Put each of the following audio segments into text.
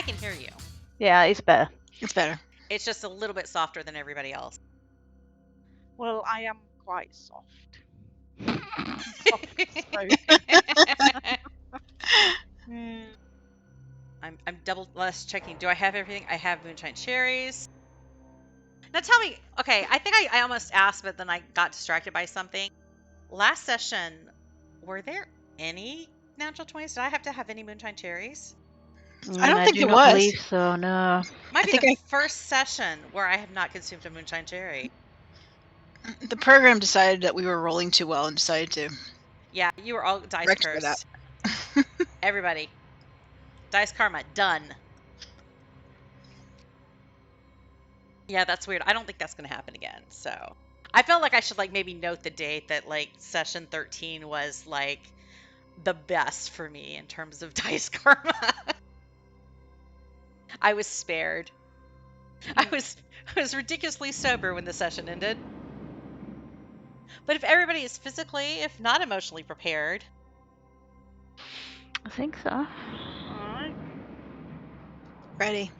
can hear you. Yeah, it's better. It's better. It's just a little bit softer than everybody else. Well, I am quite soft. I'm double less checking. Do I have everything? I have moonshine cherries. Now tell me, okay, I think I almost asked, but then I got distracted by something. Last session, were there any natural 20s? Did I have to have any moonshine cherries? I don't think do it not was. believe so, no. Might be the first session where I have not consumed a moonshine cherry. The program decided that we were rolling too well and decided to. Yeah, you were all dice rectify cursed. that. Everybody. Dice karma, done. Yeah, that's weird. I don't think that's going to happen again, so. I felt like I should, like, maybe note the date that, like, session 13 was, like, the best for me in terms of dice karma. I was spared. I was ridiculously sober when the session ended. But if everybody is physically, if not emotionally prepared. I think so. Alright. Ready.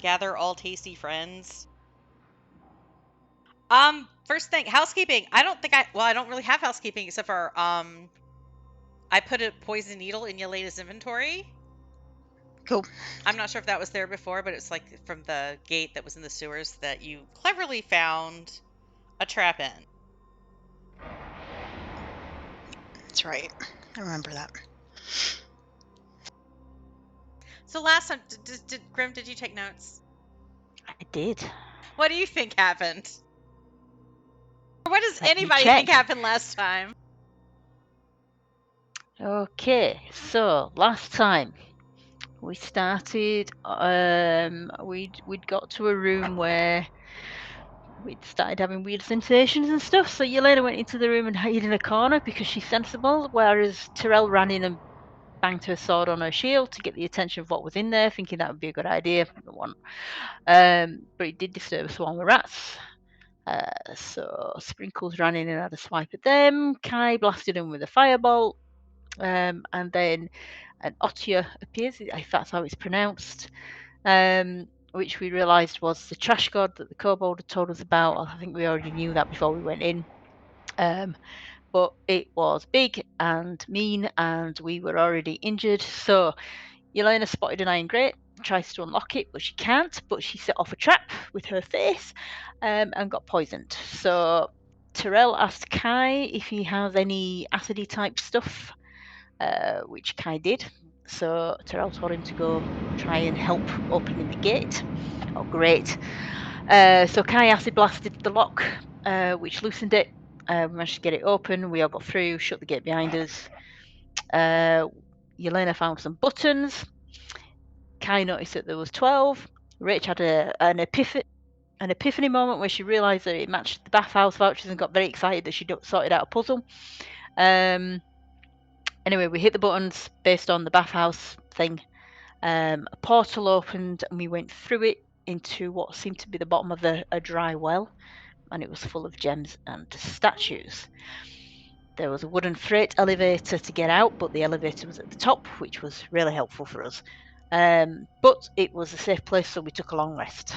Gather all tasty friends. First thing, housekeeping. I don't really have housekeeping except for, I put a poison needle in Yelena's inventory. Cool. I'm not sure if that was there before, but it's like from the gate that was in the sewers that you cleverly found a trap in. That's right. I remember that. So last time, Grim, did you take notes? I did. What do you think happened? What does Let me anybody check. think happened last time? Okay, so last time we started, we'd got to a room where we'd started having weird sensations and stuff. So Yelena went into the room and hid in a corner because she's sensible, whereas Tyrell ran in and banged her sword on her shield to get the attention of what was in there, thinking that would be a good idea. But it did disturb a swarm of rats. So Sprinkles ran in and had a swipe at them. Kai blasted him with a firebolt. And then an Otia appears, if that's how it's pronounced, which we realised was the trash god that the kobold had told us about. I think we already knew that before we went in. But it was big and mean, and we were already injured. So Yelena spotted an iron grate, tries to unlock it, but she can't. But she set off a trap with her face and got poisoned. So Tyrell asked Kai if he has any acidy type stuff, which Kai did. So Tyrell told him to go try and help opening the gate. Oh, great. So Kai acid blasted the lock, which loosened it. We managed to get it open. We all got through, shut the gate behind us. Yelena found some buttons. Kai noticed that there was 12. Rach had an epiphany moment where she realised that it matched the bathhouse vouchers and got very excited that she'd sorted out a puzzle. Anyway, we hit the buttons based on the bathhouse thing. A portal opened and we went through it into what seemed to be the bottom of a dry well, and it was full of gems and statues. There was a wooden freight elevator to get out, but the elevator was at the top, which was really helpful for us. But it was a safe place, so we took a long rest.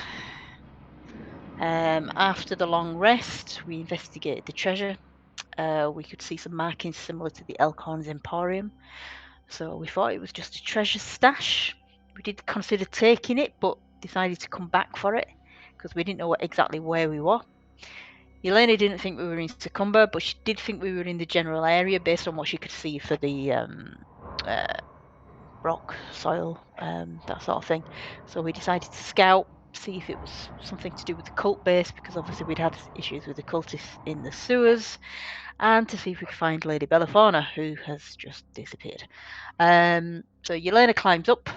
After the long rest, we investigated the treasure. We could see some markings similar to the Elkhorn's Emporium. So we thought it was just a treasure stash. We did consider taking it, but decided to come back for it because we didn't know exactly where we were. Yelena didn't think we were in Succumber, but she did think we were in the general area based on what she could see for the rock, soil, that sort of thing. So we decided to scout, see if it was something to do with the cult base, because obviously we'd had issues with the cultists in the sewers, and to see if we could find Lady Bellafauna, who has just disappeared. So Yelena climbs up.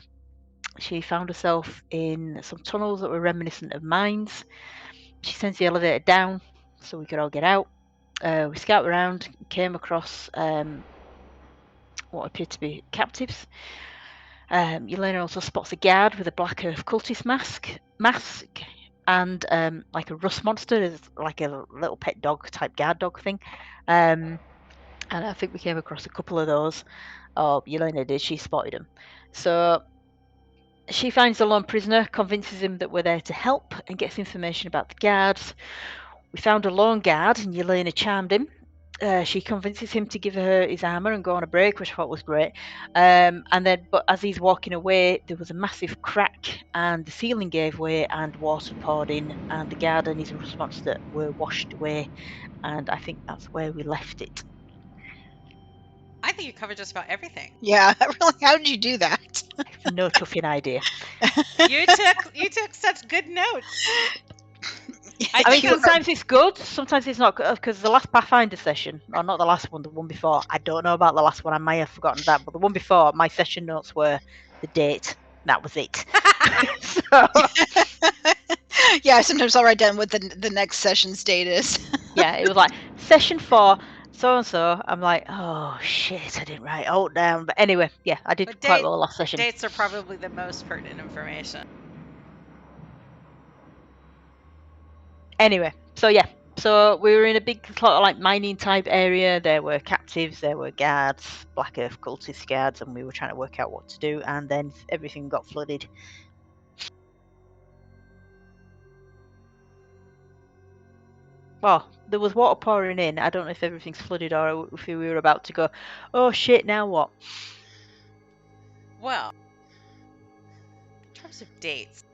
She found herself in some tunnels that were reminiscent of mines. She sends the elevator down so we could all get out. We scout around, came across what appeared to be captives. Yelena also spots a guard with a Black Earth cultist mask, and like a rust monster, like a little pet dog type guard dog thing. And I think we came across a couple of those. Oh, Yelena did. She spotted them. So She finds the lone prisoner, convinces him that we're there to help, and gets information about the guards. We found a lone guard, and Yelena charmed him. She convinces him to give her his armor and go on a break, which I thought was great. But as he's walking away, there was a massive crack, and the ceiling gave way, and water poured in, and the guard and his response that were washed away. And I think that's where we left it. I think you covered just about everything. Yeah, really. How did you do that? I have no chuffing idea. You took such good notes. I mean, think that's- sometimes it's good, sometimes it's not good. Because the last Pathfinder session, or not the last one, the one before, I don't know about the last one. I may have forgotten that, but the one before, my session notes were the date. That was it. So, Yeah, sometimes I'll write down what the next session's date is. yeah, it was like session 4, so and so. I'm like, oh shit, I didn't write all down. But anyway, yeah, I did But quite well last session. Dates are probably the most pertinent information. Anyway, so yeah, so we were in a big sort of like mining type area. There were captives, there were guards, Black Earth cultist guards, and we were trying to work out what to do. And then everything got flooded. Well, there was water pouring in. I don't know if everything's flooded or if we were about to go, oh shit, now what? Well, in terms of dates,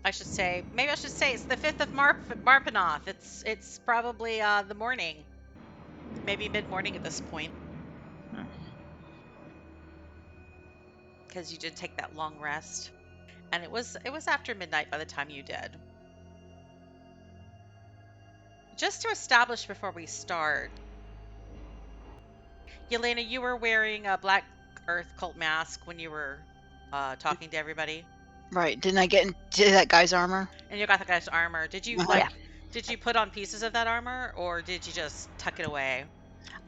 I should say it's the 5th of Marpanoth. It's probably the morning, maybe mid-morning at this point, because you did take that long rest, and it was after midnight by the time you did. Just to establish before we start, Yelena, you were wearing a Black Earth cult mask when you were talking to everybody. Right. Didn't I get into that guy's armor? And you got the guy's armor. Did you Yeah. Did you put on pieces of that armor, or did you just tuck it away?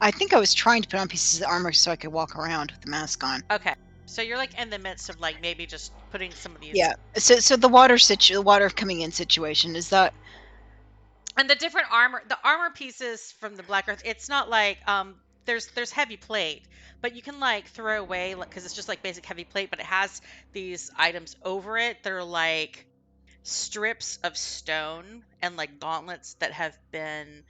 I think I was trying to put on pieces of armor so I could walk around with the mask on. Okay, so you're like in the midst of like maybe just putting some of these. Yeah. So the water coming in situation, is that? And the different armor pieces from the Black Earth. It's not like there's heavy plate, but you can like throw away because it's just like basic heavy plate, but it has these items over it. They're like strips of stone and like gauntlets that have been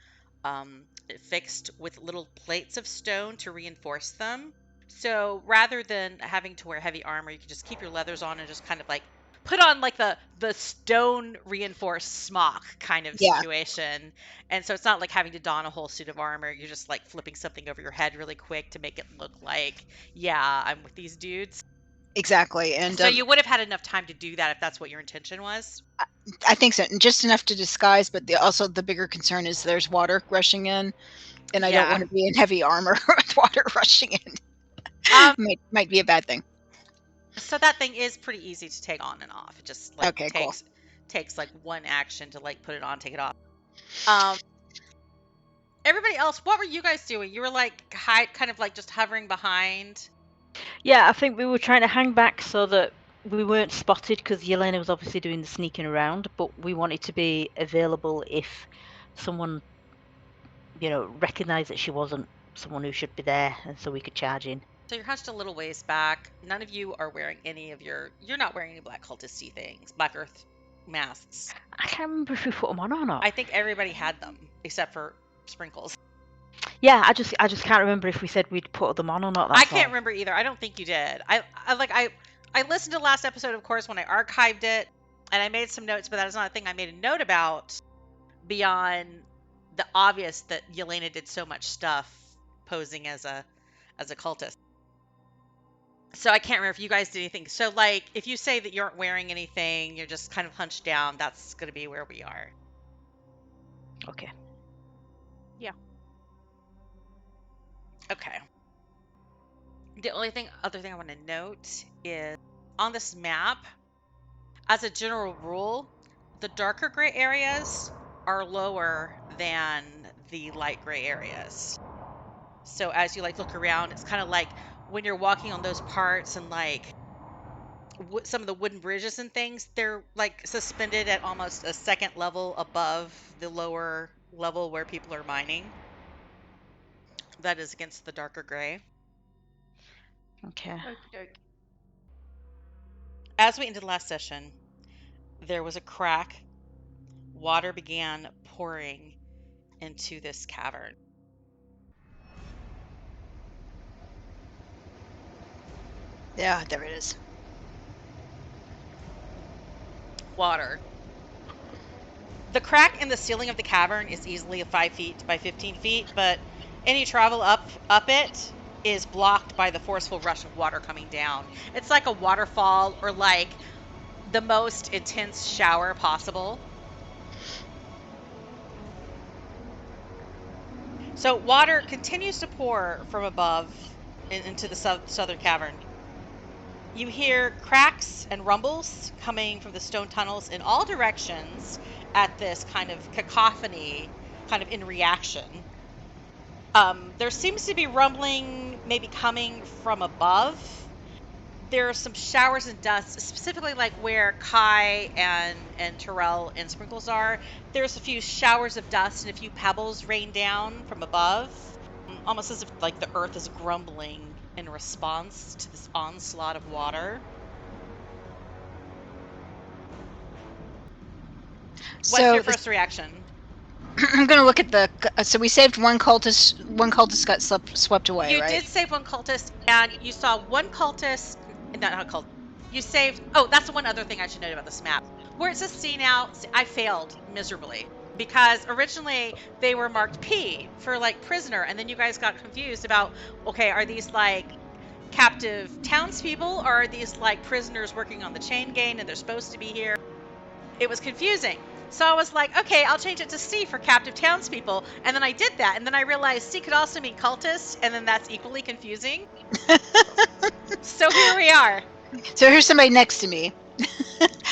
fixed with little plates of stone to reinforce them. So rather than having to wear heavy armor, you can just keep your leathers on and just kind of like put on like the stone reinforced smock kind of situation. And so it's not like having to don a whole suit of armor. You're just like flipping something over your head really quick to make it look like, yeah, I'm with these dudes. Exactly. And so you would have had enough time to do that if that's what your intention was. I think so, and just enough to disguise. But also the bigger concern is there's water rushing in, and I don't want to be in heavy armor with water rushing in. Might be a bad thing. So that thing is pretty easy to take on and off. It just like cool. takes like one action to like put it on, take it off. Everybody else, what were you guys doing? You were like kind of like just hovering behind. Yeah, I think we were trying to hang back so that we weren't spotted, because Yelena was obviously doing the sneaking around, but we wanted to be available if someone, recognized that she wasn't someone who should be there, and so we could charge in. So you're hunched a little ways back. None of you are wearing you're not wearing any Black Cultisty things, Black Earth masks. I can't remember if we put them on or not. I think everybody had them, except for Sprinkles. Yeah, I just can't remember if we said we'd put them on or not. I can't remember either. I don't think you did. I listened to the last episode, of course, when I archived it, and I made some notes, but that is not a thing I made a note about beyond the obvious that Yelena did so much stuff posing as a cultist. So I can't remember if you guys did anything. So like, if you say that you aren't wearing anything, you're just kind of hunched down, that's going to be where we are. Okay. Yeah. Okay. The other thing I want to note is on this map, as a general rule, the darker gray areas are lower than the light gray areas. So as you like look around, it's kind of like when you're walking on those parts and like some of the wooden bridges and things, they're like suspended at almost a second level above the lower level where people are mining. That is against the darker gray. Okay. Okey-doke. As we ended last session, there was a crack. Water began pouring into this cavern. Yeah, there it is. Water. The crack in the ceiling of the cavern is easily 5 feet by 15 feet, but any travel up it is blocked by the forceful rush of water coming down. It's like a waterfall, or like the most intense shower possible. So water continues to pour from above into the southern cavern. You hear cracks and rumbles coming from the stone tunnels in all directions at this kind of cacophony, kind of in reaction. There seems to be rumbling maybe coming from above. There are some showers and dust, specifically like where Kai and Terrell and Sprinkles are. There's a few showers of dust and a few pebbles rain down from above, almost as if like the earth is grumbling in response to this onslaught of water. What's your first reaction? I'm going to look at so we saved one cultist. One cultist got swept away, you right? You did save one cultist, and you saw one cultist. Not cultist. You saved. Oh, that's one other thing I should note about this map. Where it says C now, I failed miserably. Because originally they were marked P for like prisoner, and then you guys got confused about, okay, are these like captive townspeople, or are these like prisoners working on the chain gang and they're supposed to be here? It was confusing. So I was like, okay, I'll change it to C for captive townspeople. And then I did that. And then I realized C could also mean cultists. And then that's equally confusing. So here we are. So here's somebody next to me.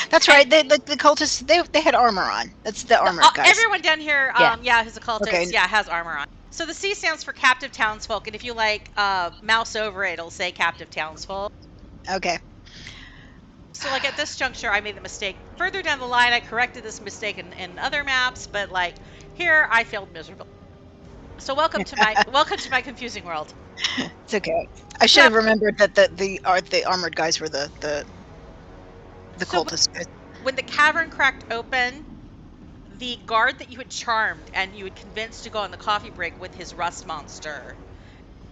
That's right. The cultists, they had armor on. That's the armor guys. Everyone down here, who's a cultist, has armor on. So the C stands for captive townsfolk. And if you like mouse over it, it'll say captive townsfolk. Okay. So like at this juncture, I made the mistake. Further down the line, I corrected this mistake in other maps, but like here, I failed miserably. So welcome to my confusing world. It's okay. I should have remembered that the armored guys were the cultists guys. When the cavern cracked open, the guard that you had charmed and you had convinced to go on the coffee break with his rust monster,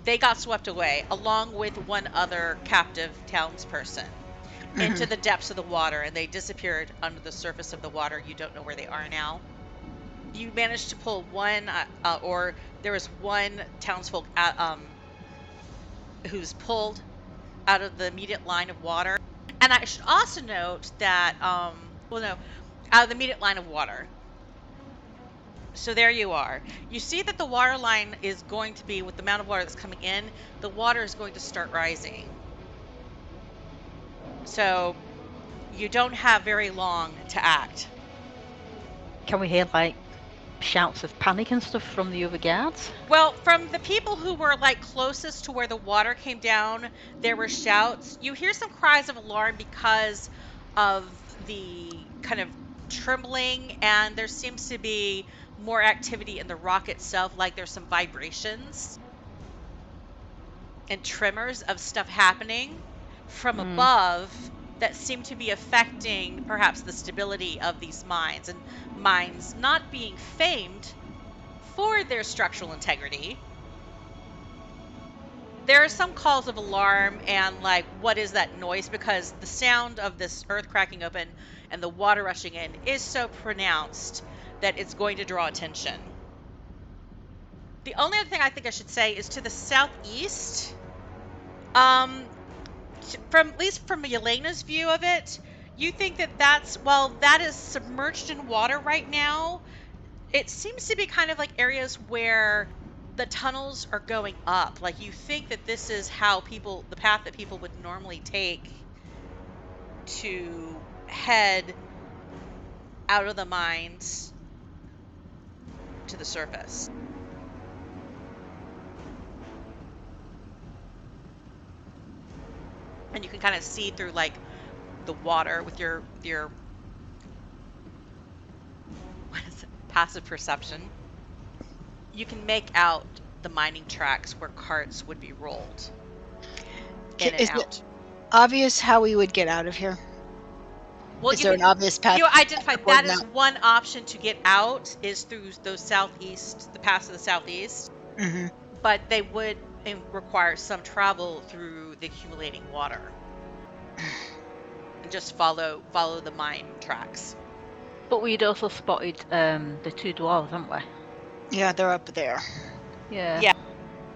they got swept away along with one other captive townsperson. Into the depths of the water, and they disappeared under the surface of the water. You don't know where they are now. You managed to pull one, or there was one townsfolk who's pulled out of the immediate line of water. And I should also note that, out of the immediate line of water. So there you are. You see that the water line is going to be, with the amount of water that's coming in, the water is going to start rising. So you don't have very long to act. Can we hear like shouts of panic and stuff from the other guards? Well, from the people who were like closest to where the water came down, there were shouts. You hear some cries of alarm because of the kind of trembling, and there seems to be more activity in the rock itself, like there's some vibrations and tremors of stuff happening from above that seem to be affecting perhaps the stability of these mines, and mines not being famed for their structural integrity. There are some calls of alarm and like, what is that noise? Because the sound of this earth cracking open and the water rushing in is so pronounced that it's going to draw attention. The only other thing I think I should say is to the southeast, at least from Yelena's view of it, you think that is submerged in water right now. It seems to be kind of like areas where the tunnels are going up. Like you think that this is the path that people would normally take to head out of the mines to the surface. And you can kind of see through like the water with your passive perception. You can make out the mining tracks where carts would be rolled in and out. Is it obvious how we would get out of here? Well, Is there an obvious path? you identified toward that is one option to get out is through those the pass to the southeast. Mm-hmm. But they would require some travel through the accumulating water. And just follow the mine tracks. But we'd also spotted the two dwarves, haven't we? Yeah, they're up there. Yeah. Yeah.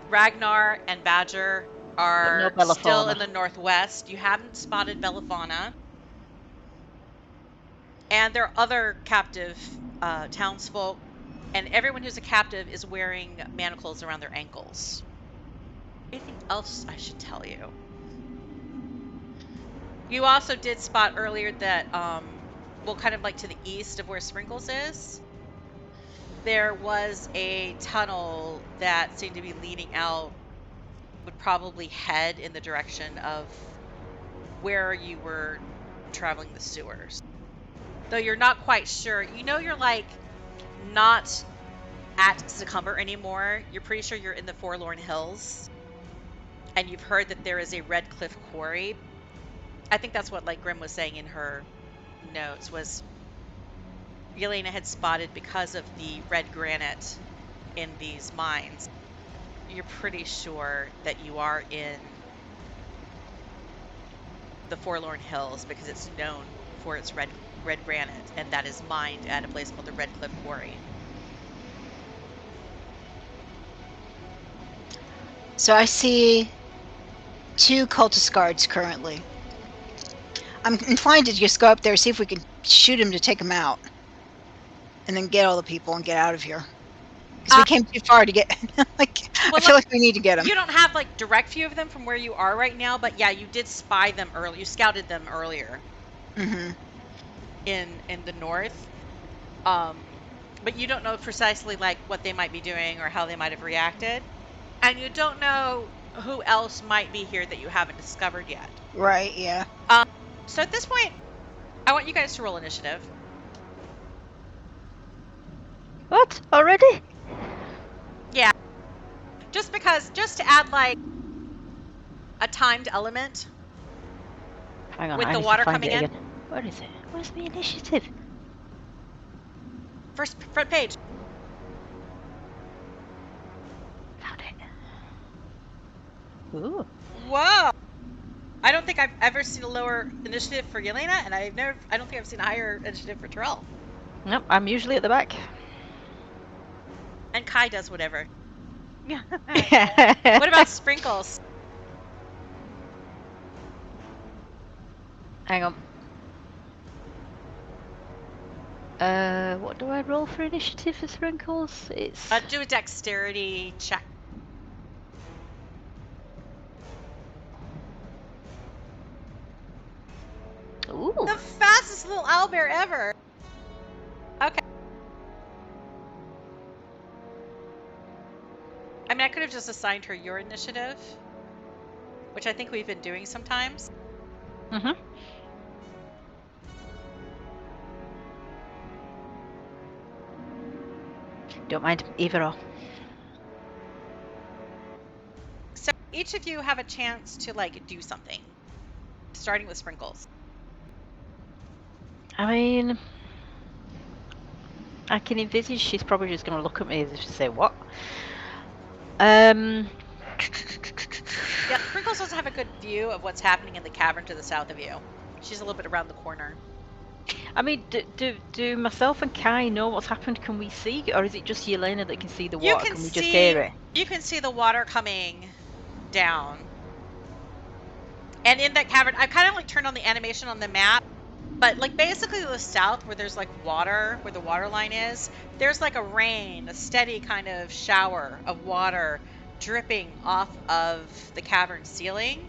Ragnar and Badger are no still in Belafauna. the northwest. You haven't spotted Belafauna. And there are other captive townsfolk, and everyone who's a captive is wearing manacles around their ankles. Anything else I should tell you? You also did spot earlier that, well, kind of like to the east of where Sprinkles is, there was a tunnel that seemed to be leading out, would probably head in the direction of where you were traveling the sewers. Though you're not quite sure. You know you're, like, not at Succumber anymore. You're pretty sure you're in the Forlorn Hills. And you've heard that there is a Red Cliff Quarry. I think that's what, like, Grim was saying in her notes, was Yelena had spotted because of the red granite in these mines. You're pretty sure that you are in the Forlorn Hills because it's known for its red granite, and that is mined at a place called the Red Cliff Quarry. So I see 2 cultist guards currently. I'm inclined to just go up there, see if we can shoot him to take him out. And then get all the people and get out of here. Because we came too far to get... like, well, I feel like we need to get them. You don't have, like, direct view of them from where you are right now, but yeah, you did spy them earlier. You scouted them earlier. Mm-hmm. In the north. But you don't know precisely, like, what they might be doing or how they might have reacted. And you don't know who else might be here that you haven't discovered yet. Right, yeah. So at this point, I want you guys to roll initiative. What? Already? Yeah. Just to add, like, a timed element. Hang on, with I the need to water find coming it in. again. Where is it? Where's the initiative? First front page. Found it. Ooh. Whoa. I don't think I've ever seen a lower initiative for Yelena, and I don't think I've seen a higher initiative for Terrell. Nope, I'm usually at the back. And Kai does whatever. What What about Sprinkles? Hang on. What do I roll for initiative for Sprinkles? It's... Do a dexterity check. Ooh. The fastest little owlbear ever. Okay. I mean, I could have just assigned her your initiative, which I think we've been doing sometimes. Mm-hmm. Don't mind, either or. So each of you have a chance to, like, do something, starting with Sprinkles. I mean, I can envisage she's probably just going to look at me as if to say, what? Yeah, Sprinkles doesn't have a good view of what's happening in the cavern to the south of you. She's a little bit around the corner. I mean, do myself and Kai know what's happened? Can we see? Or is it just Yelena that can see the water? Can we just hear it? You can see the water coming down. And in that cavern, I've kind of, like, turned on the animation on the map. But, like, basically to the south, where there's, like, water, where the water line is, there's, like, a steady kind of shower of water dripping off of the cavern ceiling.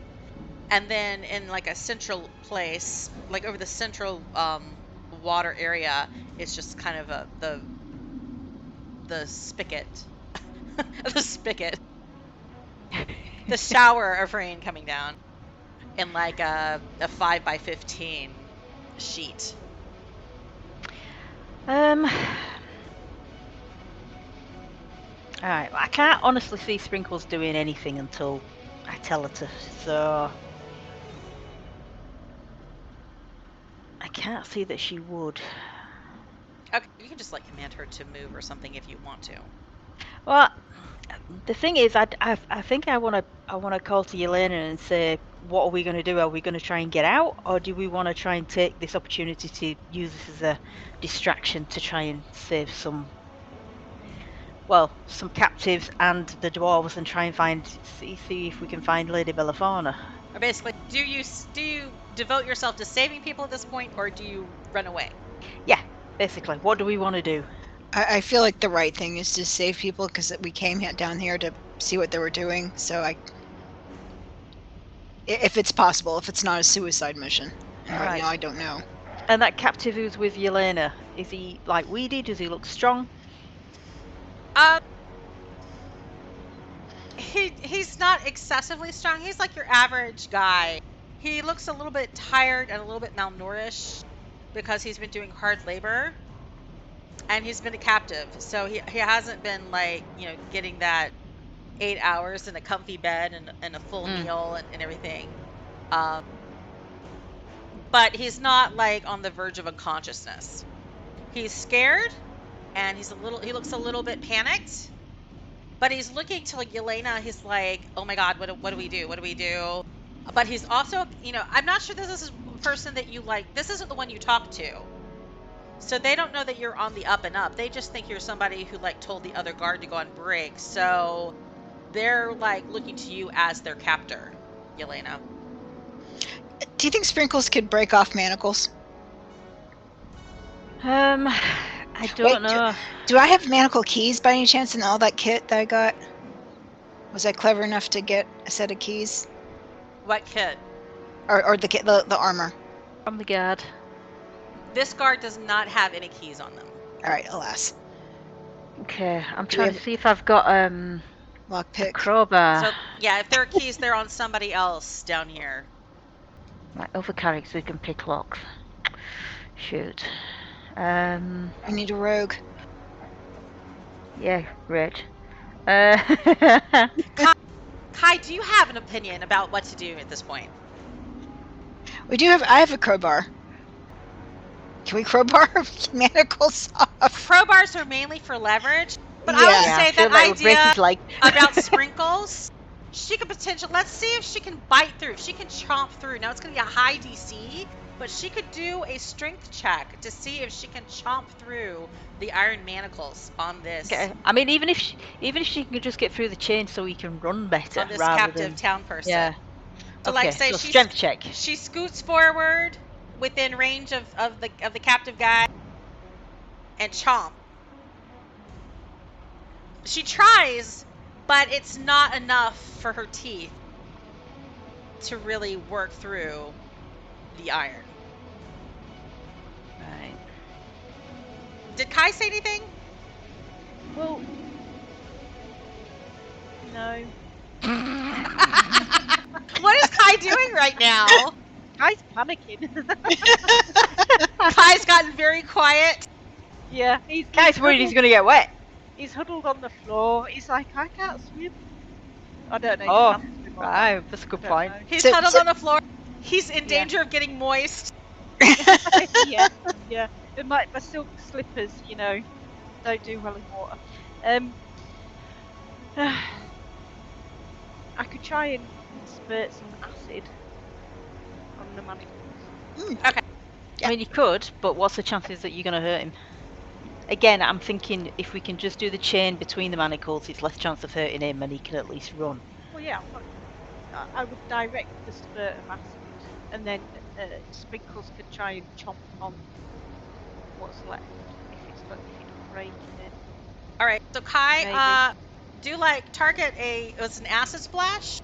And then in, like, a central place, like, over the central water area, it's just kind of the spigot. The spigot. The shower of rain coming down in, like, a 5x15 sheet. Alright, I can't honestly see Sprinkles doing anything until I tell her to, so... I can't see that she would. Okay, you can just like command her to move or something if you want to. Well, the thing is, I think I want to call to Yelena and say, what are we going to do? Are we going to try and get out, or do we want to try and take this opportunity to use this as a distraction to try and save some captives and the dwarves, and try and see if we can find Lady Belafana? Or basically, do you devote yourself to saving people at this point, or do you run away? Yeah, basically, what do we want to do? I feel like the right thing is to save people because we came down here to see what they were doing. So if it's possible, if it's not a suicide mission, and right now I don't know. And that captive who's with Yelena, is he like weedy? Does he look strong? He's not excessively strong. He's like your average guy. He looks a little bit tired and a little bit malnourished because he's been doing hard labor. And he's been a captive, so he hasn't been like, getting that 8 hours in a comfy bed and a full meal and everything. But he's not like on the verge of unconsciousness. He's scared, and he looks a little bit panicked. But he's looking to like Yelena. He's like, oh my God, what do we do? What do we do? But he's also, I'm not sure this is a person that you like. This isn't the one you talk to. So they don't know that you're on the up and up. They just think you're somebody who like told the other guard to go on break. So they're like looking to you as their captor, Yelena. Do you think Sprinkles could break off manacles? I don't know. Do I have manacle keys by any chance in all that kit that I got? Was I clever enough to get a set of keys? What kit? Or the armor? From the guard. This guard does not have any keys on them. All right, alas. Okay, I'm trying to see if I've got lockpick, crowbar. So yeah, if there are keys, they're on somebody else down here. Like other characters who can pick locks. Shoot. I need a rogue. Yeah, Rich. Kai, do you have an opinion about what to do at this point? I have a crowbar. Can we crowbar manacles off? Crowbars are mainly for leverage, but Yeah. I would say that idea about Sprinkles, she could potentially, let's see if she can bite through, if she can chomp through. Now it's going to be a high DC, but she could do a strength check to see if she can chomp through the iron manacles on this. Okay. I mean, even if she can just get through the chain so we can run better. On this rather captive than... town person. Yeah. So okay, like say so she strength check. She scoots forward within range of the captive guy and chomp. She tries, but it's not enough for her teeth to really work through the iron. Right. Did Kai say anything? Well, no. What is Kai doing right now? Kai's panicking. Kai's gotten very quiet. Yeah, Kai's worried he's gonna get wet. He's huddled on the floor. He's like, I can't swim. I don't know. Oh, right, that's a good point. He's huddled on the floor. He's in danger of getting moist. yeah. And my silk slippers, don't do well in water. I could try and spurt some acid on the manacles. Okay. I mean, you could, but what's the chances that you're going to hurt him? Again, I'm thinking if we can just do the chain between the manacles, it's less chance of hurting him and he can at least run. Well, yeah, I would direct the spurt of acid, and then Sprinkles could try and chomp on what's left if it's not breaking it. All right. So Kai, Maybe. do like target it was an acid splash?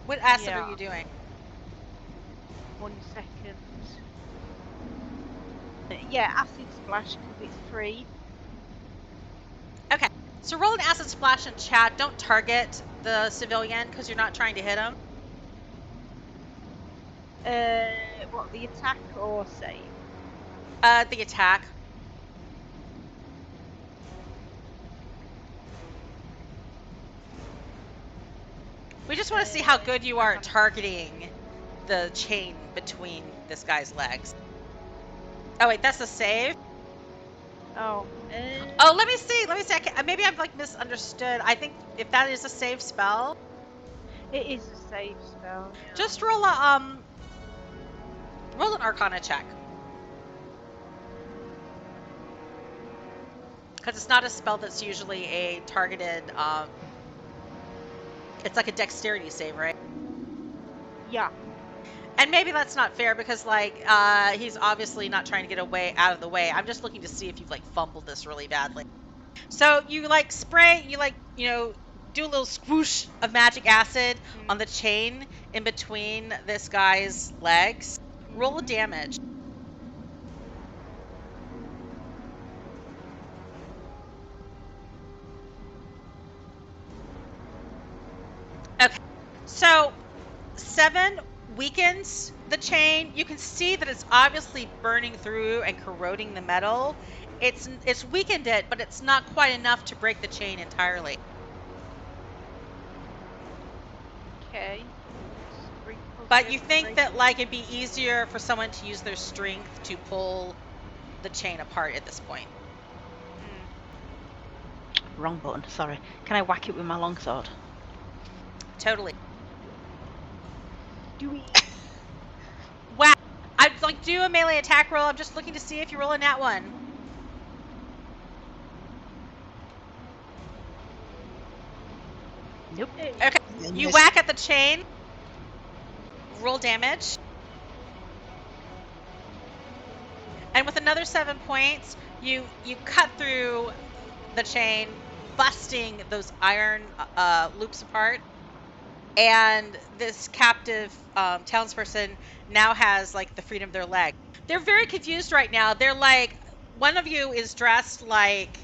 What acid Yeah. are you doing? 1 second. Yeah, acid splash because it's free. Okay. So roll an acid splash in chat. Don't target the civilian because you're not trying to hit him. What, the attack or save? The attack. We just want to see how good you are at targeting the chain between this guy's legs. Oh wait, that's a save. Oh. Oh, let me see. Maybe I've like misunderstood. I think if that is a save spell, It is a save spell, yeah. just roll an Arcana check. Because it's not a spell that's usually a targeted. It's like a dexterity save, right? Yeah. And maybe that's not fair because like he's obviously not trying to get out of the way. I'm just looking to see if you've like fumbled this really badly. So you like spray, do a little swoosh of magic acid on the chain in between this guy's legs. Roll a damage. Okay. So 7 weakens the chain. You can see that it's obviously burning through and corroding the metal. It's weakened it, but it's not quite enough to break the chain entirely. Okay. But you think that like it'd be easier for someone to use their strength to pull the chain apart at this point. Wrong button, sorry. Can I whack it with my longsword? Totally. Do we? Whack! I'd like do a melee attack roll. I'm just looking to see if you roll a nat 1. Nope. Okay. You whack at the chain. Roll damage. And with another 7 points, you cut through the chain, busting those iron loops apart. And this captive townsperson now has like the freedom of their leg. They're very confused right now. They're like, one of you is dressed like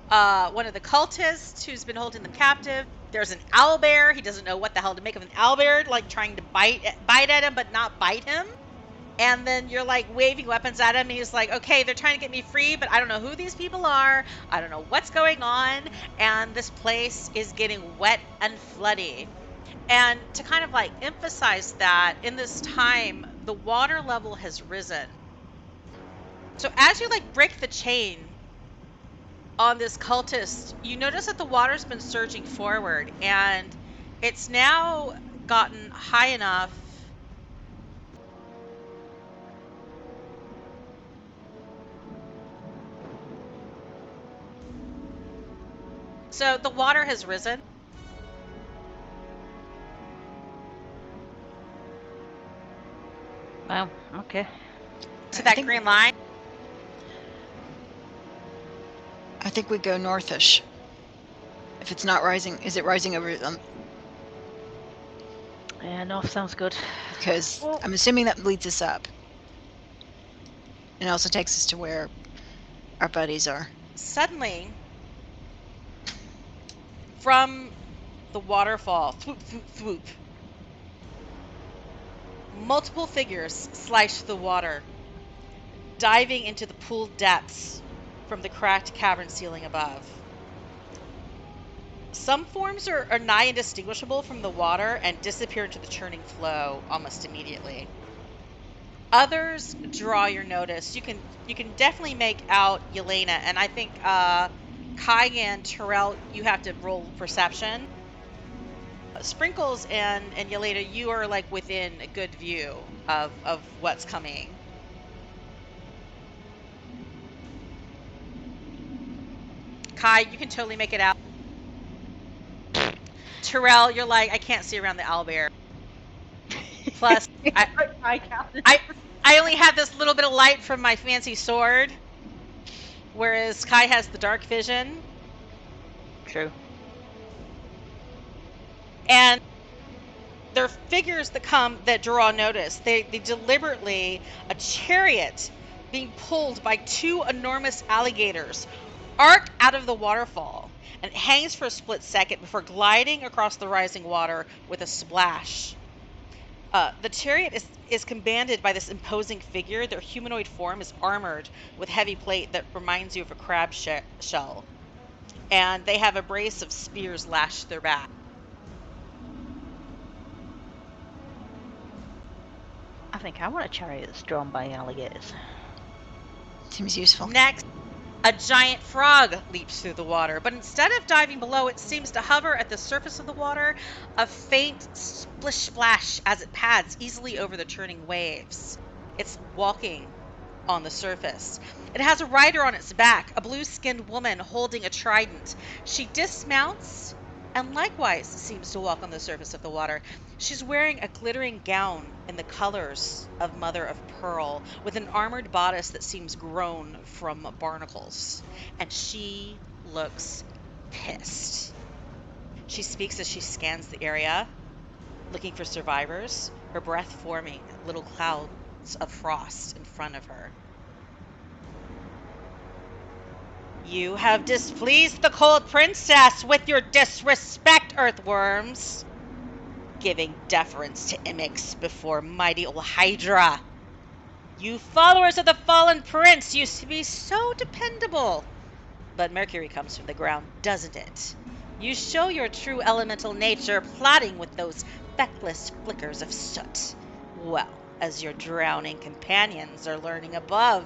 one of the cultists who's been holding them captive. There's an owlbear. He doesn't know what the hell to make of an owlbear, like trying to bite at him, but not bite him. And then you're like waving weapons at him, and he's like, okay, they're trying to get me free, but I don't know who these people are. I don't know what's going on. And this place is getting wet and floody. And to kind of like emphasize that, in this time, the water level has risen. So as you like break the chain on this cultist, you notice that the water's been surging forward, and it's now gotten high enough. So the water has risen. Wow, okay. To that green line. I think we go northish. If it's not rising, is it rising over them? Yeah, north sounds good. Because I'm assuming that leads us up. And also takes us to where our buddies are. Suddenly, from the waterfall, swoop, swoop, swoop, multiple figures slice the water, diving into the pool depths from the cracked cavern ceiling above. Some forms are nigh indistinguishable from the water and disappear into the churning flow almost immediately. Others draw your notice. You can definitely make out Yelena, and I think Kai and Terrell, you have to roll perception. Sprinkles and Yelena, you are like within a good view of what's coming. Kai, you can totally make it out. Terrell, you're like, I can't see around the owlbear. Plus, I only have this little bit of light from my fancy sword, whereas Kai has the dark vision. True. And there are figures that draw notice. They deliberately, a chariot being pulled by 2 enormous alligators, arc out of the waterfall, and it hangs for a split second before gliding across the rising water with a splash. The chariot is commanded by this imposing figure. Their humanoid form is armored with heavy plate that reminds you of a crab shell. And they have a brace of spears lashed to their back. I think I want a chariot that's drawn by alligators. Seems useful. Next, a giant frog leaps through the water, but instead of diving below, it seems to hover at the surface of the water, a faint splish splash as it pads easily over the churning waves. It's walking on the surface. It has a rider on its back, a blue-skinned woman holding a trident. She dismounts and likewise seems to walk on the surface of the water. She's wearing a glittering gown in the colors of mother of pearl, with an armored bodice that seems grown from barnacles. And she looks pissed. She speaks as she scans the area, looking for survivors, her breath forming little clouds of frost in front of her. You have displeased the cold princess with your disrespect, earthworms, giving deference to Imix before mighty old Hydra. You followers of the fallen prince used to be so dependable. But Mercury comes from the ground, doesn't it? You show your true elemental nature, plotting with those feckless flickers of soot. Well, as your drowning companions are learning above,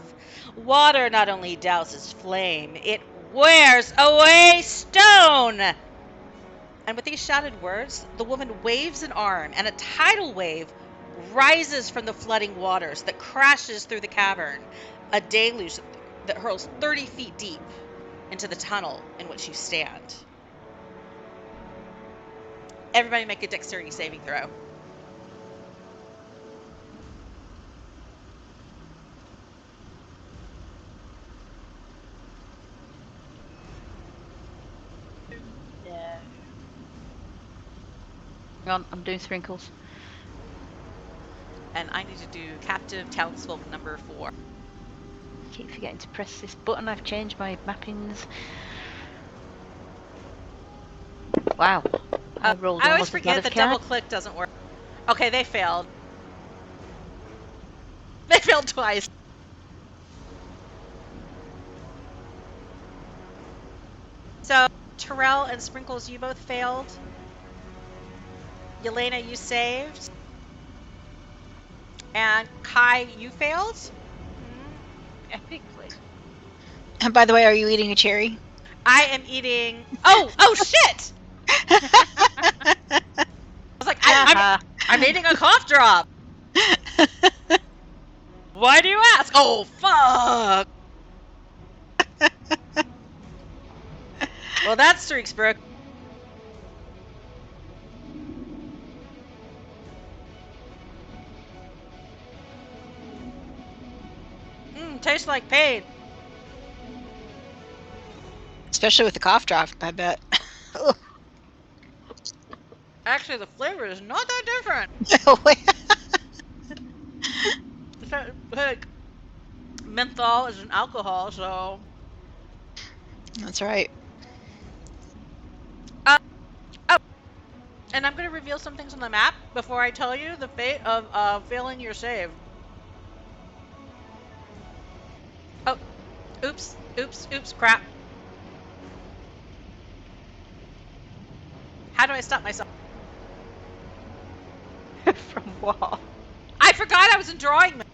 water not only douses flame, it wears away stone! And with these shouted words, the woman waves an arm, and a tidal wave rises from the flooding waters that crashes through the cavern, a deluge that hurls 30 feet deep into the tunnel in which you stand. Everybody make a dexterity saving throw. No. Hang on, I'm doing sprinkles. And I need to do captive townsfolk number 4. Keep forgetting to press this button. I've changed my mappings. Wow. I rolled I always almost as bad forget as that Kat. double click doesn't work. Okay, they failed. They failed twice. So, Terrell and Sprinkles, you both failed. Yelena, you saved. And Kai, you failed. Epically. And by the way, are you eating a cherry? I am eating. Oh shit! I was like, I'm eating a cough drop. Why do you ask? Oh fuck! Well, that streak's broke. Tastes like pain. Especially with the cough drop, I bet. Actually, the flavor is not that different. It's like menthol is an alcohol, so. That's right. And I'm going to reveal some things on the map before I tell you the fate of failing your save. Oh, oops, crap. How do I stop myself? From what? I forgot I was in drawing mode.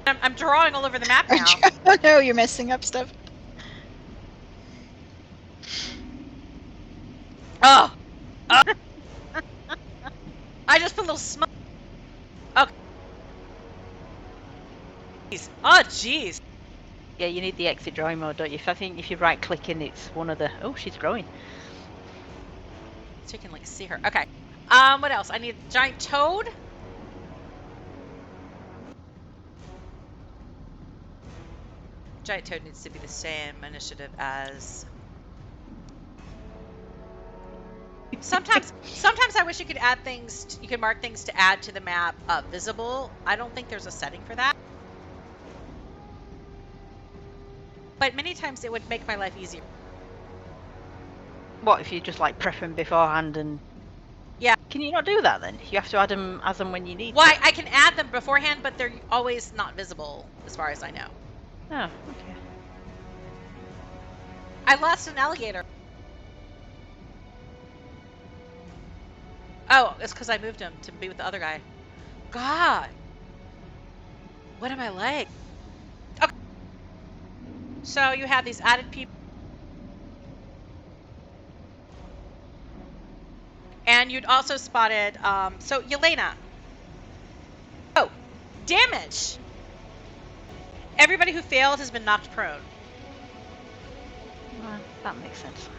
I'm drawing all over the map now. Oh no, you're messing up stuff. Oh! I just put a little smoke. Okay. Oh, jeez. Yeah, you need the exit drawing mode, don't you? I think if you right click in, it's one of the. Oh, she's growing. So you can like see her. Okay. What else? I need a giant toad. Giant toad needs to be the same initiative as. Sometimes I wish you could add things. You could mark things to add to the map visible. I don't think there's a setting for that. But many times it would make my life easier. What if you just like prep them beforehand and? Yeah. Can you not do that then? You have to add them as and when you need. Why? I can add them beforehand, but they're always not visible, as far as I know. Oh, okay. I lost an alligator. Oh, it's because I moved him to be with the other guy. God. What am I like? So you have these added people. And you'd also spotted, so Yelena. Oh, damage! Everybody who failed has been knocked prone. Well, that makes sense.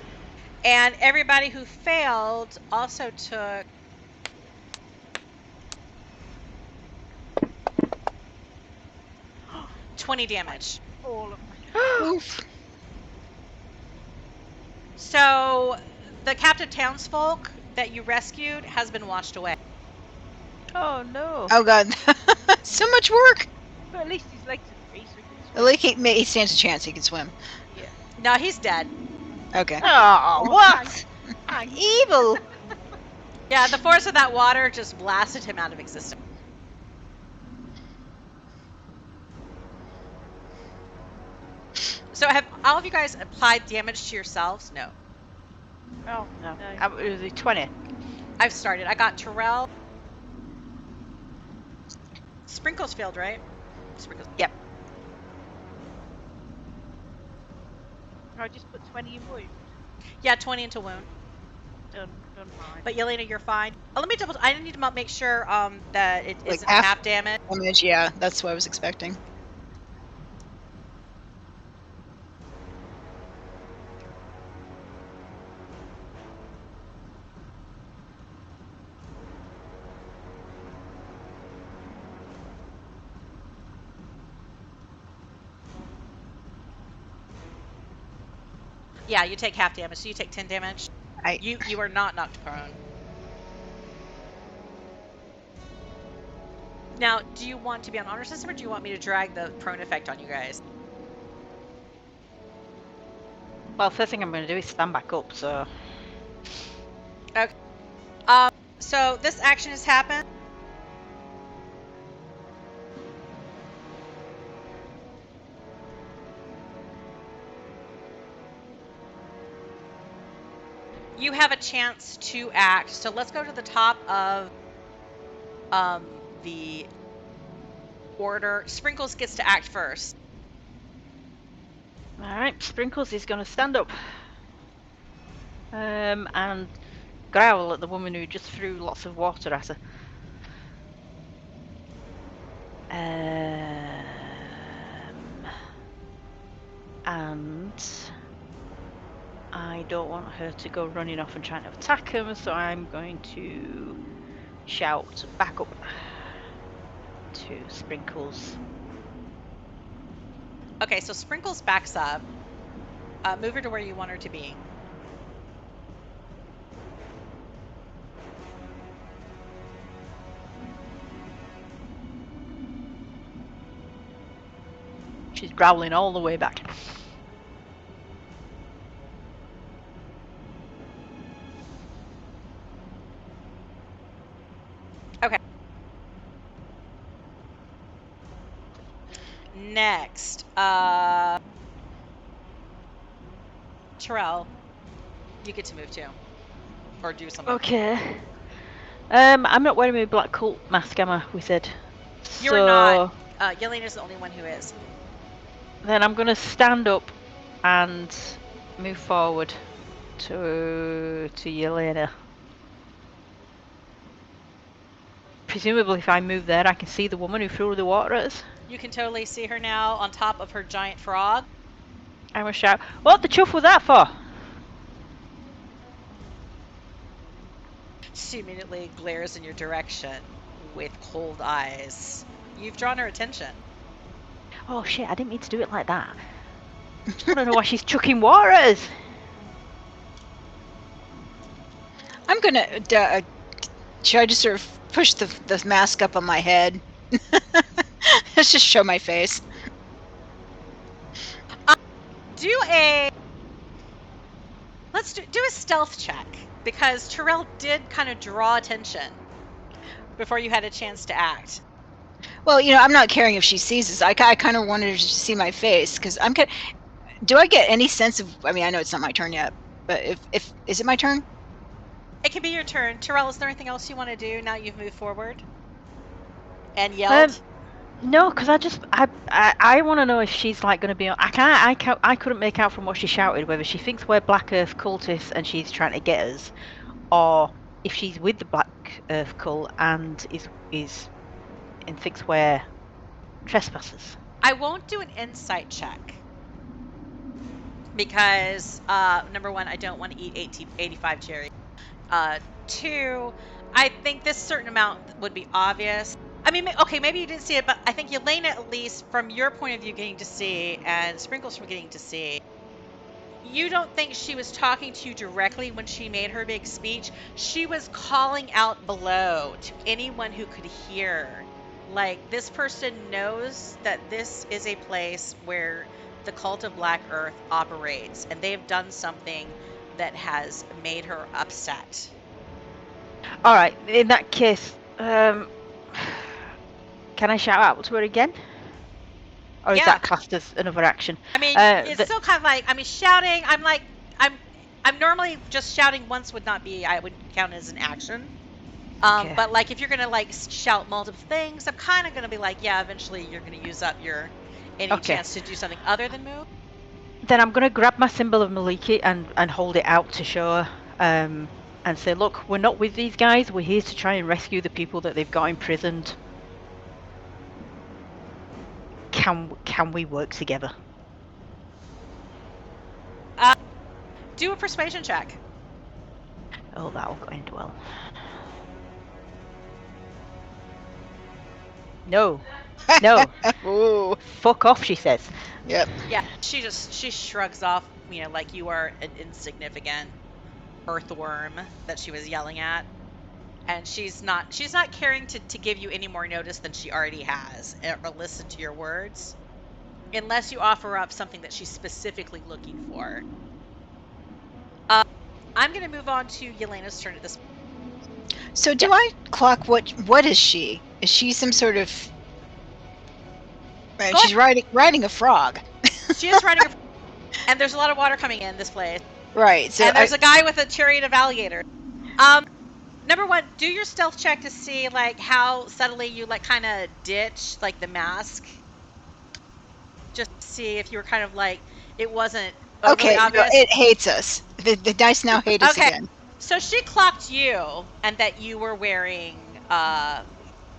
And everybody who failed also took 20 damage. All of my. Oof. So the captive townsfolk that you rescued has been washed away. Oh no. Oh god. So much work. But at least his legs are free, so he can At swim. least he stands a chance he can swim. No, he's dead. Okay. Oh, what? Thanks. Evil. Yeah, the force of that water just blasted him out of existence. So have all of you guys applied damage to yourselves? No. Oh, No. no. It was a 20. I've started. I got Terrell. Sprinkles failed, right? Sprinkles. Yep. I just put 20 in wound. Yeah, 20 into wound. Done mine. But Yelena, you're fine. Oh, let me double. I need to make sure that it Like isn't half- half damage. Damage, yeah, that's what I was expecting. Yeah, you take half damage, so you take 10 damage. You are not knocked prone. Now, do you want to be on honor system, or do you want me to drag the prone effect on you guys? Well, first thing I'm going to do is stand back up, so... Okay. So this action has happened. You have a chance to act. So let's go to the top of the order. Sprinkles gets to act first. Alright, Sprinkles is going to stand up. And growl at the woman who just threw lots of water at her. And I don't want her to go running off and trying to attack him, so I'm going to shout back up to Sprinkles. Okay, so Sprinkles backs up. Move her to where you want her to be. She's growling all the way back. Okay. Next, Terrell, you get to move too, or do something. Okay. I'm not wearing my black cult mask, am I? We said. You are not. Yelena's the only one who is. Then I'm going to stand up and move forward to Yelena. Presumably, if I move there, I can see the woman who threw the water at us. You can totally see her now on top of her giant frog. I will shout, "What the chuff was that for?" She immediately glares in your direction with cold eyes. You've drawn her attention. Oh shit, I didn't mean to do it like that. I don't know why she's chucking water at us. I'm gonna. Should I just sort of push the mask up on my head? Let's just show my face. Let's do a stealth check, because Terrell did kind of draw attention before you had a chance to act. Well, I'm not caring if she sees us. I kind of wanted her to see my face, because I'm kind. Do I get any sense of? I mean, I know it's not my turn yet, but if is it my turn? It can be your turn. Terrell, is there anything else you want to do now you've moved forward and yelled? No, because I want to know if she's like going to be. I couldn't make out from what she shouted whether she thinks we're Black Earth cultists and she's trying to get us, or if she's with the Black Earth cult and and thinks we're trespassers. I won't do an insight check because number one, I don't want to eat 85 cherries. Two, I think this certain amount would be obvious. I mean, okay, maybe you didn't see it, but I think Yelena, at least from your point of view, getting to see, and Sprinkles from getting to see, you don't think she was talking to you directly when she made her big speech. She was calling out below to anyone who could hear. Like, this person knows that this is a place where the cult of Black Earth operates, and they have done something that has made her upset. All right, in that case, can I shout out to her again? Or is Yeah. that classed as another action? I mean, it's still kind of like, I mean, shouting, I'm normally just shouting once would not be, I would count as an action. Okay. But like, if you're going to like shout multiple things, I'm kind of going to be like, yeah, eventually you're going to use up any Okay. chance to do something other than move. Then I'm going to grab my symbol of Maliki and hold it out to show her, and say, look, we're not with these guys. We're here to try and rescue the people that they've got imprisoned. Can we work together? Do a persuasion check. Oh, that'll go into well. No. No. Ooh. Fuck off, she says. Yep. Yeah, she shrugs off, like you are an insignificant earthworm that she was yelling at. And she's not caring to give you any more notice than she already has, or listen to your words, unless you offer up something that she's specifically looking for. I'm going to move on to Yelena's turn at this point. So do I clock what is she? Is she some sort of... she's riding a frog. She is riding a frog, and there's a lot of water coming in this place. Right. So and there's a guy with a chariot of alligators. Number one, do your stealth check to see like how subtly you like kind of ditch like the mask. Just to see if you were kind of like it wasn't okay. obvious. No, it hates us. The dice now hate us again. So she clocked you, and that you were wearing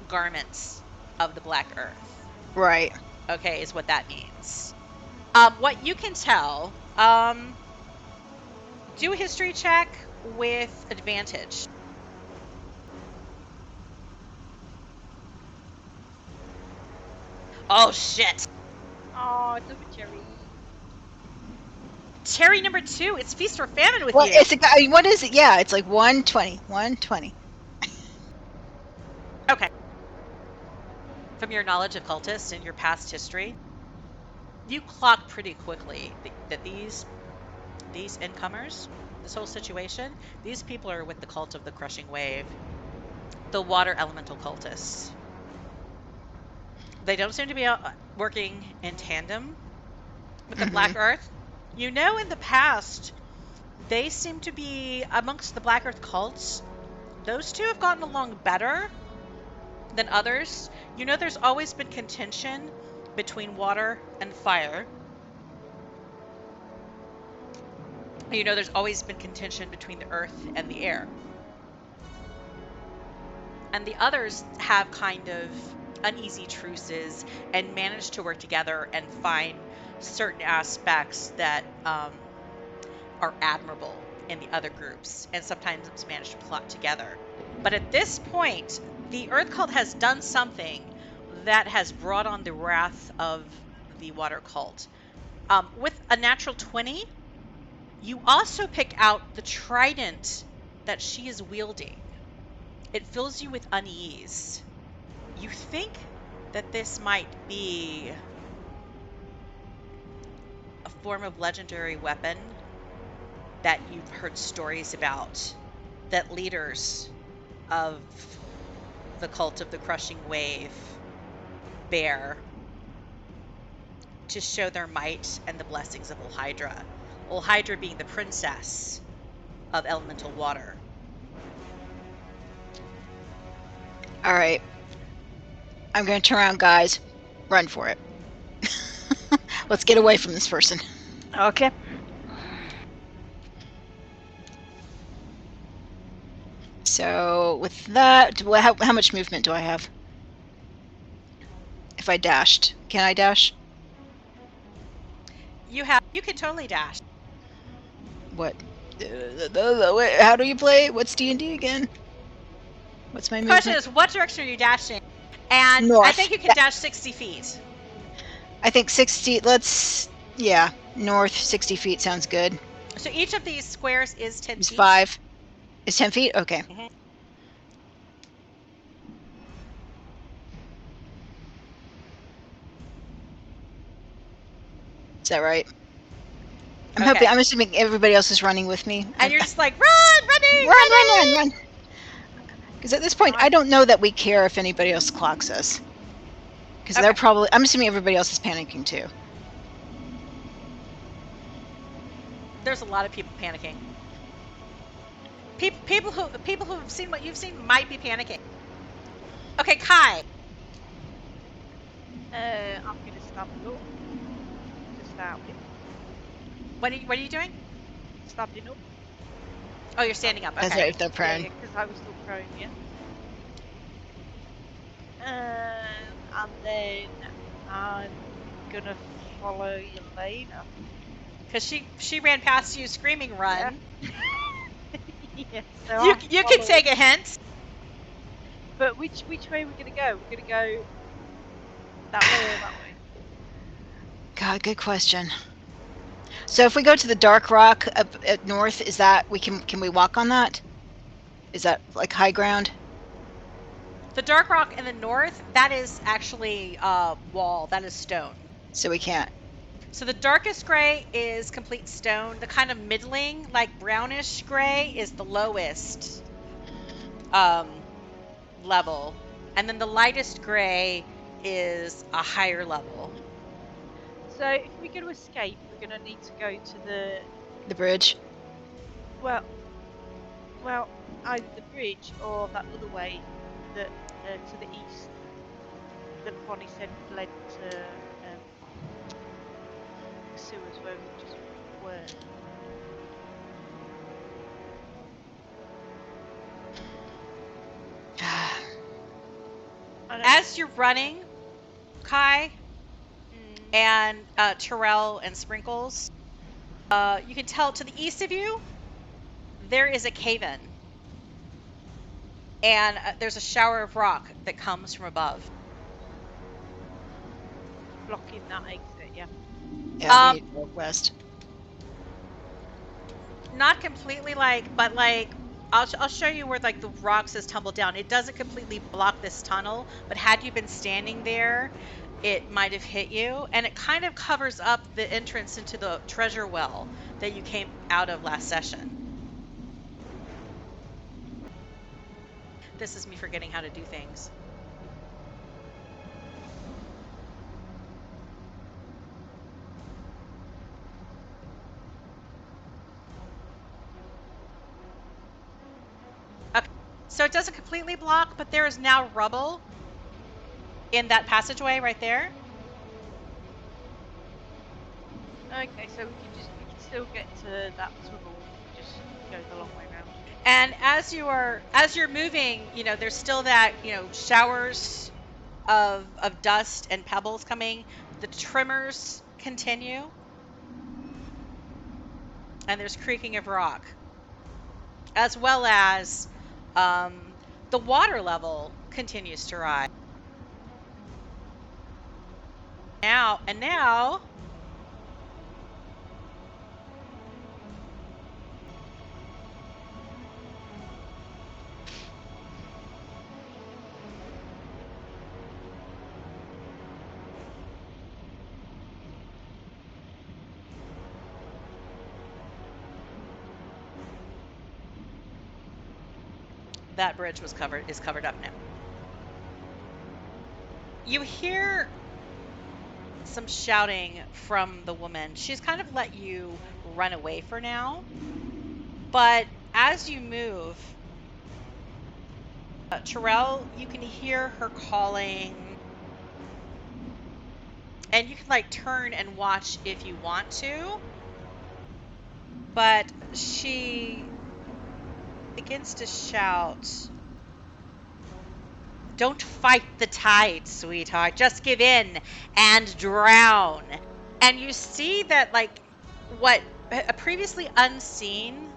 garments of the Black Earth. Right. Okay, is what that means. What you can tell, do a history check with advantage. Oh, shit. Oh, double cherry. Cherry number 2. It's Feast or Famine with Well, you. it's what is it? Yeah, it's like 120. 120. Okay. From your knowledge of cultists and your past history, you clock pretty quickly that these incomers, this whole situation, these people are with the cult of the Crushing Wave, the water elemental cultists. They don't seem to be working in tandem with the Black Earth. You know, in the past, they seem to be amongst the Black Earth cults. Those two have gotten along better than others. You know, there's always been contention between water and fire. You know, there's always been contention between the earth and the air. And the others have kind of uneasy truces and manage to work together and find certain aspects that are admirable in the other groups, and sometimes it's managed to plot together. But at this point, the Earth Cult has done something that has brought on the wrath of the Water Cult. With a natural 20, you also pick out the trident that she is wielding. It fills you with unease. You think that this might be a form of legendary weapon that you've heard stories about, that leaders of the cult of the Crushing Wave bear to show their might and the blessings of Ulhydra. Ulhydra being the princess of elemental water. All right. I'm going to turn around, guys. Run for it. Let's get away from this person. Okay. So with that, how much movement do I have? If I dashed, can I dash? You can totally dash. What? How do you play? What's D&D again? What's my The question movement? is, what direction are you dashing? And I North. think you can dash 60 feet. I think 60. Yeah, north 60 feet sounds good. So each of these squares is 10 It's feet. 5. It's 10 feet? Okay. Mhm. Is that right? I'm Okay. hoping. I'm assuming everybody else is running with me. And you're just like, running! Run! Because at this point, I don't know that we care if anybody else clocks us. Because they're Okay. probably. I'm assuming everybody else is panicking too. There's a lot of people panicking. People who have seen what you've seen might be panicking. Okay, Kai. I'm gonna stand up. To start with. What are you doing? Standing up. Oh, you're standing up. Okay. That's right, if they're prone. Yeah, because I was still prone, yeah. And then I'm gonna follow Yelena. Because she ran past you screaming, run. Yeah, so You can take a hint. But which way are we gonna go? We're gonna go that way or that way? God, good question. So if we go to the dark rock up at north, is that can we walk on that? Is that like high ground? The dark rock in the north, that is actually wall. That is stone. So we can't. So the darkest gray is complete stone. The kind of middling, like brownish gray, is the lowest level. And then the lightest gray is a higher level. So if we're going to escape, we're going to need to go to The bridge. well, either the bridge or that other way that to the east that Bonnie said led to the sewers where we just were. As you're running, Kai and Terrell and Sprinkles, you can tell to the east of you, there is a cave-in. And there's a shower of rock that comes from above. Blocking that exit, yeah. Yeah, we need to go west. Not completely, but I'll show you where like the rocks has tumbled down. It doesn't completely block this tunnel, but had you been standing there, it might have hit you, and it kind of covers up the entrance into the treasure well that you came out of last session. This is me forgetting how to do things. Okay, so it doesn't completely block, but there is now rubble in that passageway right there. Okay, so we can still get to that tunnel. Just go the long way around. And as you're moving, there's still that, showers of dust and pebbles coming. The tremors continue. And there's creaking of rock. As well as the water level continues to rise. Now that bridge is covered up now. You hear some shouting from the woman. She's kind of let you run away for now. But as you move, Terrell, you can hear her calling And you can like turn and watch if you want to. But she begins to shout, "Don't fight the tide, sweetheart. Just give in and drown." And you see that like what a previously unseen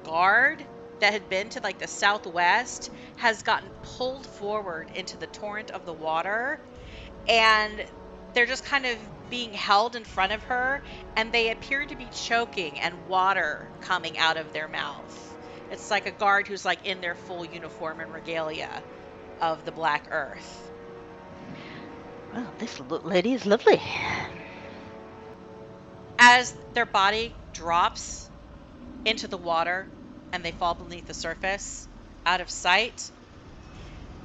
guard that had been to like the southwest has gotten pulled forward into the torrent of the water, and they're just kind of being held in front of her, and they appear to be choking and water coming out of their mouth. It's like a guard who's like in their full uniform and regalia of the Black Earth. Well, this lady is lovely. As their body drops into the water and they fall beneath the surface, out of sight,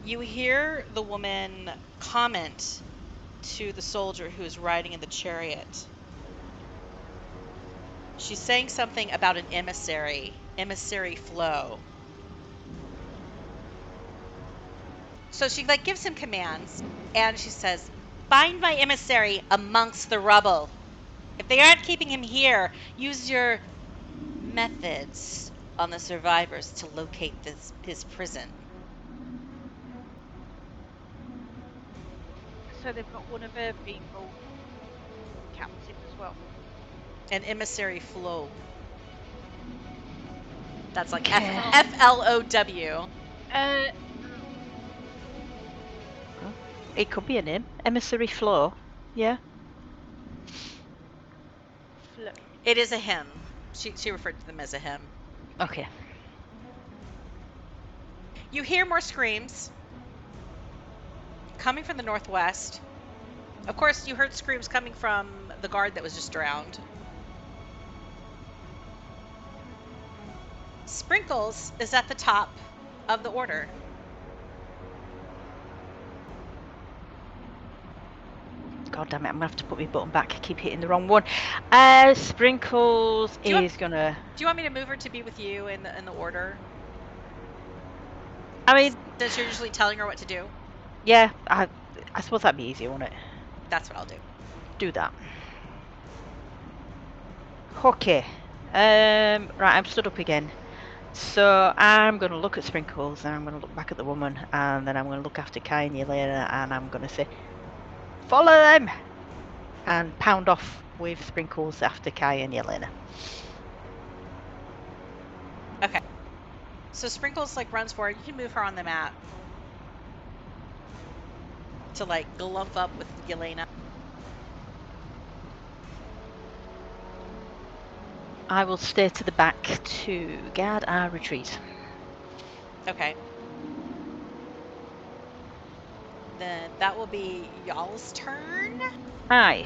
you hear the woman comment to the soldier who is riding in the chariot. She's saying something about an emissary flow. So she like gives him commands, and she says, "Find my emissary amongst the rubble. If they aren't keeping him here, use your methods on the survivors to locate his prison." So they've got one of her people captive as well. An emissary flow. That's like Okay. FLOW. It could be a name. Emissary Flo. Yeah. It is a him. She referred to them as a him. Okay. You hear more screams coming from the northwest. Of course, you heard screams coming from the guard that was just drowned. Sprinkles is at the top of the order. God damn it, I'm gonna have to put my button back. I keep hitting the wrong one. Sprinkles is gonna. Do you want me to move her to be with you in the order? I mean, Since you're usually telling her what to do. yeah, I suppose that'd be easier, wouldn't it? That's what I'll do. Do that. Okay. Right, I'm stood up again. So I'm gonna look at Sprinkles, and I'm gonna look back at the woman, and then I'm gonna look after Kai and Yelena, and I'm gonna say, "Follow them!" and pound off with Sprinkles after Kai and Yelena. Okay. So Sprinkles like runs forward. You can move her on the map to like glump up with Yelena. I will stay to the back to guard our retreat. Okay. Then that will be y'all's turn. Aye.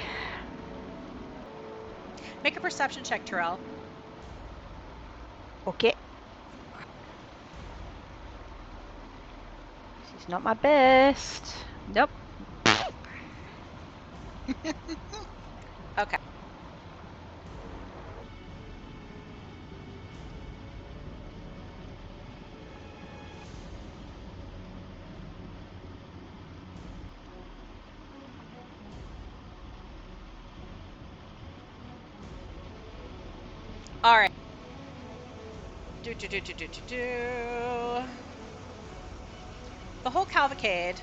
Make a perception check, Terrell. Okay. This is not my best. Nope. Okay. All right. The whole cavalcade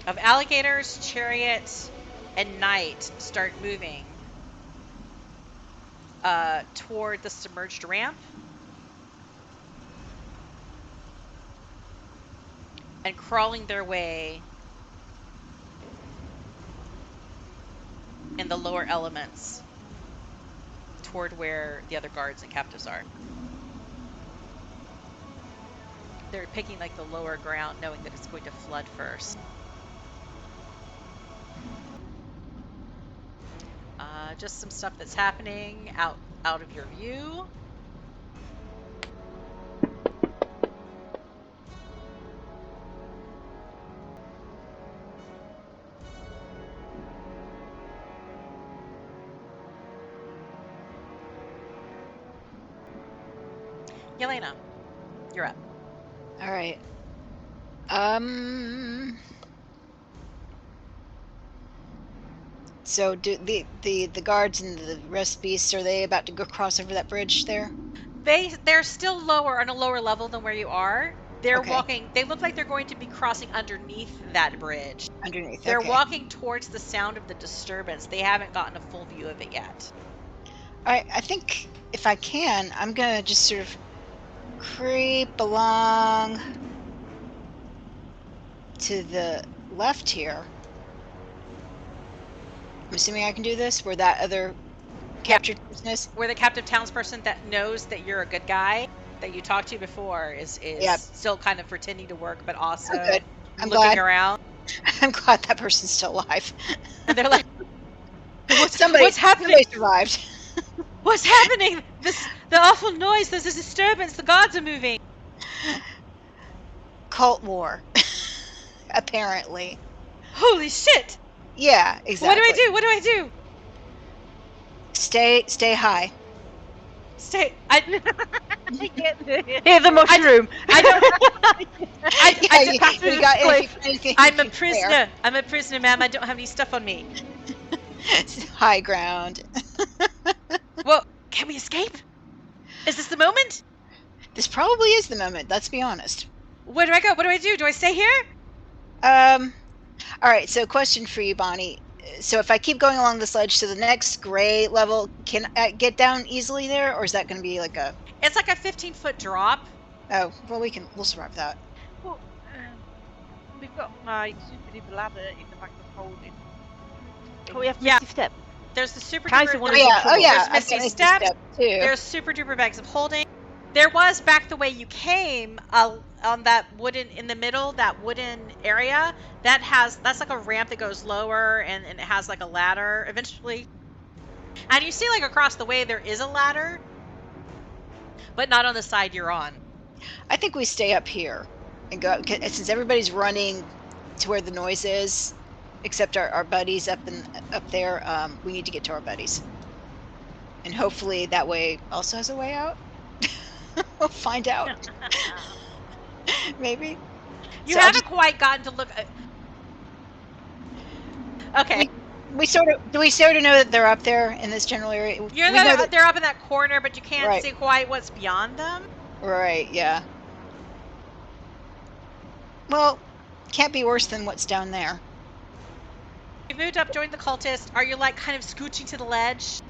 of alligators, chariots, and knight start moving toward the submerged ramp. And crawling their way in the lower elements toward where the other guards and captives are. They're picking like the lower ground, knowing that it's going to flood first. Just some stuff that's happening out of your view. Yelena, you're up. All right. So do the guards and the rest beasts, are they about to go cross over that bridge there? They're still lower on a lower level than where you are. They're Okay. walking. They look like they're going to be crossing underneath that bridge. Underneath. They're Okay. walking towards the sound of the disturbance. They haven't gotten a full view of it yet. All right. I think if I can, I'm gonna just sort of creep along to the left here. I'm assuming I can do this where that other captured person is. Where the captive townsperson that knows that you're a good guy that you talked to before is Yep. still kind of pretending to work, but also Oh, good. I'm looking glad. around. I'm glad that person's still alive. And they're like, what's Somebody happening? survived. What's happening? The awful noise. There's a disturbance. The guards are moving. Cult war. Apparently. Holy shit! Yeah, exactly. What do I do? Stay high. Stay. Hear the mushroom. I'm a prisoner. I'm a prisoner, ma'am. I don't have any stuff on me. High ground. Well, can we escape? Is this the moment? This probably is the moment, let's be honest. Where do I go? What do I do? Do I stay here? All right, so question for you, Bonnie. So if I keep going along this ledge to the next gray level, can I get down easily there, or is that going to be like a... It's like a 15-foot drop. Oh, well, we'll survive that. Well, we've got my super duper ladder in the back of holding. Oh, we have Yeah. Misty Step. There's the super Kaiser duper. wanted Oh to yeah, There's I've Misty got Misty Step. Step, too. There's super duper bags of holding. There was back the way you came on that in the middle, that wooden area. That's like a ramp that goes lower and it has like a ladder eventually. And you see like across the way there is a ladder, but not on the side you're on. I think we stay up here and go, since everybody's running to where the noise is, except our buddies up there. We need to get to our buddies, and hopefully that way also has a way out. We'll find out. Maybe. You So I'll haven't quite gotten to look. Okay, do we sort of know that they're up there in this general area? they're up in that corner, but you can't Right. see quite what's beyond them. Right. Yeah. Well, can't be worse than what's down there. You moved up, joined the cultist. Are you like kind of scooching to the ledge?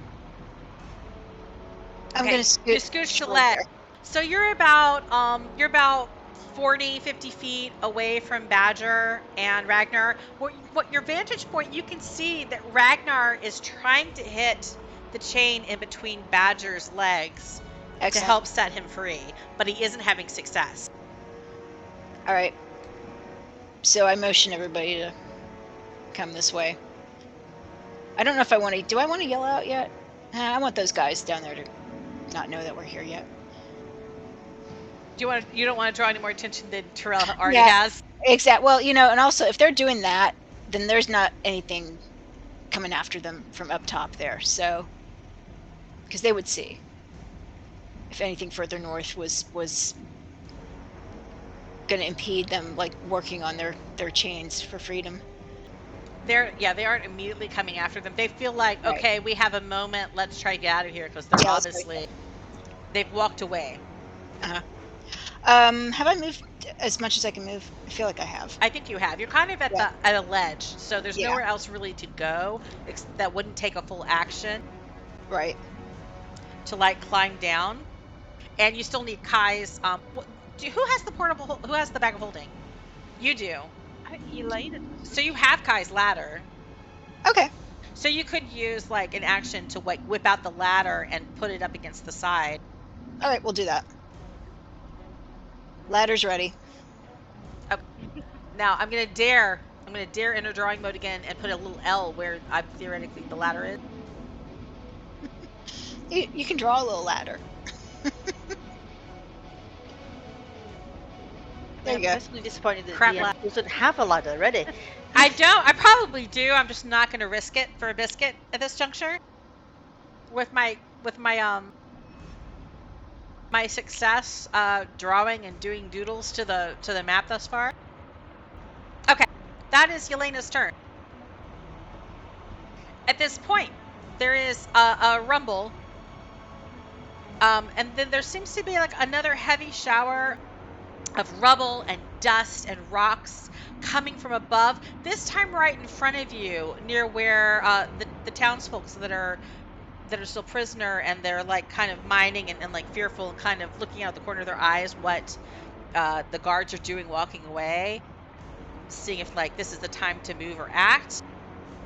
I'm Okay, gonna scoot. you scooch to the toward ledge. there. So you're about 40, 50 feet away from Badger and Raggnar. What your vantage point, you can see that Raggnar is trying to hit the chain in between Badger's legs to Excellent. help set him free, but he isn't having success. All right. So I motion everybody to come this way. I don't know if I want to. Do I want to yell out yet? I want those guys down there to not know that we're here yet. You don't want to draw any more attention than Terrell already Yeah. has? Exactly. Well, and also if they're doing that, then there's not anything coming after them from up top there. So, because they would see if anything further north was going to impede them, like working on their chains for freedom. They aren't immediately coming after them. They feel like, Right. okay, we have a moment. Let's try to get out of here because they're Yeah, obviously they've walked away. Have I moved as much as I can move? I feel like I have. I think you have. You're kind of at a ledge, so there's Yeah. nowhere else really to go that wouldn't take a full action Right. to like climb down. And you still need Kai's. Who has the portable? Who has the bag of holding? You do. Yelena. So you have Kai's ladder. Okay. So you could use like an action to like whip out the ladder and put it up against the side. All right, we'll do that. Ladder's ready. Now I'm gonna dare enter drawing mode again and put a little L where I theoretically the ladder is. You can draw a little ladder. There I'm you go. personally disappointed that Crap DM ladder. doesn't have a ladder ready. I don't. I probably do. I'm just not gonna risk it for a biscuit at this juncture. With my my success drawing and doing doodles to the map thus far. Okay, that is Yelena's turn. At this point, there is a rumble. And then there seems to be like another heavy shower of rubble and dust and rocks coming from above. This time, right in front of you, near where the townsfolk that are still prisoner, and they're like kind of mining and like fearful and kind of looking out the corner of their eyes what the guards are doing, walking away, seeing if like this is the time to move or act.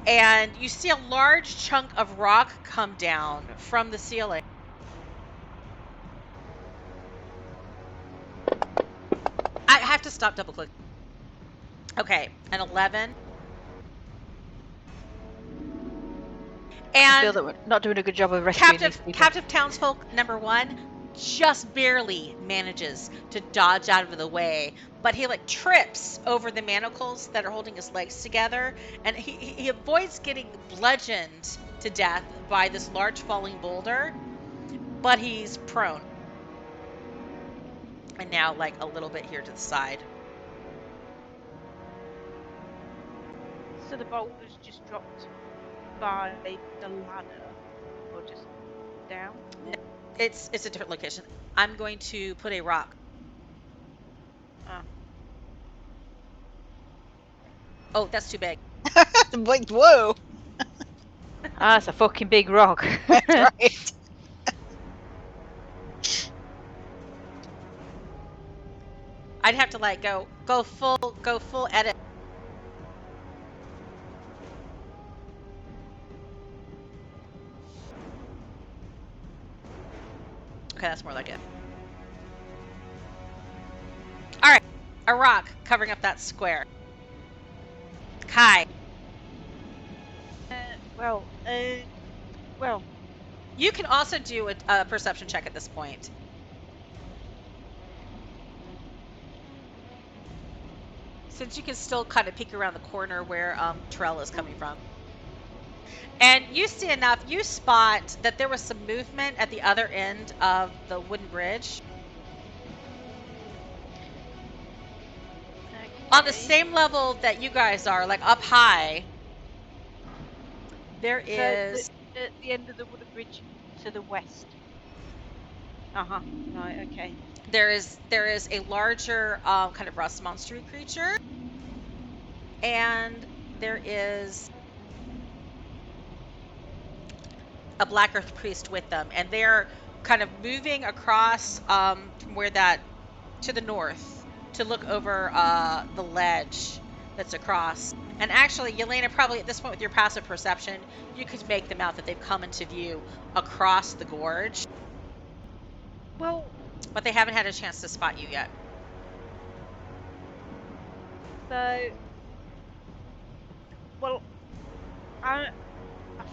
And you see a large chunk of rock come down from the ceiling. I have to stop double click. Okay, an 11. I feel And that we're not doing a good job of rescuing these people. captive townsfolk number 1 just barely manages to dodge out of the way, but he like trips over the manacles that are holding his legs together, and he avoids getting bludgeoned to death by this large falling boulder, but he's prone. And now like a little bit here to the side. So the boulder's just dropped by the ladder, or just down? It's a different location. I'm going to put a rock. Oh, that's too big. Like, whoa. Ah, it's a fucking big rock. That's right. I'd have to like go full edit. Okay, that's more like it. All right, a rock covering up that square. Kai, Well, you can also do a perception check at this point. Since you can still kind of peek around the corner where Terrell is coming from. And you see enough, you spot that there was some movement at the other end of the wooden bridge. On the same level that you guys are, like up high, there is... at the end of the wooden bridge to the west. Right, okay. There is a larger kind of rust monstery creature, and there is a Black Earth priest with them, and they're kind of moving across from where that to the north to look over the ledge that's across. And actually, Yelena, probably at this point with your passive perception, you could make them out that they've come into view across the gorge. Well, but they haven't had a chance to spot you yet. So, well, I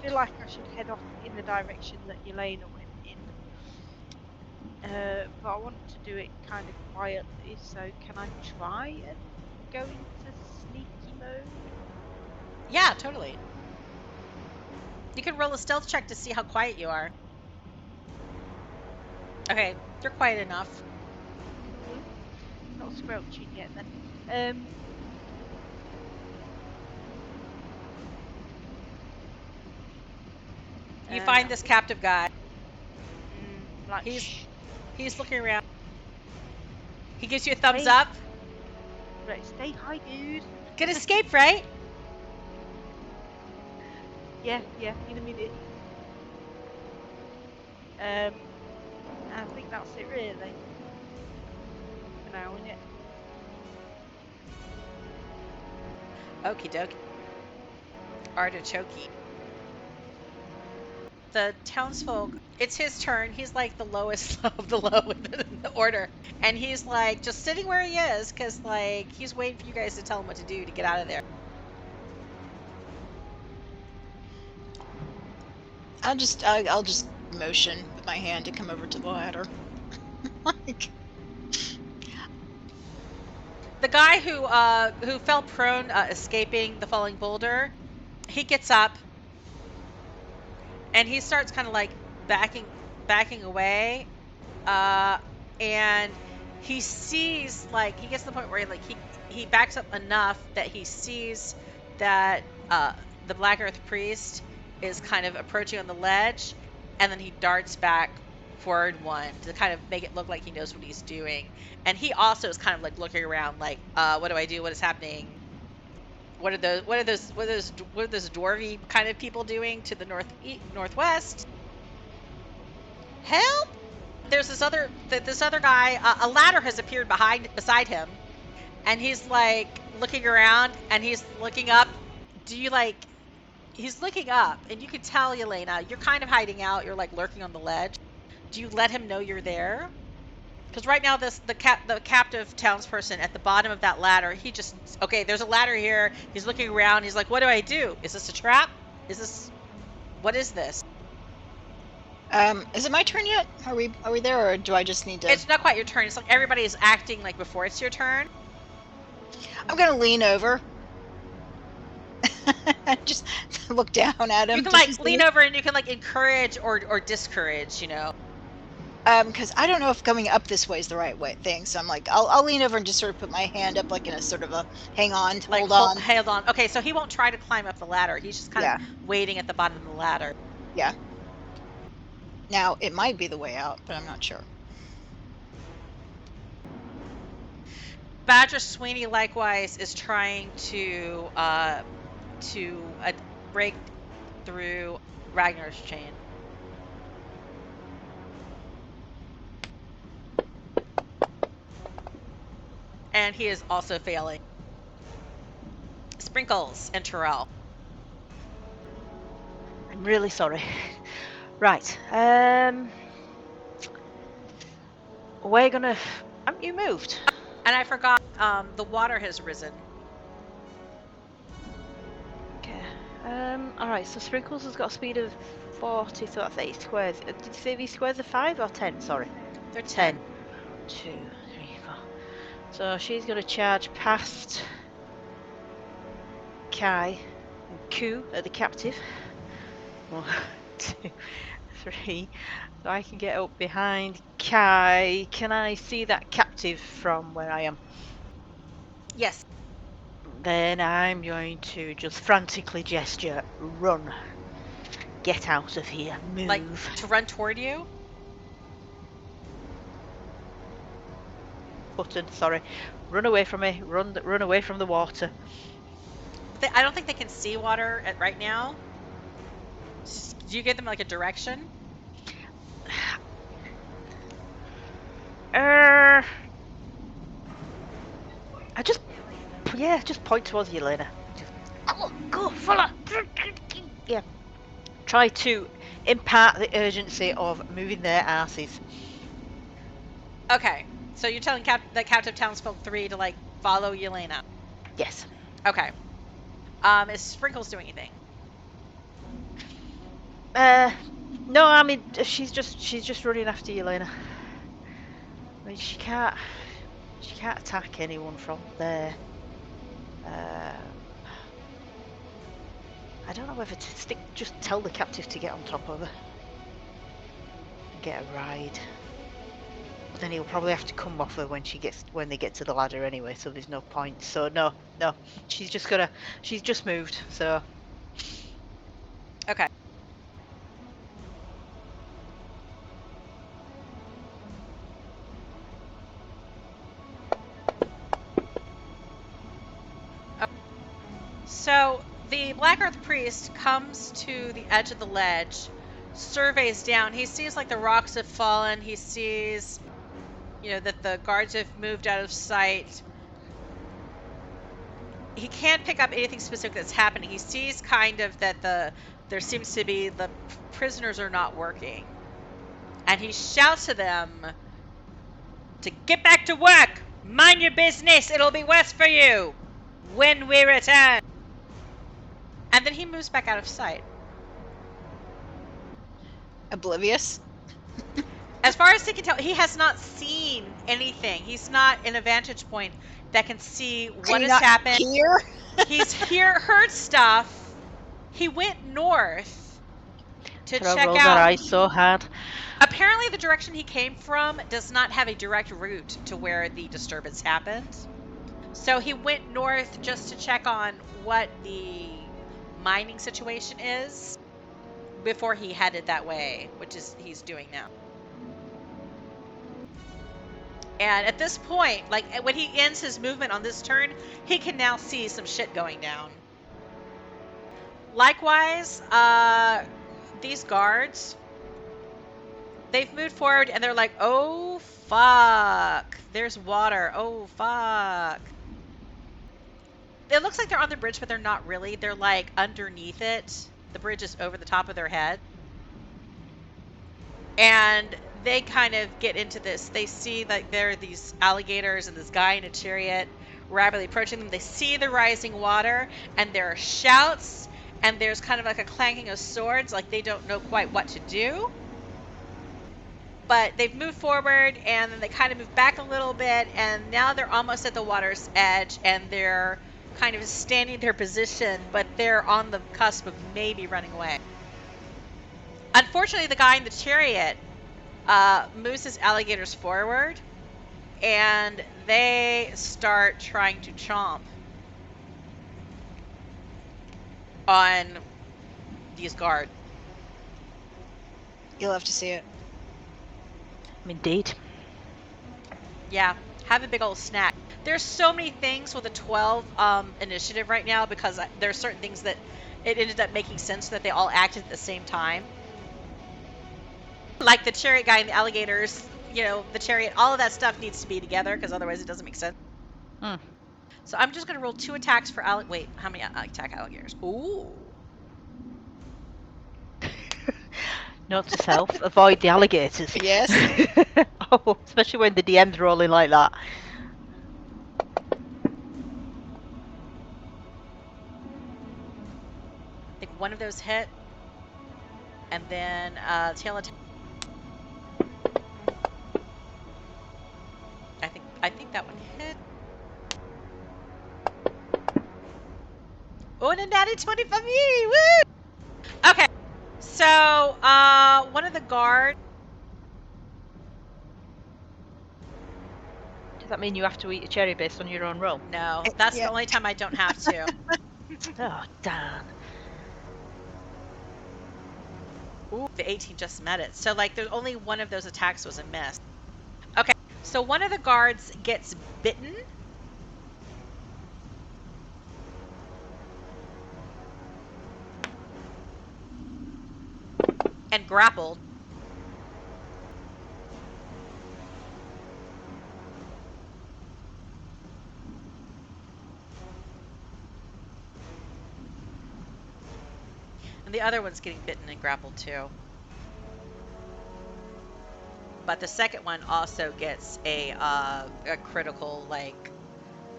feel like I should head off in the direction that Yelena went in. But I want to do it kind of quietly, so can I try and go into sneaky mode? Yeah, totally. You can roll a stealth check to see how quiet you are. Okay, you're quiet enough. Not squelching yet then. You find this captive guy. Like, He's looking around. He gives you a thumbs up. Right, stay high, dude. Good escape, right? Yeah, in a minute. I think that's it really. For now, isn't it? Okie dokie. Artichoke. The townsfolk, it's his turn. He's like the lowest of the low in the order. And he's like just sitting where he is because like he's waiting for you guys to tell him what to do to get out of there. I'll just motion with my hand to come over to the ladder. Like... The guy who fell prone escaping the falling boulder, he gets up and he starts kind of like backing away, and he sees, like, he gets to the point where he backs up enough that he sees that the Black Earth priest is kind of approaching on the ledge, and then he darts back forward one to kind of make it look like he knows what he's doing. And he also is kind of like looking around, like, what do I do? What is happening? What are those dwarvy kind of people doing to the northwest? Help! There's this other guy. A ladder has appeared beside him, and he's like looking around, and he's looking up. He's looking up, and you can tell, Yelena, you're kind of hiding out. You're like lurking on the ledge. Do you let him know you're there? Because right now, the captive townsperson at the bottom of that ladder, there's a ladder here. He's looking around. He's like, what do I do? Is this a trap? What is this? Is it my turn yet? Are we there, or do I just need to? It's not quite your turn. It's like everybody is acting like before it's your turn. I'm gonna lean over. Just look down at him. You can like lean over and you can like encourage or discourage, Because I don't know if coming up this way is the right thing. So I'm like, I'll lean over and just sort of put my hand up, like in a sort of a hang on, hold on. Okay, so he won't try to climb up the ladder. He's just kind of waiting at the bottom of the ladder. Yeah. Now it might be the way out, but I'm not sure. Badger Sweeney likewise is trying to break through Ragnar's chain. And he is also failing. Sprinkles and Terrell. I'm really sorry. Right. We're gonna. Haven't you moved? And I forgot. The water has risen. Okay. All right. So Sprinkles has got a speed of 40, so that's 8 squares. Did you say these squares are 5 or 10? Sorry. They're 10. 2, 3, 4. So she's gonna charge past Kai and Q at the captive. 1, 2, 3. So I can get up behind Kai. Can I see that captive from where I am? Yes. Then I'm going to just frantically gesture, run. Get out of here, move. Like, to run toward you? Button, sorry. Run away from me, run away from the water. I don't think they can see water right now. Do you give them like a direction? Just point towards Yelena. Go, follow. Yeah. Try to impart the urgency of moving their asses. Okay, so you're telling the captive townsfolk 3 to like follow Yelena. Yes. Okay. Is Sprinkles doing anything? No, I mean she's just running after Yelena. I mean she can't attack anyone from there. I don't know whether to just tell the captive to get on top of her and get a ride. But then he'll probably have to come off her when they get to the ladder anyway, so there's no point. So no, she's just moved, so. Okay. So the Black Earth Priest comes to the edge of the ledge, surveys down. He sees like the rocks have fallen. He sees, that the guards have moved out of sight. He can't pick up anything specific that's happening. He sees kind of that there seems to be the prisoners are not working. And he shouts to them to get back to work. Mind your business. It'll be worse for you when we return. And then he moves back out of sight. Oblivious? As far as he can tell, he has not seen anything. He's not in a vantage point that can see what has happened. Here? He's heard stuff. He went north to check roll out. Our eyes so hard. Apparently, the direction he came from does not have a direct route to where the disturbance happened. So he went north just to check on what the mining situation is. before he headed that way, which is he's doing now. And at this point, like when he ends his movement on this turn, he can now see some shit going down. Likewise, these guards, they've moved forward and they're like, oh fuck, there's water, oh fuck. It looks like they're on the bridge, but they're not really. They're like underneath it. The bridge is over the top of their head. And they kind of get into this. They see like there are these alligators and this guy in a chariot rapidly approaching them. They see the rising water, and there are shouts, and there's kind of like a clanking of swords, like they don't know quite what to do. But they've moved forward, and then they kind of move back a little bit, and now they're almost at the water's edge, and they're kind of standing their position, but they're on the cusp of maybe running away. Unfortunately, the guy in the chariot moves his alligators forward, and they start trying to chomp on these guards. You'll have to see it. Indeed. Yeah, have a big old snack. There's so many things with a 12 initiative right now, because there's certain things that it ended up making sense that they all acted at the same time. Like the chariot guy and the alligators, you know, the chariot, all of that stuff needs to be together, because otherwise it doesn't make sense. So I'm just going to roll 2 attacks for wait, how many attack alligators? Ooh. Note to self, avoid the alligators. Yes. Oh, especially when the DM's rolling like that. I think one of those hit, and then tail attack. I think that one hit. Oh, and a natty 20 from me! Woo! Okay, so one of the guards. Does that mean you have to eat a cherry based on your own roll? No, that's Yeah. the only time I don't have to. Oh, damn. Ooh, the 18 just met it. So like, there's only one of those attacks was a miss. Okay, so one of the guards gets bitten. And grappled. And the other one's getting bitten and grappled too. But the second one also gets a critical, like,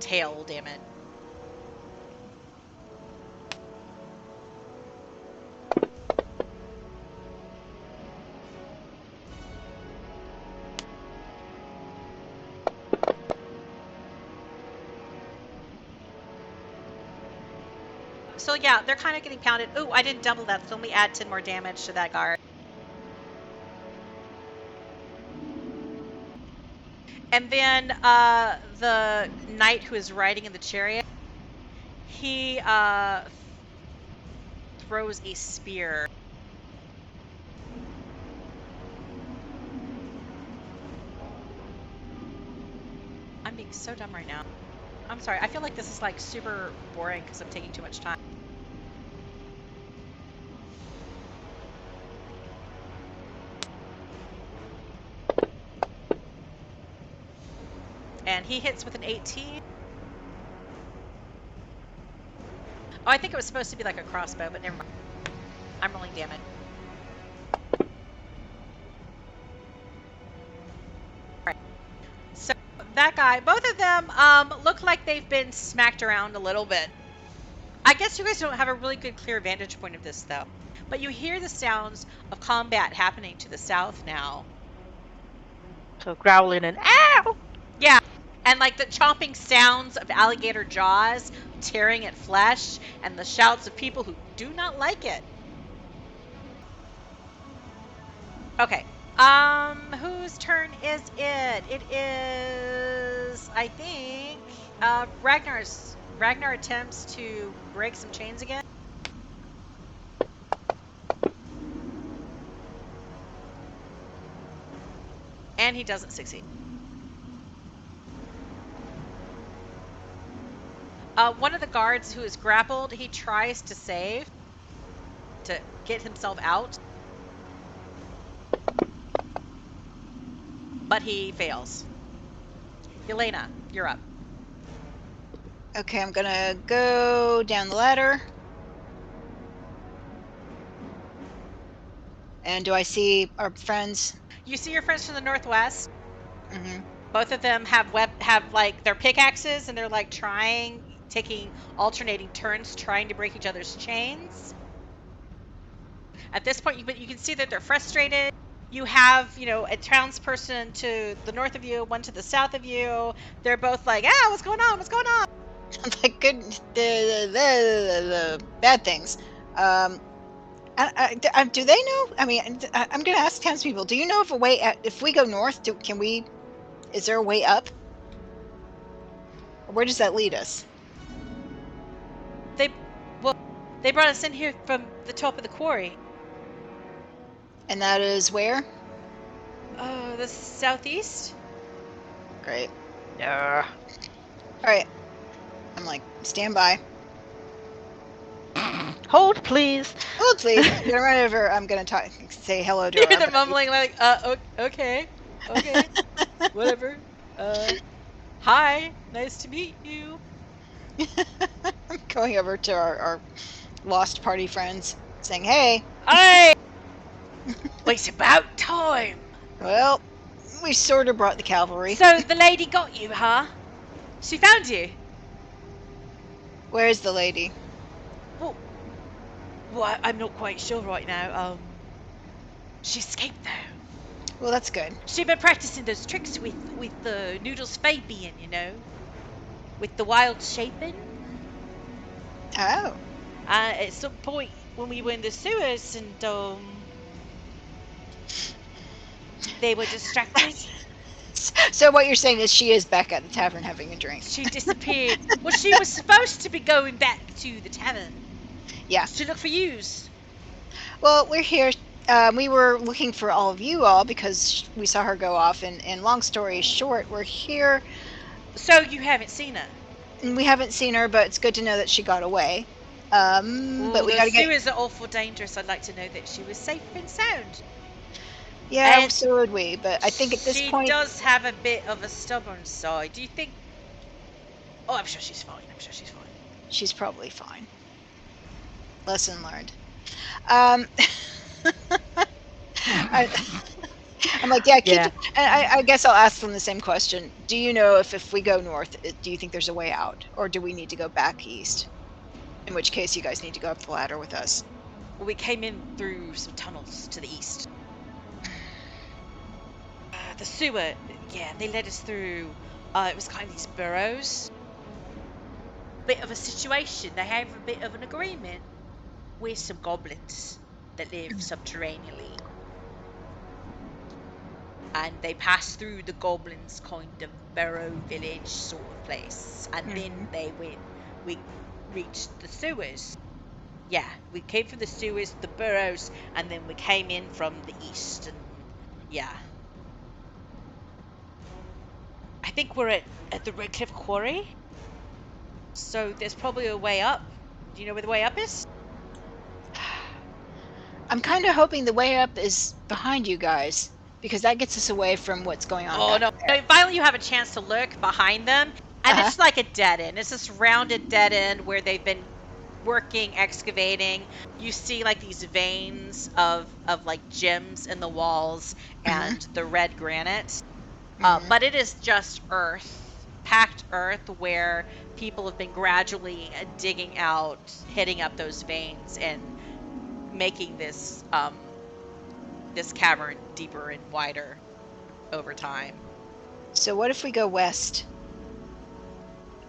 tail damage. So yeah, they're kind of getting pounded. Ooh, I didn't double that, so let me add 10 more damage to that guard. And then the knight who is riding in the chariot, he throws a spear. I'm being so dumb right now. I'm sorry. I feel like this is like super boring because I'm taking too much time. And he hits with an 18. Oh, I think it was supposed to be like a crossbow, but never mind. I'm rolling damage. Alright. So that guy, both of them look like they've been smacked around a little bit. I guess you guys don't have a really good clear vantage point of this though. But you hear the sounds of combat happening to the south now. So growling and ow! Yeah. And like the chomping sounds of alligator jaws tearing at flesh, and the shouts of people who do not like it. Okay. Whose turn is it? It is, I think, Ragnar's. Ragnar attempts to break some chains again. And he doesn't succeed. One of the guards who is grappled, he tries to save to get himself out, but he fails. Yelena, you're up. Okay, I'm gonna go down the ladder. And do I see our friends? You see your friends from the northwest. Mm-hmm. Both of them have like their pickaxes, and they're like taking alternating turns, trying to break each other's chains. At this point, you can see that they're frustrated. You have, a townsperson to the north of you, one to the south of you. They're both like, what's going on? What's going on? Like the bad things. Do they know? I mean, I'm going to ask townspeople. Do you know of a way? If we go north, is there a way up? Or where does that lead us? They brought us in here from the top of the quarry. And that is where? Oh, the southeast. Great. Yeah. All right. I'm like, stand by. Hold, please. Hold, please. I'm gonna run over. I'm gonna say hello to You're our the mumbling like, okay, whatever. Hi, nice to meet you. I'm going over to our lost party friends, saying, "Hey, Hey, well, it's about time. Well, we sort of brought the cavalry. So the lady got you, huh? She found you. Where's the lady? Well, I'm not quite sure right now. She escaped though. Well, that's good. She'd been practicing those tricks with the Noodles Fabian, with the wild shaping. Oh. At some point when we were in the sewers and they were distracted. So what you're saying is she is back at the tavern having a drink. She disappeared. Well, she was supposed to be going back to the tavern. Yeah. To look for yous. Well, we're here. We were looking for all of you all because we saw her go off. And long story short, we're here. So you haven't seen her? And we haven't seen her, but it's good to know that she got away. But we gotta get. The sewers are awful dangerous. I'd like to know that she was safe and sound. Yeah, and so would we. But I think at this point, she does have a bit of a stubborn side. Do you think? Oh, I'm sure she's fine. She's probably fine. Lesson learned. I'm like, yeah, and I guess I'll ask them the same question. Do you know if we go north, do you think there's a way out? Or do we need to go back east? In which case, you guys need to go up the ladder with us. Well, we came in through some tunnels to the east. The sewer, they led us through. It was kind of these burrows. Bit of a situation. They have a bit of an agreement with some goblins that live subterraneously. And they pass through the goblins' kind of burrow village sort of place. And then we reached the sewers. Yeah, we came from the sewers, the burrows, and then we came in from the east. And yeah. I think we're at the Red Cliff Quarry. So there's probably a way up. Do you know where the way up is? I'm kind of hoping the way up is behind you guys, because that gets us away from what's going on. Oh, no. Finally, you have a chance to look behind them, and it's like a dead end. It's this rounded dead end where they've been working, excavating. You see like these veins of like gems in the walls and the red granite. But it is just earth, packed earth, where people have been gradually digging out, hitting up those veins, and making this this cavern deeper and wider over time. So what if we go west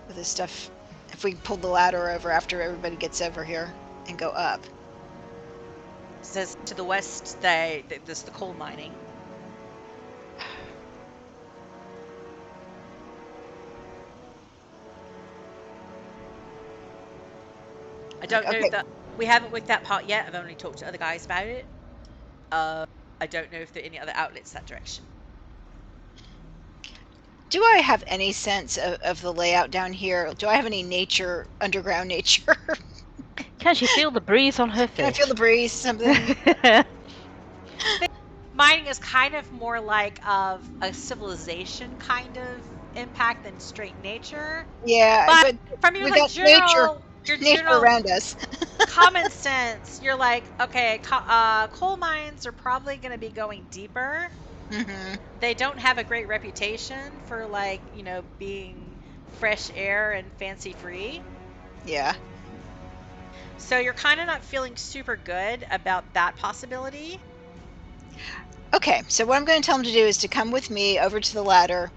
with this stuff? If we pull the ladder over after everybody gets over here and go up? It says to the west, there's the coal mining. I don't know that we haven't worked that part yet. I've only talked to other guys about it. I don't know if there are any other outlets that direction. Do I have any sense of the layout down here? Do I have any nature, underground nature? Can she feel the breeze on her Can I face? feel the breeze? Something? Mining is kind of more like of a civilization kind of impact than straight nature. Yeah, But but from your we like got nature your nature general around us. common sense, you're like, okay, coal mines are probably going to be going deeper. Hmm. They don't have a great reputation for like, being fresh air and fancy free. Yeah. So you're kind of not feeling super good about that possibility. Okay, so what I'm going to tell him to do is to come with me over to the ladder,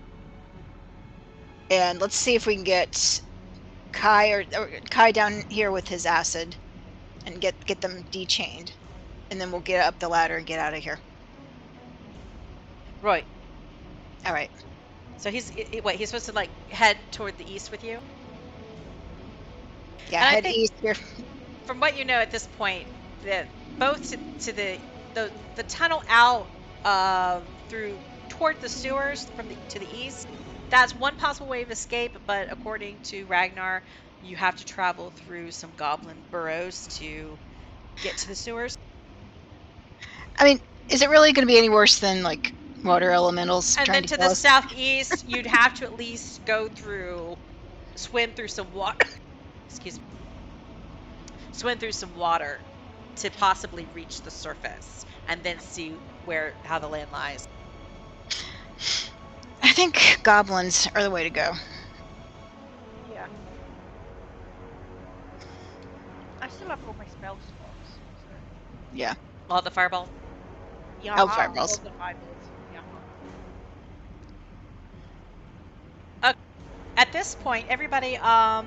and let's see if we can get Kai or Kai down here with his acid, and get them dechained, and then we'll get up the ladder and get out of here. Right. All right. So he's supposed to like head toward the east with you? Yeah, And I head think east here. from what you know at this point, that both to the tunnel out through toward the sewers to the east, that's one possible way of escape. But according to Ragnar, you have to travel through some goblin burrows to get to the sewers. I mean, is it really going to be any worse than like water elementals And trying then to to kill the us? southeast, you'd have to at least swim through some water. Excuse me. Swim through some water to possibly reach the surface and then see how the land lies. I think goblins are the way to go. Yeah. I still have all my spell slots. So. Yeah. All the fireballs. Yeah. Oh, fireballs. All the fireballs. Yeah. At this point, everybody, Yelena,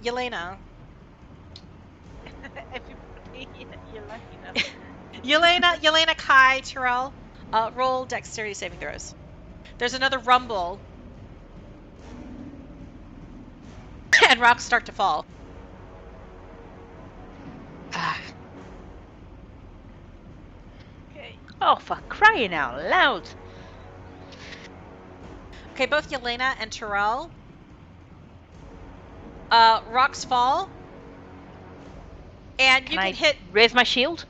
Everybody, Yelena, Kai, Terrell, roll dexterity saving throws. There's another rumble, and rocks start to fall. Okay. Oh, for crying out loud! Okay, both Yelena and Terrell, rocks fall, and you can hit. Raise my shield?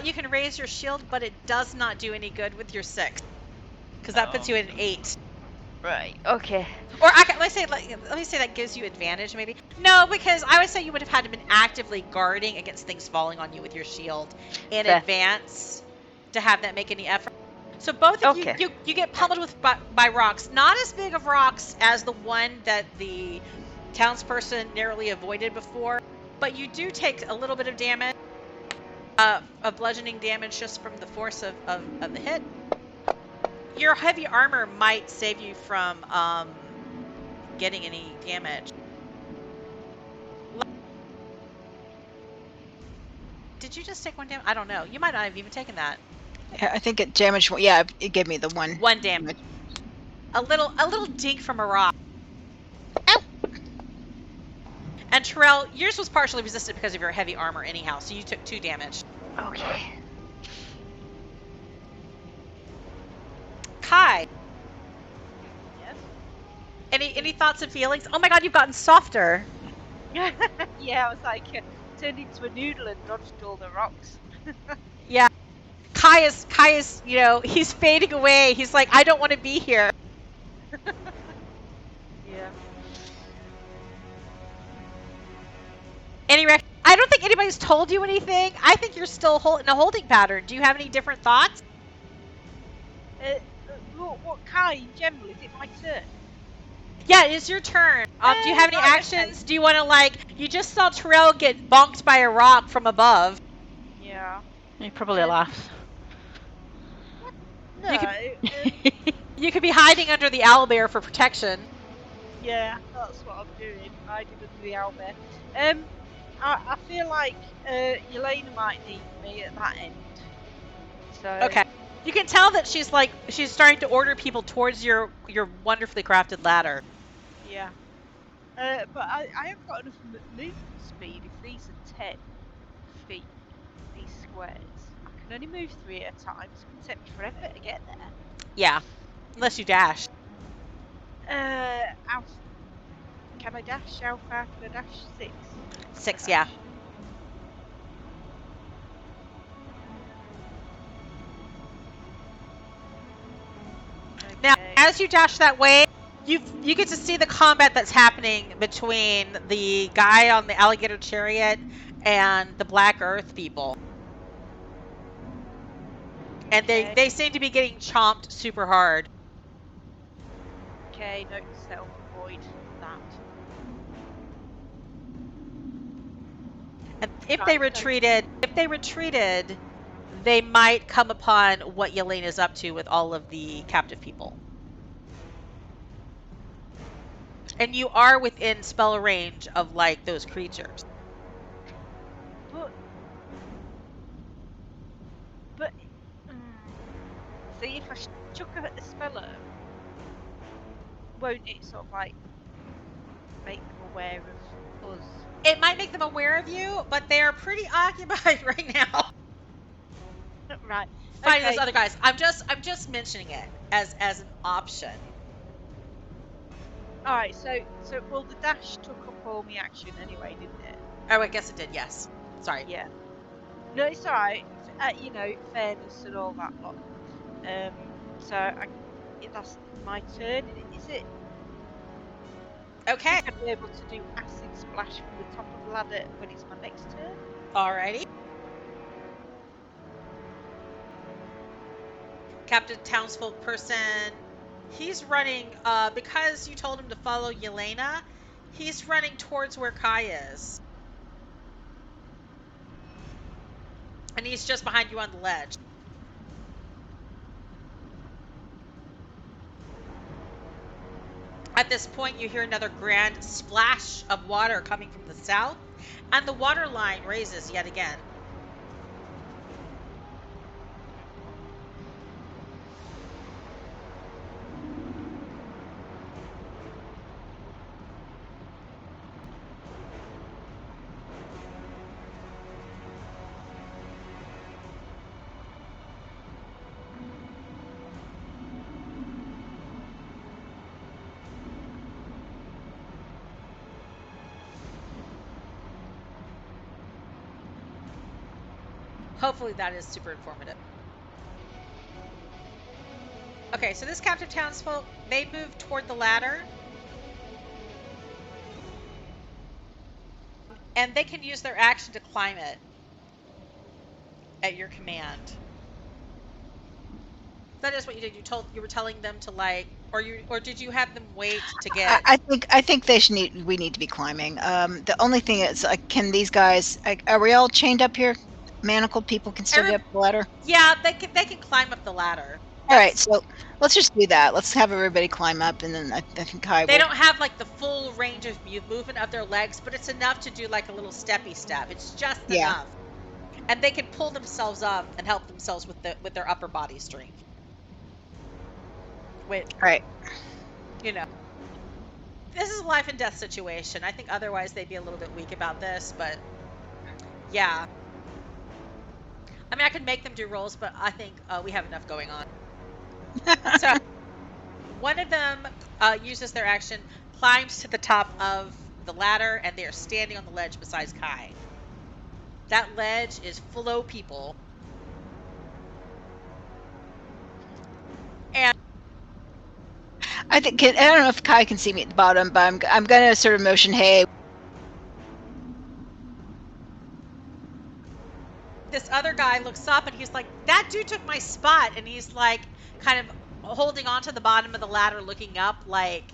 You can raise your shield, but it does not do any good with your 6, because that puts you at an 8. Right. Okay. Or let me say that gives you advantage, maybe. No, because I would say you would have had to been actively guarding against things falling on you with your shield in Fair. advance to have that make any effort. So both of Okay. you get pummeled by rocks, not as big of rocks as the one that the townsperson narrowly avoided before, but you do take a little bit of damage, of bludgeoning damage just from the force of the hit. Your heavy armor might save you from getting any damage. Did you just take 1 damage? I don't know. You might not have even taken that. I think it damaged. Yeah, it gave me the 1. 1 damage. A little dink from a rock. Ow! And Terrell, yours was partially resistant because of your heavy armor anyhow, so you took 2 damage. Okay. Kai, Yes. any thoughts and feelings? Oh my god, you've gotten softer. Yeah, I was like turned into a noodle and dodged all the rocks. Yeah. Kai is, he's fading away. He's like, I don't want to be here. Yeah. I don't think anybody's told you anything. I think you're still in a holding pattern. Do you have any different thoughts? What kind in general? Is it my turn? Yeah, it's your turn. Do you have any right, actions? okay. Do you want to you just saw Terrell get bonked by a rock from above. Yeah. You probably laugh. No. You could be hiding under the owlbear for protection. Yeah, that's what I'm doing. I did under the owlbear. I feel like Yelena might need me at that end. So. Okay. You can tell that she's starting to order people towards your wonderfully crafted ladder. Yeah. But I haven't got enough movement speed. If these are 10 feet, these squares, I can can only move 3 at a time, so it can take me forever to get there. Yeah, unless you dash. How can I dash? How far can I dash? 6. 6, Can I yeah. dash? Now, Okay. as you dash that way, you get to see the combat that's happening between the guy on the alligator chariot and the Black Earth people. And Okay. they seem to be getting chomped super hard. Okay, note to self, avoid that. And if Right, they so- retreated, they might come upon what Yelena is up to with all of the captive people. And you are within spell range of like those creatures. But see, if I chuck a spell at 'em, won't it sort of like make them aware of us? It might make them aware of you, but they are pretty occupied right now Right. fighting Okay. those other guys. I'm just mentioning it as an option. All right. So well, the dash took up all my action anyway, didn't it? Oh, I guess it did. Yes. Sorry. Yeah. No, it's all right. You know, fairness and all that lot. So that's my turn. Is it? Okay. I'd be able to do acid splash from the top of the ladder when it's my next turn. Alrighty. Captain Townsfolk person. He's running, because you told him to follow Yelena, he's running towards where Kai is. And he's just behind you on the ledge. At this point, you hear another grand splash of water coming from the south, and the water line raises yet again. Hopefully that is super informative. Okay, so this captive townsfolk, they move toward the ladder. And they can use their action to climb it at your command. That is what you did. You were telling them to like, or did you have them wait to get? I think we need to be climbing. The only thing is, can these guys? Are we all chained up here? Manacled people can still get up the ladder. Yeah, they can climb up the ladder. All right, so let's just do that. Let's have everybody climb up, and then I think Kai They will. don't have like the full range of movement of their legs, but it's enough to do like a little steppy step. It's just enough, and they can pull themselves up and help themselves with their upper body strength. Wait, Right. You know, this is a life and death situation. I think otherwise they'd be a little bit weak about this, but yeah. I mean, I could make them do rolls, but I think we have enough going on. So one of them uses their action, climbs to the top of the ladder, and they are standing on the ledge beside Kai. That ledge is full of people. And I don't know if Kai can see me at the bottom, but I'm gonna sort of motion, hey. this other guy looks up and he's like, that dude took my spot. And he's like, kind of holding on to the bottom of the ladder, looking up like,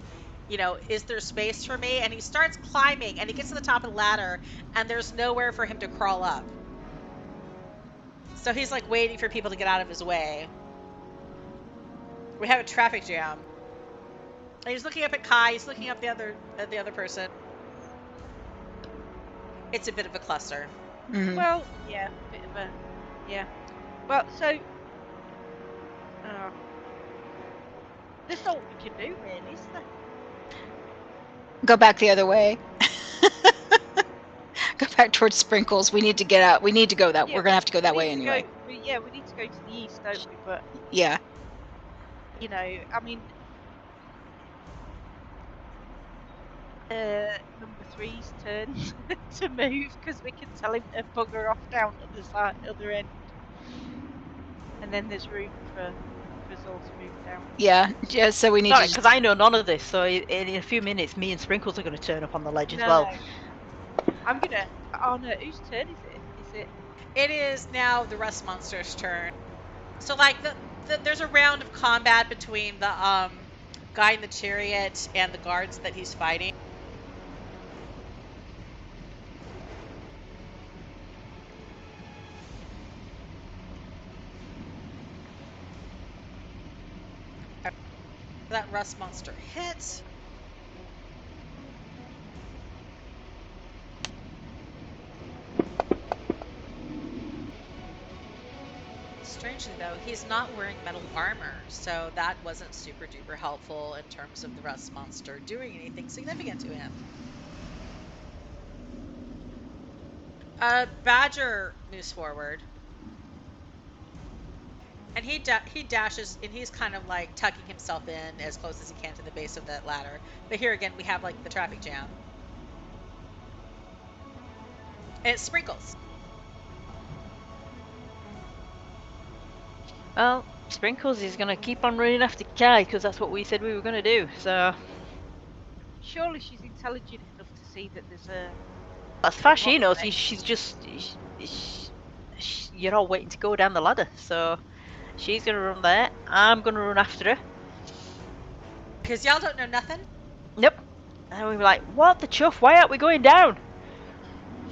is there space for me? And he starts climbing and he gets to the top of the ladder and there's nowhere for him to crawl up. So he's like waiting for people to get out of his way. We have a traffic jam. And he's looking up at Kai, he's looking up at the other person. It's a bit of a cluster. Mm-hmm. Well, yeah, bit of a, yeah. Well, so there's not what we can do, really, is there? Go back the other way. Go back towards Sprinkles. We need to get out. We need to go that. Yeah, we're gonna have to go that we way need to anyway. go- yeah, we need to go to the east, don't we? But Yeah. you know, I mean, number three's turn to move because we can tell him to bugger off down to the side, other end, and then there's room for us all to move down. Yeah. Just so we need Sorry, to. because I know none of this, so in a few minutes, me and Sprinkles are going to turn up on the ledge as well. I'm gonna. Oh no, whose turn is it? Is it? It is now the rust monster's turn. So like there's a round of combat between the guy in the chariot and the guards that he's fighting. That rust monster hits. Strangely though, he's not wearing metal armor, so that wasn't super duper helpful in terms of the rust monster doing anything significant to him. Badger moves forward. And he dashes, and he's kind of like tucking himself in as close as he can to the base of that ladder. But here again, we have like the traffic jam. And it's Sprinkles. Well, Sprinkles is going to keep on running after Kai because that's what we said we were going to do. So Surely she's intelligent enough to see that there's a. as far as she knows, bottleneck. she's just you're all waiting to go down the ladder. So she's going to run there. I'm going to run after her. Because y'all don't know nothing. Nope. And we were like, what the chuff? Why aren't we going down?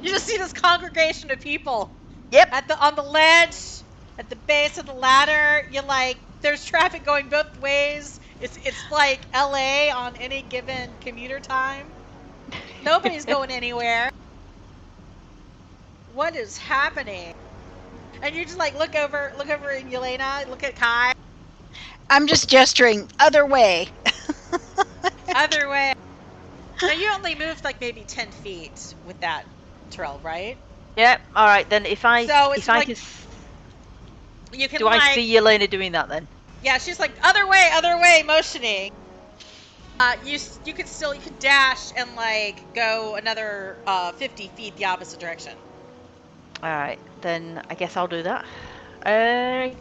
You just see this congregation of people. Yep. On the ledge, at the base of the ladder. You're like, there's traffic going both ways. It's like LA on any given commuter time. Nobody's going anywhere. What is happening? And you just like look over in Yelena, look at Kai. I'm just gesturing other way. Other way. Now you only moved like maybe 10 feet with that trail, right? Yep. All right then. If I So it's if I like- can, You can do like, I see Yelena doing that then? Yeah, she's like other way, motioning. You could dash and like go another 50 feet the opposite direction. All right, then I guess I'll do that.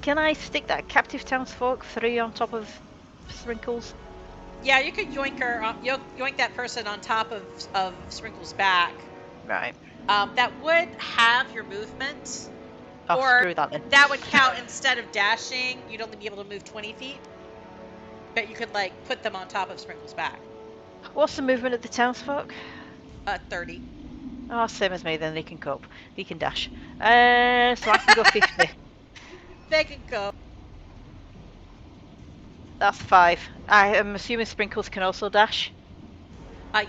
Can I stick that captive townsfolk 3 on top of Sprinkles? Yeah, you could yoink her, yoink that person on top of Sprinkle's back. Right. That would have your movement. Oh, Or screw that then. That would count instead of dashing. You'd only be able to move 20 feet. But you could like put them on top of Sprinkle's back. What's the movement of the townsfolk? 30. Oh, same as me. Then they can cope. They can dash. So I can go 50. They can go. That's 5. I am assuming Sprinkles can also dash.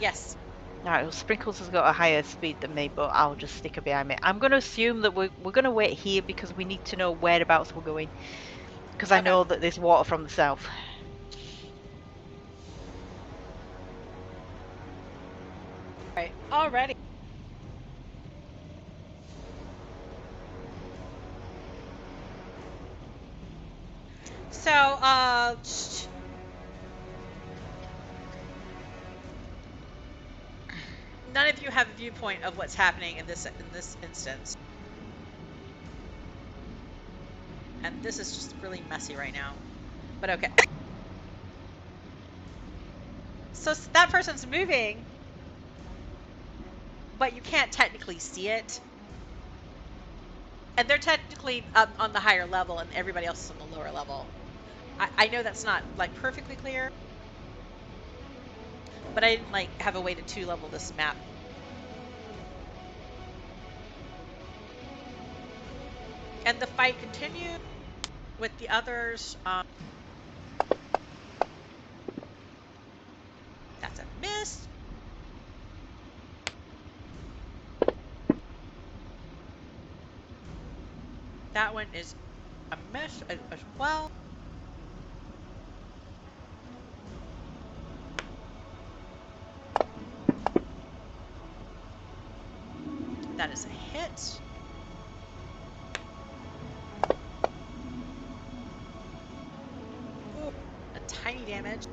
Yes. Alright, well, Sprinkles has got a higher speed than me, but I'll just stick her behind me. I'm going to assume that we're going to wait here because we need to know whereabouts we're going. Because I Okay. know that there's water from the south. Right. Already. So, none of you have a viewpoint of what's happening in this instance. And this is just really messy right now. But okay. So that person's moving, but you can't technically see it. And they're technically up on the higher level and everybody else is on the lower level. I know that's not like perfectly clear, but I didn't like have a way to 2-level this map. And the fight continued with the others. That's a miss. That one is a miss as well. That is a hit. damage.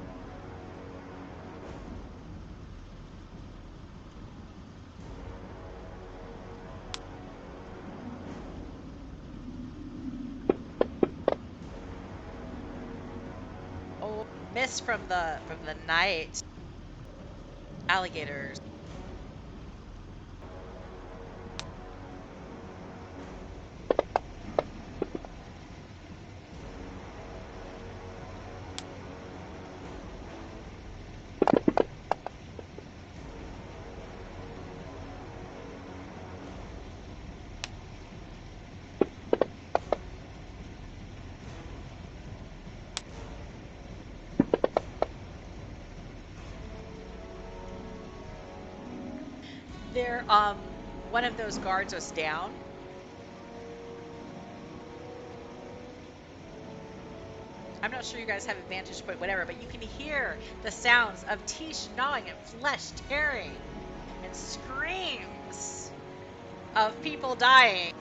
Oh, miss from the night. Alligators. There, one of those guards was down. I'm not sure you guys have advantage point, whatever, but you can hear the sounds of teeth gnawing and flesh tearing and screams of people dying.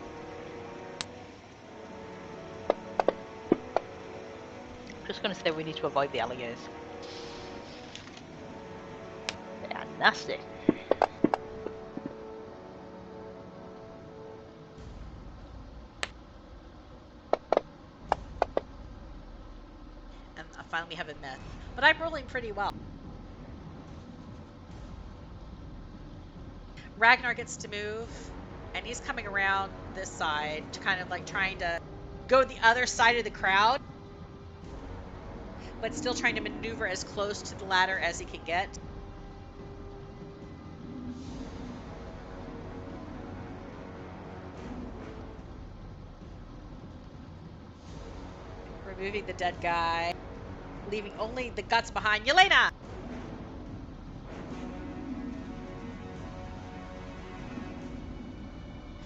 I'm just going to say we need to avoid the alligators. They are nasty. And I finally have a myth. But I'm rolling pretty well. Ragnar gets to move, and he's coming around this side to kind of like trying to go the other side of the crowd, but still trying to maneuver as close to the ladder as he can get. Removing the dead guy, leaving only the guts behind. Yelena!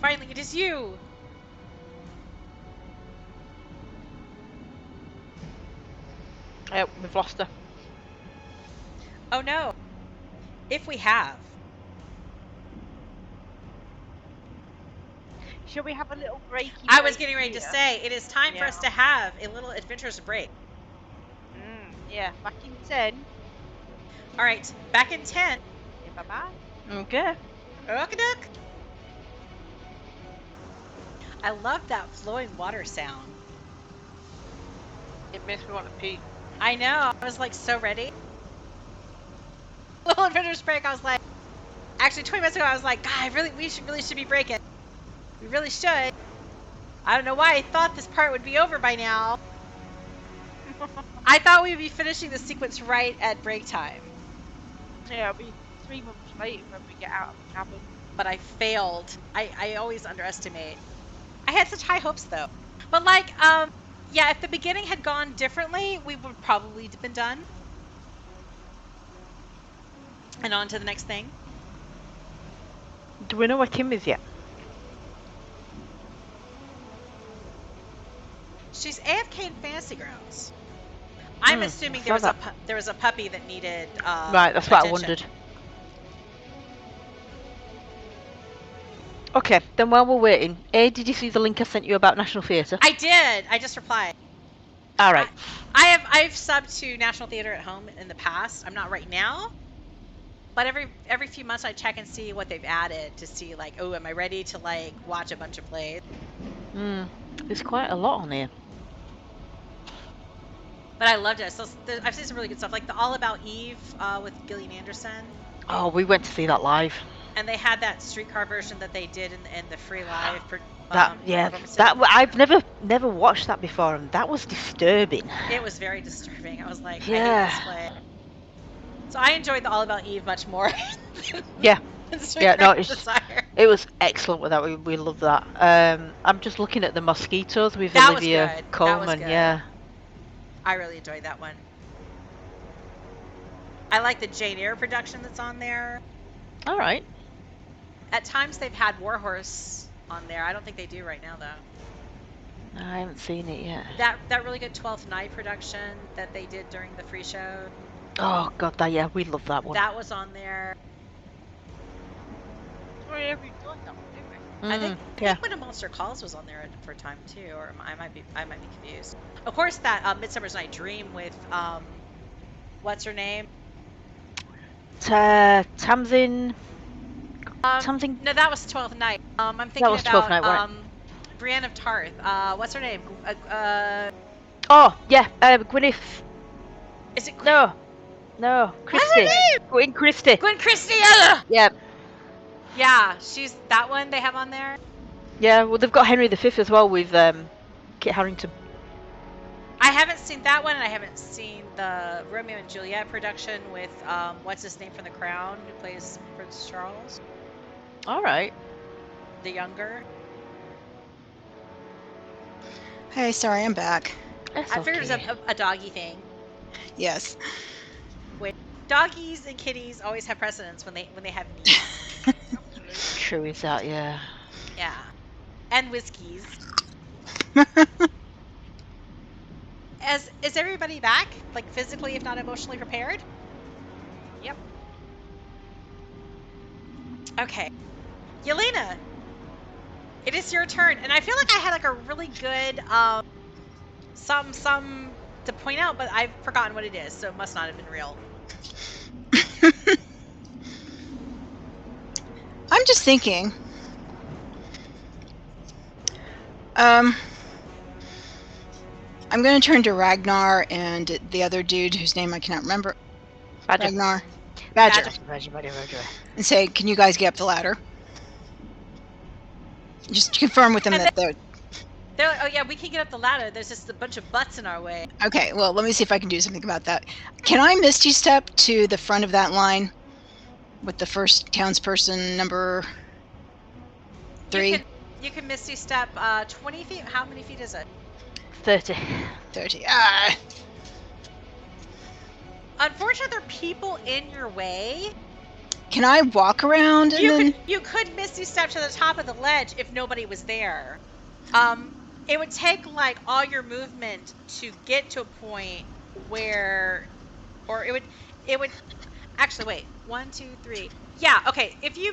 Finally, it is you! We've lost her. Oh no. If we have. Shall we have a little break? I was getting ready to say, it is time for us to have a little adventurous break. Yeah, back in 10. All right, back in 10. Yeah, bye-bye. Okay. Okey-doke. I love that flowing water sound. It makes me want to pee. I know. I was like so ready. Little adventurous break. I was like, actually 20 minutes ago, I was like, God, we really should be breaking. We really should. I don't know why I thought this part would be over by now. I thought we would be finishing the sequence right at break time. Yeah, it'll be 3 months later when we get out of the cabin. But I failed. I always underestimate. I had such high hopes though. But like, yeah, if the beginning had gone differently, we would probably have been done. And on to the next thing. Do we know where Kim is yet? She's AFK in Fantasy Grounds. I'm assuming there was a puppy that needed right, that's what I wondered. Okay, then while we're waiting, did you see the link I sent you about National Theatre? I did. I just replied. All right. I've subbed to National Theatre at home in the past. I'm not right now, but every few months I check and see what they've added to see like, oh, am I ready to like watch a bunch of plays? There's quite a lot on here. But I loved it. So I've seen some really good stuff, like the All About Eve with Gillian Anderson. Oh, we went to see that live. And they had that streetcar version that they did in the free live. I've never watched that before, and that was disturbing. It was very disturbing. I was like, yeah. I hate this play. So I enjoyed the All About Eve much more. Yeah. No, it was excellent with that. We loved that. I'm just looking at the Mosquitoes with Olivia Colman. Yeah. I really enjoyed that one. I like the Jane Eyre production that's on there. All right. At times they've had Warhorse on there. I don't think they do right now though. I haven't seen it yet. That really good 12th Night production that they did during the free show. Oh god, we love that one. That was on there. Oh yeah, we've done that one, didn't we? I think When a Monster Calls was on there for a time too, or I might be confused. Of course, that Midsummer's Night Dream with what's her name? Tamsin. Something. No, that was 12th Night. I'm thinking That was 12th about Night, right? Brienne of Tarth. What's her name? Oh, yeah, Gwyneth. Is it No, What's her Christie. name? Gwen Christie. Gwen Christie. Yeah. Yeah, Yeah, she's that one they have on there. yeah. Well, they've got Henry V as well with Kit Harington. I haven't seen that one, and I haven't seen the Romeo and Juliet production with what's his name from The Crown, who plays Prince Charles, All right. the younger. Hey, sorry, I'm back. That's I figured it okay. was a doggy thing. Yes. Doggies and kitties always have precedence when they have needs. True is that, yeah. Yeah, and whiskeys. Is everybody back? Like physically, if not emotionally prepared? Yep. Okay. Yelena, it is your turn. And I feel like I had like a really good some to point out, but I've forgotten what it is, so it must not have been real. I'm just thinking. I'm going to turn to Ragnar and the other dude whose name I cannot remember. Badger. Ragnar. Badger. Badger. And say, can you guys get up the ladder? Just confirm with them And that they're... They're like, oh yeah, we can get up the ladder. There's just a bunch of butts in our way. Okay, well, let me see if I can do something about that. Can I Misty Step to the front of that line with the first townsperson, number 3? You can Misty Step 20 feet. How many feet is it? 30. 30. Unfortunately, there are people in your way. Can I walk around and then... You could Misty Step to the top of the ledge if nobody was there. It would take like all your movement to get to a point where, or it would actually wait. 1, 2, 3. Yeah. Okay. If you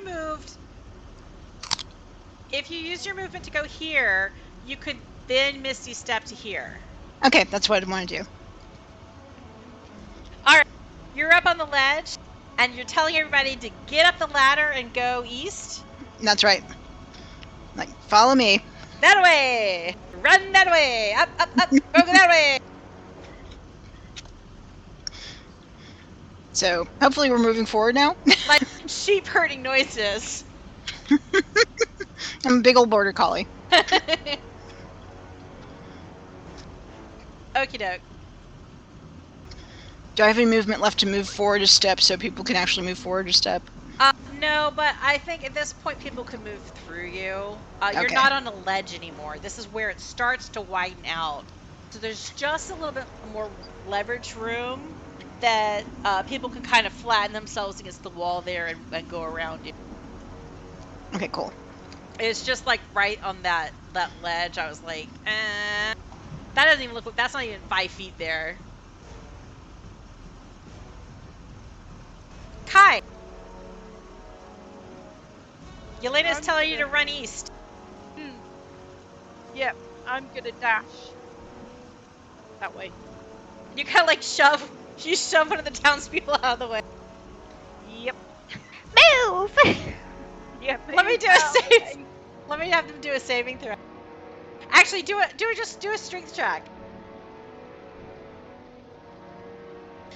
used your movement to go here, you could then Misty Step to here. Okay, that's what I want to do. All right. You're up on the ledge, and you're telling everybody to get up the ladder and go east. That's right. Like, follow me. That way! Run that way! Up, go that way! So, hopefully we're moving forward now. Like sheep herding noises. I'm a big old border collie. Okie doke. Do I have any movement left to move forward a step so people can actually move forward a step? No, but I think at this point people can move through you. You're Okay. not on a ledge anymore. This is where it starts to widen out. So there's just a little bit more leverage room that people can kind of flatten themselves against the wall there and go around you. Okay, cool. It's just like right on that ledge. I was like, that doesn't even look. That's not even 5 feet there. Kai, Yelena's telling you to run east. Yep, I'm gonna dash that way. You kind of like shove one of the townspeople out of the way. Yep. Move! Yep. Let me do a save. Let me have them do a saving throw. Actually, do a strength check.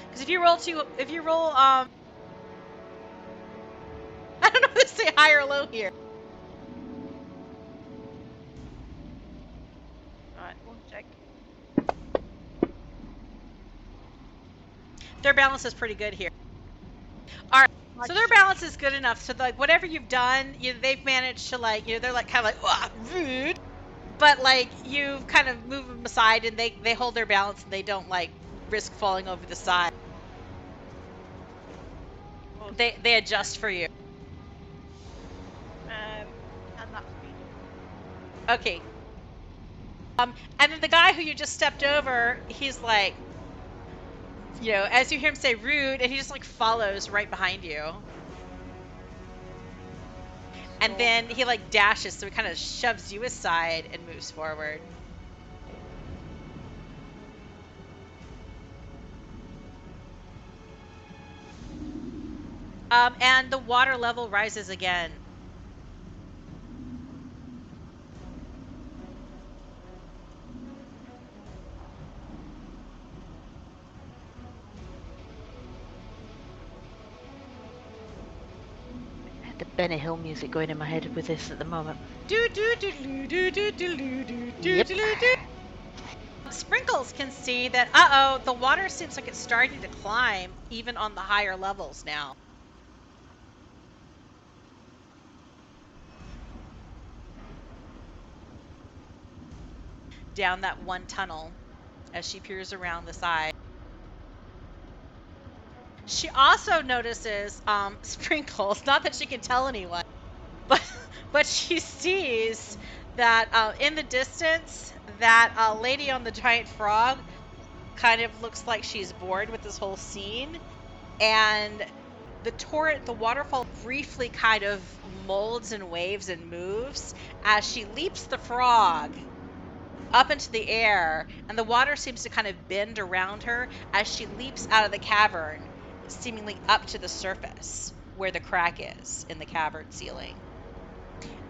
Because if you roll I don't know if to say high or low here. Alright, one check. Their balance is pretty good here. All right, so their balance is good enough. So like whatever you've done, they've managed to like they're like kind of like rude, but like you've kind of moved them aside and they hold their balance and they don't like risk falling over the side. They adjust for you. And that's me. Okay. And then the guy who you just stepped over, he's like, as you hear him say rude, and he just like follows right behind you. And then he like dashes, so he kind of shoves you aside and moves forward. And the water level rises again. The Benny Hill music going in my head with this at the moment. Yep. Sprinkles can see that, the water seems like it's starting to climb even on the higher levels now. Down that one tunnel as she peers around the side. She also notices Sprinkles, not that she can tell anyone, but she sees that in the distance, that lady on the giant frog kind of looks like she's bored with this whole scene, and the waterfall briefly kind of molds and waves and moves as she leaps the frog up into the air, and the water seems to kind of bend around her as she leaps out of the cavern, seemingly up to the surface where the crack is in the cavern ceiling.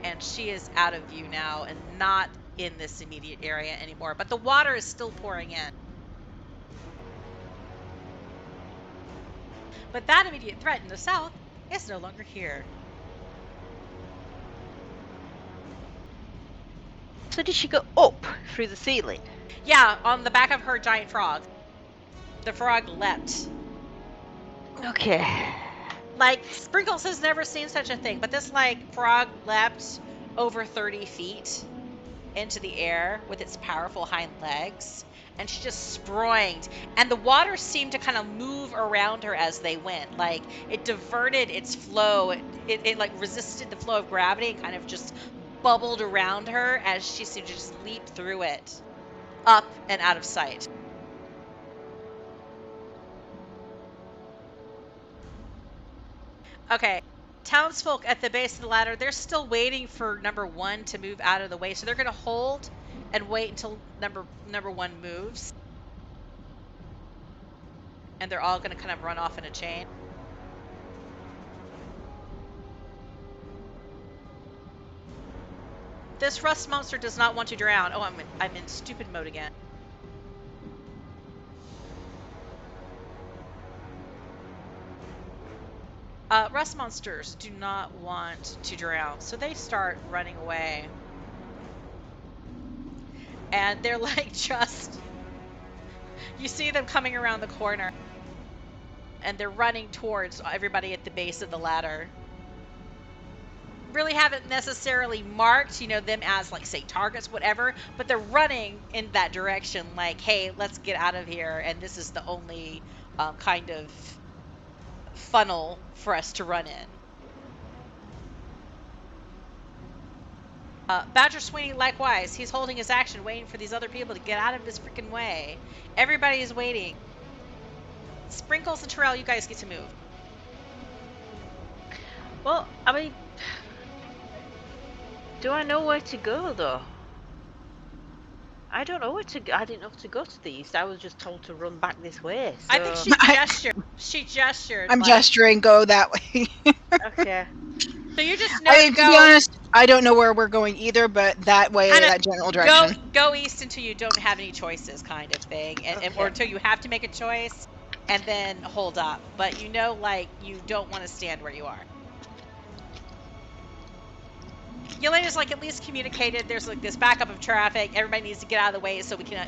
And she is out of view now and not in this immediate area anymore, but the water is still pouring in. But that immediate threat in the south is no longer here. So did she go up through the ceiling? Yeah, on the back of her giant frog. The frog leapt. Okay. Like, Sprinkles has never seen such a thing, but this, like, frog leapt over 30 feet into the air with its powerful hind legs, and she just sproinged, and the water seemed to kind of move around her as they went. Like, it diverted its flow. It like, resisted the flow of gravity and kind of just bubbled around her as she seemed to just leap through it, up and out of sight. Okay, townsfolk at the base of the ladder, they're still waiting for number one to move out of the way, so they're going to hold and wait until number one moves. And they're all going to kind of run off in a chain. This rust monster does not want to drown. Oh, I'm in stupid mode again. Rust monsters do not want to drown, so they start running away. And they're like just... You see them coming around the corner. And they're running towards everybody at the base of the ladder. Really haven't necessarily marked, them as, like, say, targets, whatever, but they're running in that direction, like, hey, let's get out of here, and this is the only kind of funnel for us to run in. Badger Sweeney, likewise, he's holding his action, waiting for these other people to get out of his freaking way. Everybody is waiting. Sprinkles and Terrell, you guys get to move. Well, I mean, do I know where to go, though? I don't know where to go. I didn't know to go to the east. I was just told to run back this way. So... I think she gestured. She gestured. I'm gesturing, go that way. Okay. So you just know to be honest, I don't know where we're going either, but that way, that general direction. Go east until you don't have any choices, kind of thing, or until you have to make a choice, and then hold up. But you don't want to stand where you are. Yelena's like at least communicated. There's like this backup of traffic. Everybody needs to get out of the way so we can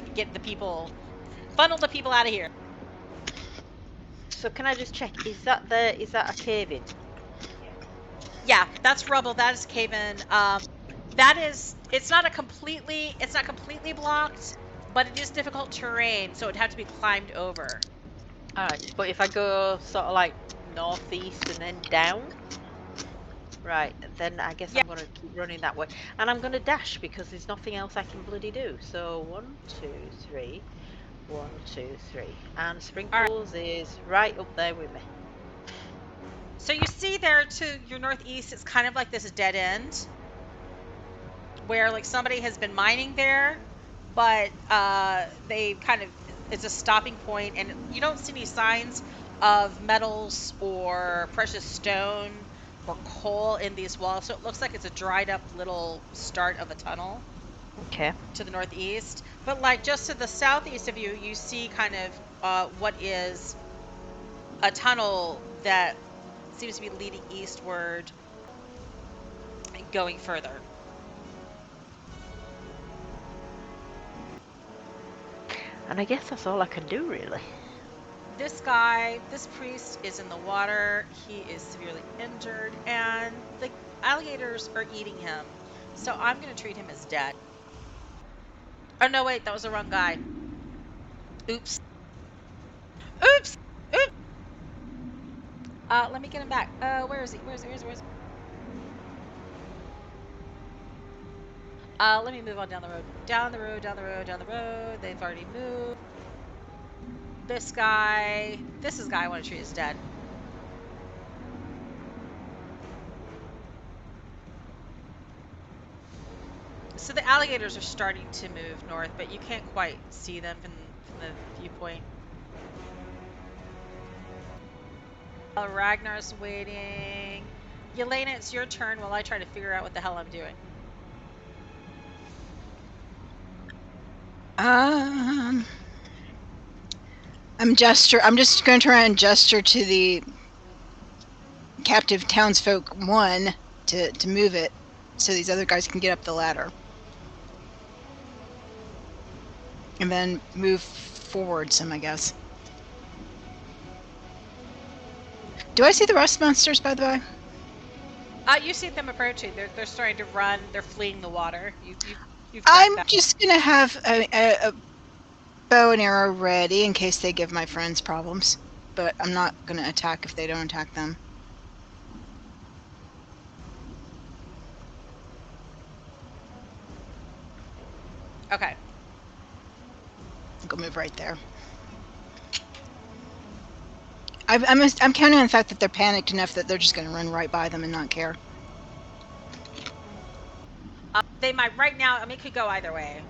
funnel the people out of here. So can I just check? Is that a cave in? Yeah, that's rubble. That is cave-in. It's not completely blocked, but it is difficult terrain, so it'd have to be climbed over. Alright, but if I go sort of like northeast and then down, right, then I guess I'm gonna keep running that way, and I'm gonna dash because there's nothing else I can bloody do. So 1, 2, 3, 1, 2, 3, and Sprinkles is right up there with me. So you see there to your northeast, it's kind of like this dead end where like somebody has been mining there, but it's a stopping point, and you don't see any signs of metals or precious stone or coal in these walls. So it looks like it's a dried up little start of a tunnel Okay. to the northeast. But like just to the southeast of you, you see kind of what is a tunnel that seems to be leading eastward, going further. And I guess that's all I can do, really. This guy, this priest, is in the water. He is severely injured, and the alligators are eating him. So I'm going to treat him as dead. Oh, no, wait, that was the wrong guy. Oops. Oops! Oops! Let me get him back. Where is he? Where is he? Let me move on down the road. Down the road, down the road, down the road. They've already moved. This guy. This is the guy I want to treat as dead. So the alligators are starting to move north, but you can't quite see them from the viewpoint. Ragnar's waiting. Yelena, it's your turn while I try to figure out what the hell I'm doing. I'm just going to try and gesture to the captive townsfolk one to move it so these other guys can get up the ladder. And then move forward some, I guess. Do I see the rust monsters, by the way? You see them approaching. They're starting to run. They're fleeing the water. You've I'm back. just going to have a bow and arrow ready in case they give my friends problems. But I'm not going to attack if they don't attack them. Okay. Go move right there. I'm counting on the fact that they're panicked enough that they're just going to run right by them and not care. They might right now. I mean, it could go either way.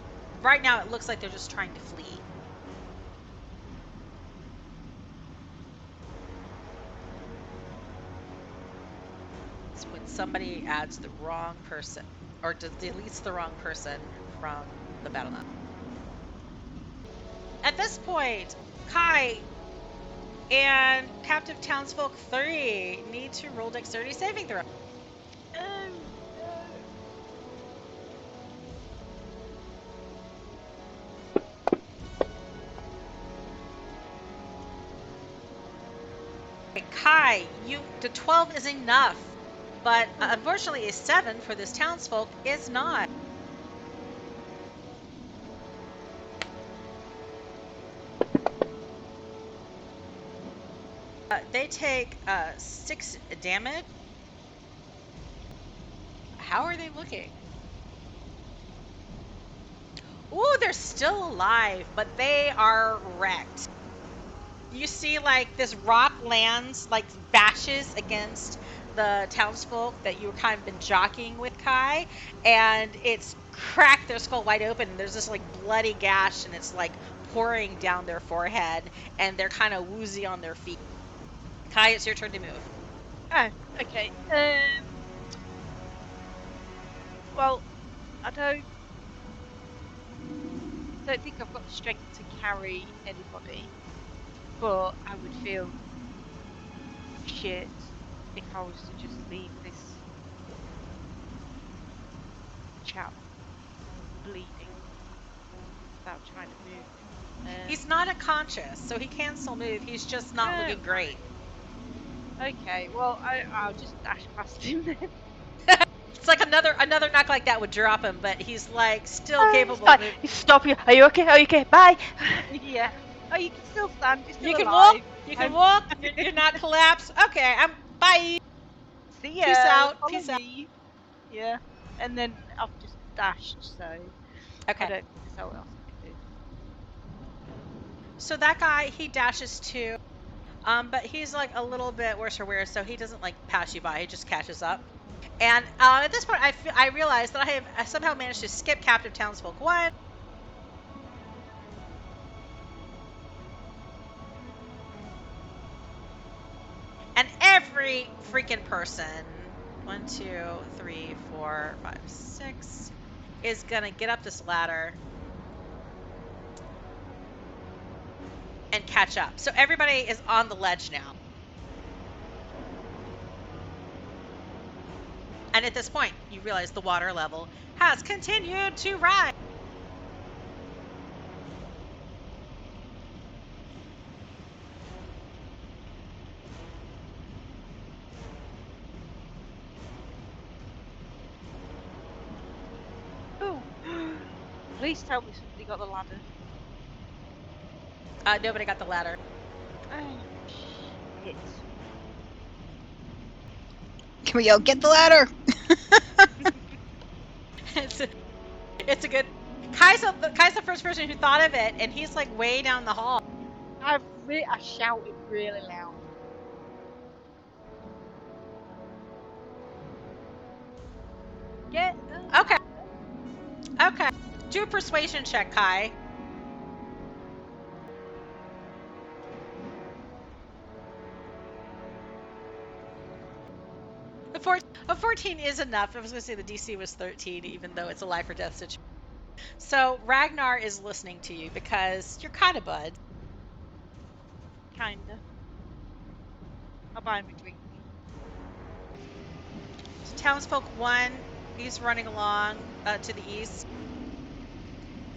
Right now, it looks like they're just trying to flee. It's when somebody adds the wrong person or deletes the wrong person from the battle map. At this point, Kai and Captive Townsfolk 3 need to roll dexterity saving throw. Kai, the 12 is enough, but unfortunately a 7 for this townsfolk is not. They take 6 damage. How are they looking? Ooh, they're still alive, but they are wrecked. You see, like, this rock lands, like, bashes against the townsfolk that you kind of been jockeying with, Kai, and it's cracked their skull wide open, and there's this, like, bloody gash, and it's, like, pouring down their forehead, and they're kind of woozy on their feet. Kai, it's your turn to move. Oh, okay. Well, I don't think I've got the strength to carry anybody, but I would feel shit if I was to just leave this chap bleeding without trying to move. He's not unconscious, so he can still move. He's just not looking great. Okay, well, I'll just dash past him then. It's like another knock like that would drop him, but he's like still capable. Of stop you. Are you okay? Are you okay? Bye. Yeah. Oh, you can still stand. You're still you can alive. walk. You can walk. You're not collapsed. Okay. Bye. See ya. Peace out. Follow Peace me. out. Yeah. And then I've just dashed, so okay. I don't think there's what else I can do. So that guy, he dashes too. But he's like a little bit worse for wear, so he doesn't like pass you by. He just catches up. And at this point, I realized that I have somehow managed to skip Captive Townsfolk 1. every freaking person, 1, 2, 3, 4, 5, 6, is gonna get up this ladder and catch up. So everybody is on the ledge now. And at this point, you realize the water level has continued to rise. Oh, please tell me somebody got the ladder. Nobody got the ladder. Oh, shit. Can we yell, get the ladder? It's a good. Kai's the first person who thought of it, and he's like way down the hall. I shouted really loud. Get the Okay. ladder. Okay. Do a persuasion check, Kai. A 14 is enough. I was going to say the DC was 13, even though it's a life or death situation. So Raggnar is listening to you because you're kind of buds. Kinda. I'll buy him a drink. So townsfolk 1, he's running along to the east.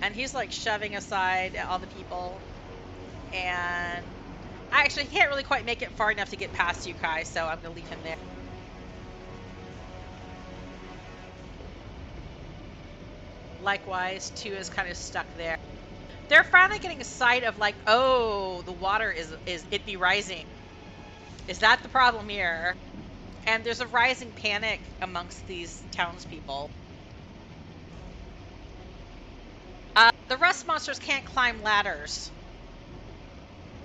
And he's like shoving aside all the people. And actually, he can't really quite make it far enough to get past you, Kai, so I'm going to leave him there. Likewise, 2 is kind of stuck there. They're finally getting a sight of like, oh, the water is it be rising. Is that the problem here? And there's a rising panic amongst these townspeople. The rust monsters can't climb ladders,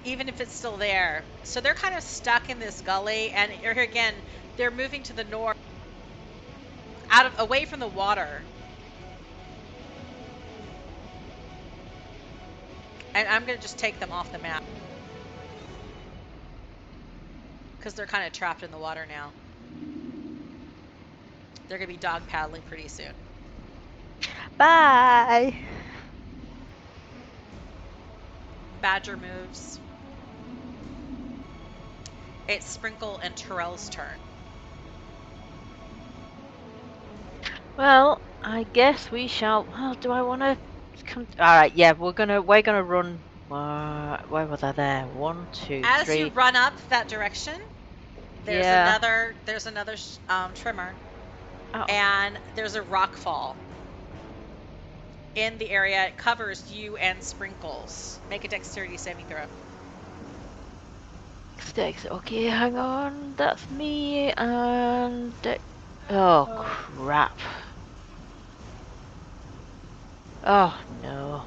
even if it's still there. So they're kind of stuck in this gully, and here again, they're moving to the north, away from the water. And I'm going to just take them off the map. Because they're kind of trapped in the water now. They're going to be dog paddling pretty soon. Bye. Badger moves. It's Sprinkle and Terrell's turn. Well, I guess we shall. Well, do I want to come? All right, yeah, we're gonna run. Why was I there? 1, 2, As 3. you run up that direction, there's Yeah. another trimmer, Oh. and there's a rock fall in the area. It covers you and Sprinkles. Make a dexterity saving throw. Sticks. Okay, hang on. That's me and. Oh crap. Oh no.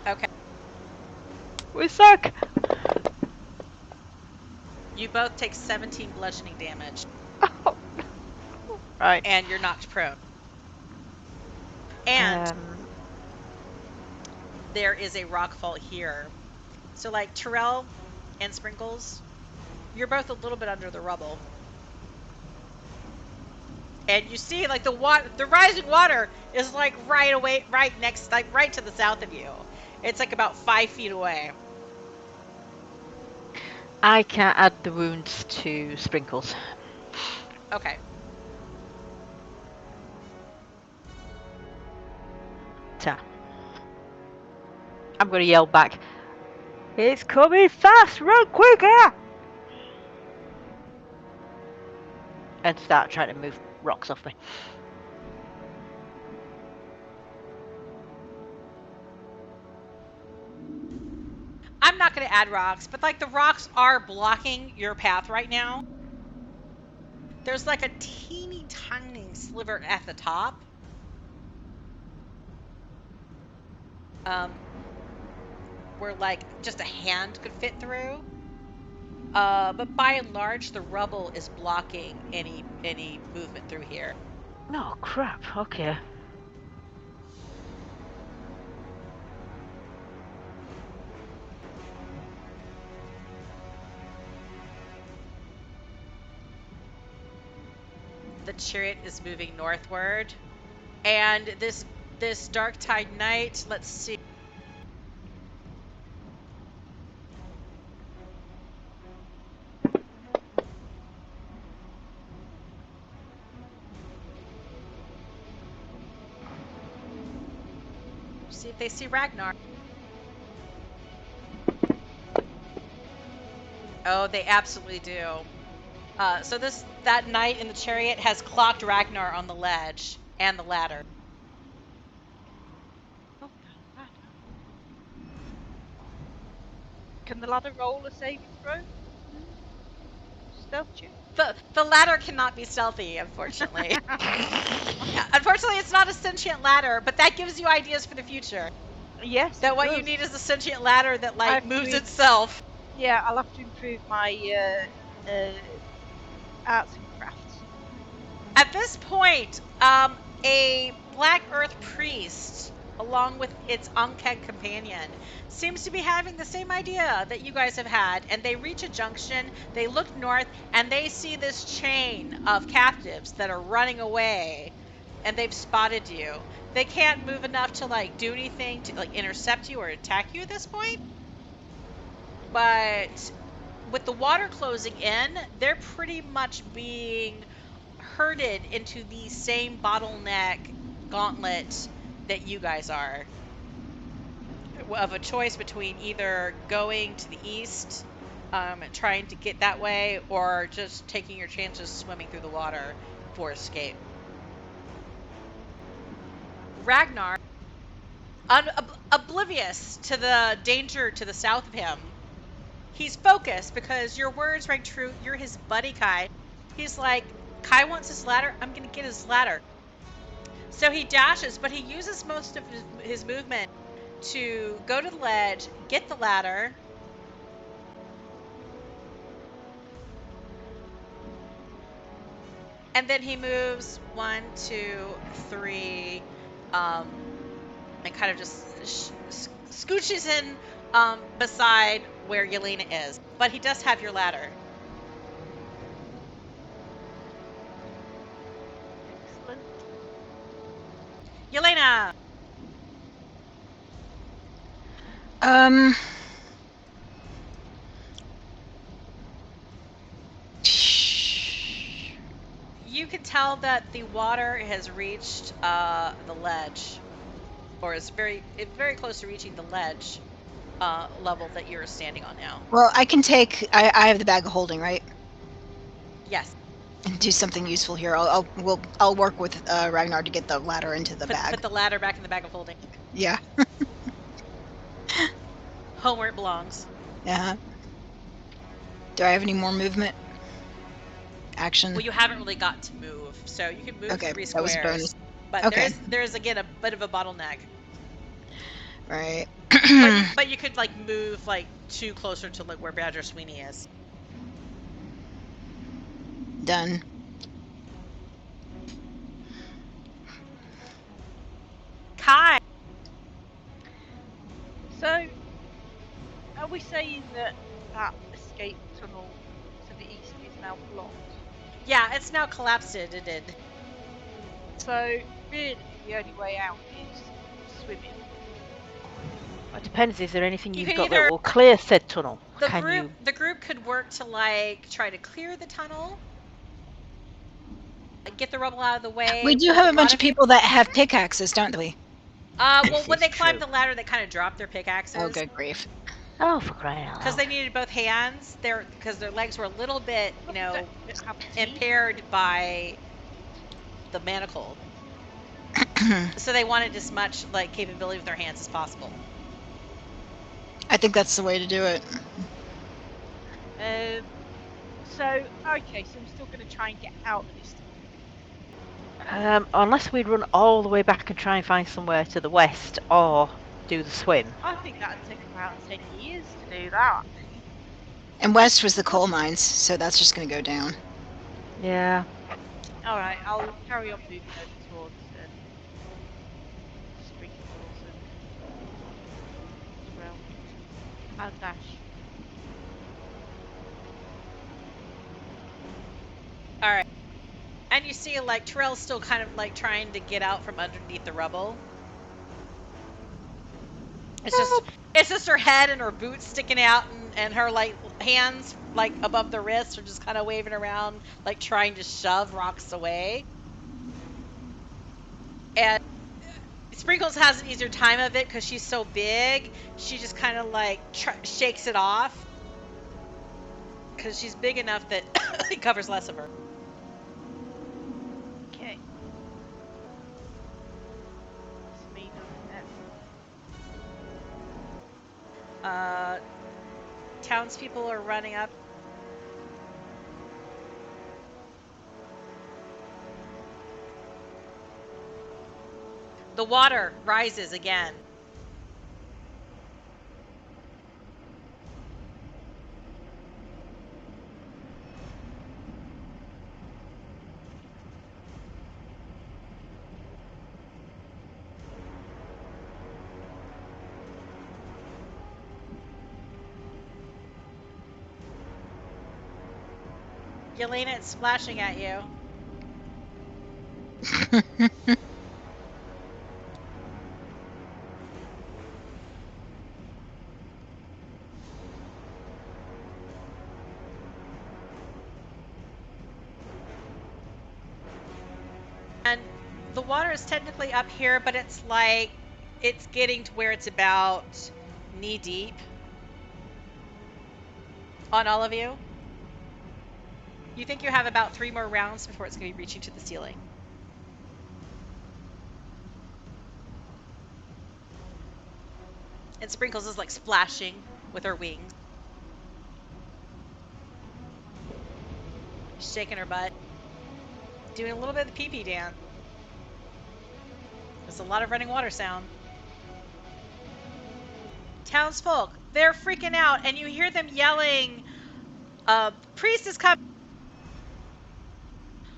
Okay. We suck. You both take 17 bludgeoning damage, Oh. Right. and you're knocked prone. And there is a rock fall here. So like Terrell and Sprinkles, you're both a little bit under the rubble. And you see like the rising water is like right to the south of you. It's like about 5 feet away. I can't add the wounds to Sprinkles. Okay. Ta. I'm gonna yell back. It's coming fast, run quicker! And start trying to move rocks off me. I'm not going to add rocks, but like the rocks are blocking your path right now. There's like a teeny tiny sliver at the top. Where like just a hand could fit through. But by and large, the rubble is blocking any movement through here. Oh crap, okay. the chariot is moving northward, and this dark tide night. Let's see. See if they see Raggnar. Oh, they absolutely do. So that knight in the chariot has clocked Raggnar on the ledge and the ladder. Oh, the ladder. Can the ladder roll a saving throw? Stealth check? The ladder cannot be stealthy, unfortunately. Unfortunately, it's not a sentient ladder, but that gives you ideas for the future. Yes. That what does. you need is a sentient ladder that like I've moves read- itself. Yeah, I'll have to improve my arts and crafts. At this point, a Black Earth priest, along with its Ankeg companion, seems to be having the same idea that you guys have had, and they reach a junction, they look north, and they see this chain of captives that are running away, and they've spotted you. They can't move enough to like do anything to like intercept you or attack you at this point, but with the water closing in, they're pretty much being herded into the same bottleneck gauntlet that you guys are, of a choice between either going to the east, trying to get that way, or just taking your chances swimming through the water for escape. Raggnar, oblivious to the danger to the south of him, he's focused because your words rang true. You're his buddy, Kai. He's like, Kai wants his ladder. I'm going to get his ladder. So he dashes, but he uses most of his movement to go to the ledge, get the ladder. And then he moves 1, 2, 3, and kind of just scooches in beside where Yelena is. But he does have your ladder. Excellent. Yelena! You can tell that the water has reached the ledge, or is very close to reaching the ledge level that you're standing on now. Well, I can take. I have the bag of holding, right? Yes. And do something useful here. I'll work with Ragnar to get the ladder into the bag. Put the ladder back in the bag of holding. Yeah. Home where it belongs. Yeah. Do I have any more movement? Action. Well, you haven't really got to move, so you can move 3 that squares. was a bonus. But Okay. there's again a bit of a bottleneck. Right. but you could like move like 2 closer to like where Badger Sweeney is. Done. Kai. So, are we saying that escape tunnel to the east is now blocked? Yeah, it's now collapsed. It did. So, really, the only way out is swimming. It depends. Is there anything You you've can got either- that will clear said tunnel? The group could work to like try to clear the tunnel, get the rubble out of the way. We do have a bunch of people that have pickaxes, don't we? Well, This when is they climbed true. the ladder, they kind of dropped their pickaxes. Oh, good grief. Oh, for crying out Because loud. they needed both hands. Because their legs were a little bit, But they don't have teeth. impaired by the manacle. So they wanted as much like capability with their hands as possible. I think that's the way to do it. So, okay, so I'm still going to try and get out of this. Unless we run all the way back and try and find somewhere to the west, or do the swim. I think that'd take about 10 years to do that. And west was the coal mines, so that's just going to go down. Yeah. Alright, I'll carry on moving over towards Sprinkles and well, I'll dash. All right. And and you see like Terrell's still kind of like trying to get out from underneath the rubble. It's just her head and her boots sticking out, and her like hands like above the wrist are just kind of waving around, like trying to shove rocks away. And Sprinkles has an easier time of it because she's so big. She just kind of like shakes it off because she's big enough that it covers less of her. Okay. It's me now. Townspeople are running up. The water rises again. Yelena, it's splashing at you. And the water is technically up here, but it's like it's getting to where it's about knee deep on all of you. You think you have about 3 more rounds before it's going to be reaching to the ceiling. And Sprinkles is like splashing with her wings. Shaking her butt. Doing a little bit of the pee-pee dance. There's a lot of running water sound. Townsfolk, they're freaking out, and you hear them yelling, priest is coming.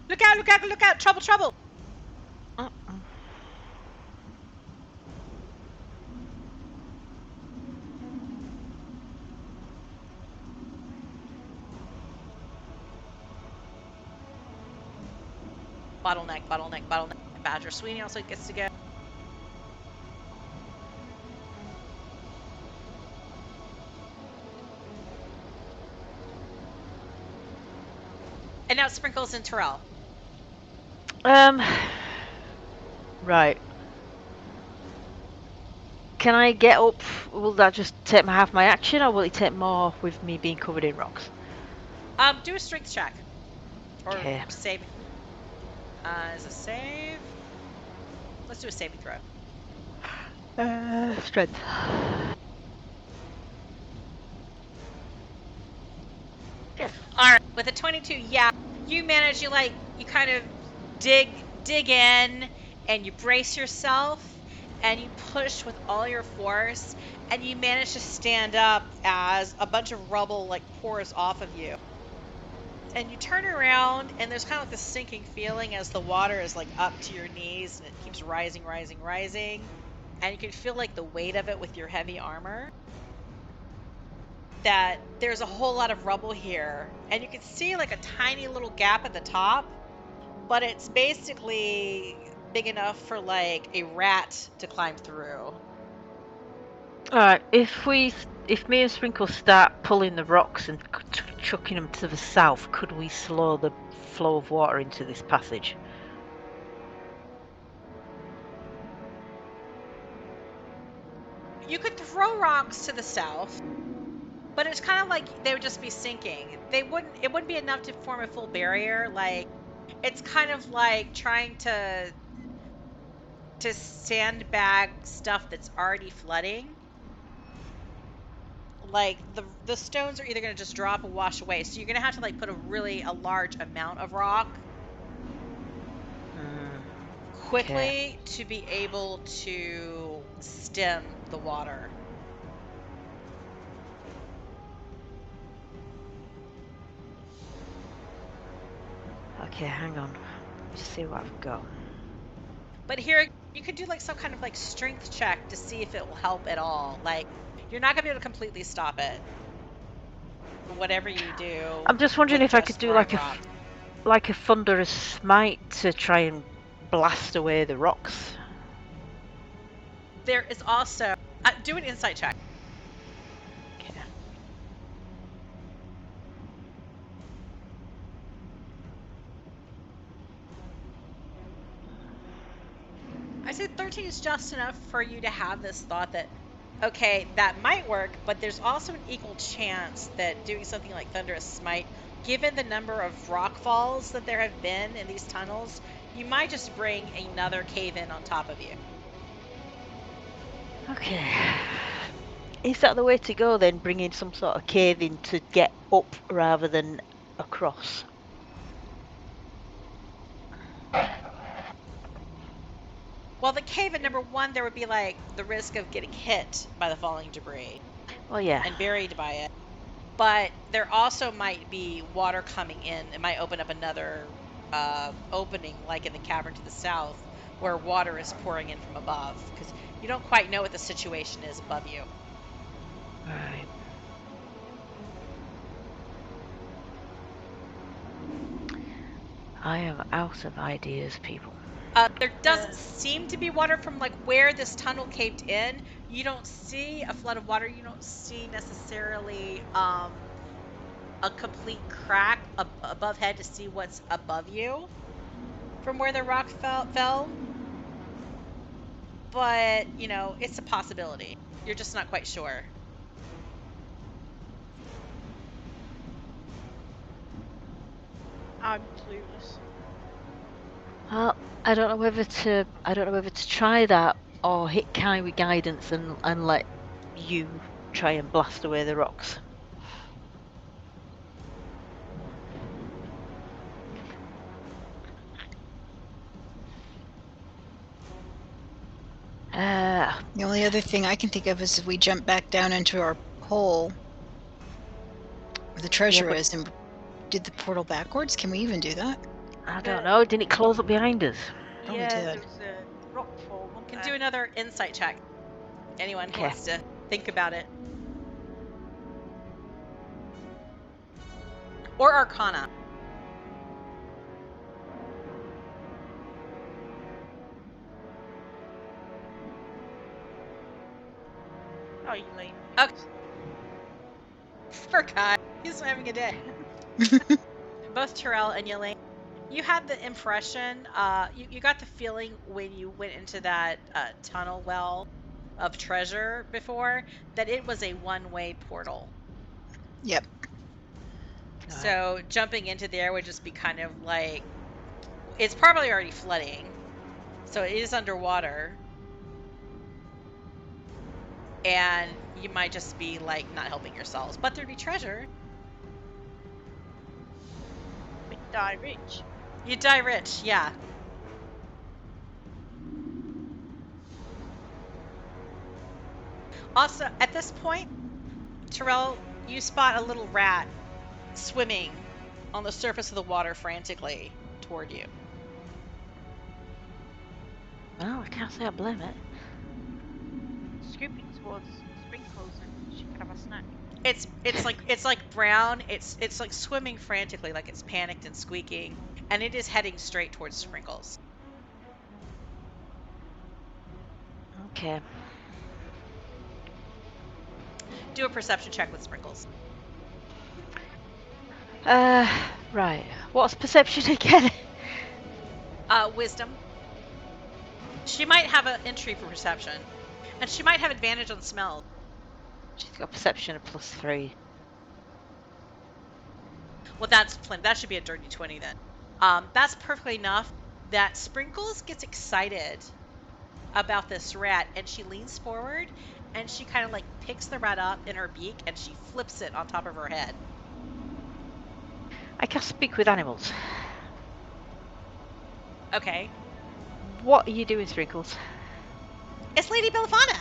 Look out, look out, look out, trouble, trouble. Bottleneck, bottleneck, bottleneck. Badger Sweeney also gets to go. And now Sprinkles and Terrell. Right. Can I get up? Will that just take half my action, or will it take more with me being covered in rocks? Do a strength check. Or Okay. save. Is a save? Let's do a saving throw. Strength. Alright, with a 22, yeah, you manage, you kind of dig in, and you brace yourself, and you push with all your force, and you manage to stand up as a bunch of rubble like pours off of you. And you turn around, and there's kind of like this sinking feeling as the water is like up to your knees, and it keeps rising, rising, rising, and you can feel like the weight of it with your heavy armor. That there's a whole lot of rubble here, and you can see like a tiny little gap at the top, but it's basically big enough for like a rat to climb through. Alright, if me and Sprinkle start pulling the rocks and chucking them to the south, could we slow the flow of water into this passage? You could throw rocks to the south, but it's kind of like they would just be sinking. It wouldn't be enough to form a full barrier. Like, it's kind of like trying to sandbag stuff that's already flooding. Like, the stones are either going to just drop or wash away, so you're going to have to like put a large amount of rock quickly to be able to stem the water. Okay, hang on. Just see what I've got. But here, you could do like some kind of like strength check to see if it will help at all. Like, you're not gonna be able to completely stop it. Whatever you do. I'm just wondering if I could do like rock. like a thunderous smite to try and blast away the rocks? There is also do an insight check. Okay. I say 13 is just enough for you to have this thought that, okay, that might work, but there's also an equal chance that doing something like Thunderous Smite, given the number of rock falls that there have been in these tunnels, you might just bring another cave in on top of you. Okay. Is that the way to go then, bringing some sort of cave in to get up rather than across? Well, the cave in number one, there would be like the risk of getting hit by the falling debris Oh yeah. and buried by it. But there also might be water coming in. It might open up another opening, like in the cavern to the south, where water is pouring in from above, because you don't quite know what the situation is above you. Right. I am out of ideas, people. There doesn't seem to be water from like where this tunnel caved in. You don't see a flood of water. You don't see necessarily a complete crack above head to see what's above you from where the rock fell. But, you know, it's a possibility. You're just not quite sure. I'm clueless. Well, I don't know whether to try that or hit Kai with guidance and let you try and blast away the rocks. The only other thing I can think of is if we jump back down into our hole where the treasure but- is and did the portal backwards. Can we even do that? I don't know. Didn't it close up behind us? Oh, we Yeah, did. there was a rock fall, wasn't Can there? do another insight check. Anyone who Okay. wants to think about it. Or Arcana. Oh, Yelena. Okay. For God, he's having a day. Both Terrell and Yelena, you had the impression, you got the feeling when you went into that tunnel well of treasure before that it was a one-way portal. Yep. So jumping into there would just be kind of like, it's probably already flooding, so it is underwater, and you might just be like not helping yourselves, but there'd be treasure. We'd die rich. You'd die rich, yeah. Also, at this point, Terrell, you spot a little rat swimming on the surface of the water frantically toward you. Well, I can't say I blame it. Scooping towards Sprinkles and she could have a snack. It's like brown. It's like swimming frantically, like it's panicked and squeaking, and it is heading straight towards Sprinkles. Okay. Do a perception check with Sprinkles. Right. What's perception again? Wisdom. She might have an entry for perception, and she might have advantage on smell. She's got perception of +3. Well, that's plenty. That should be a dirty 20 then. That's perfectly enough that Sprinkles gets excited about this rat, and she leans forward, and she kind of like picks the rat up in her beak, and she flips it on top of her head. I can speak with animals. Okay. What are you doing, Sprinkles? It's Lady Belafana.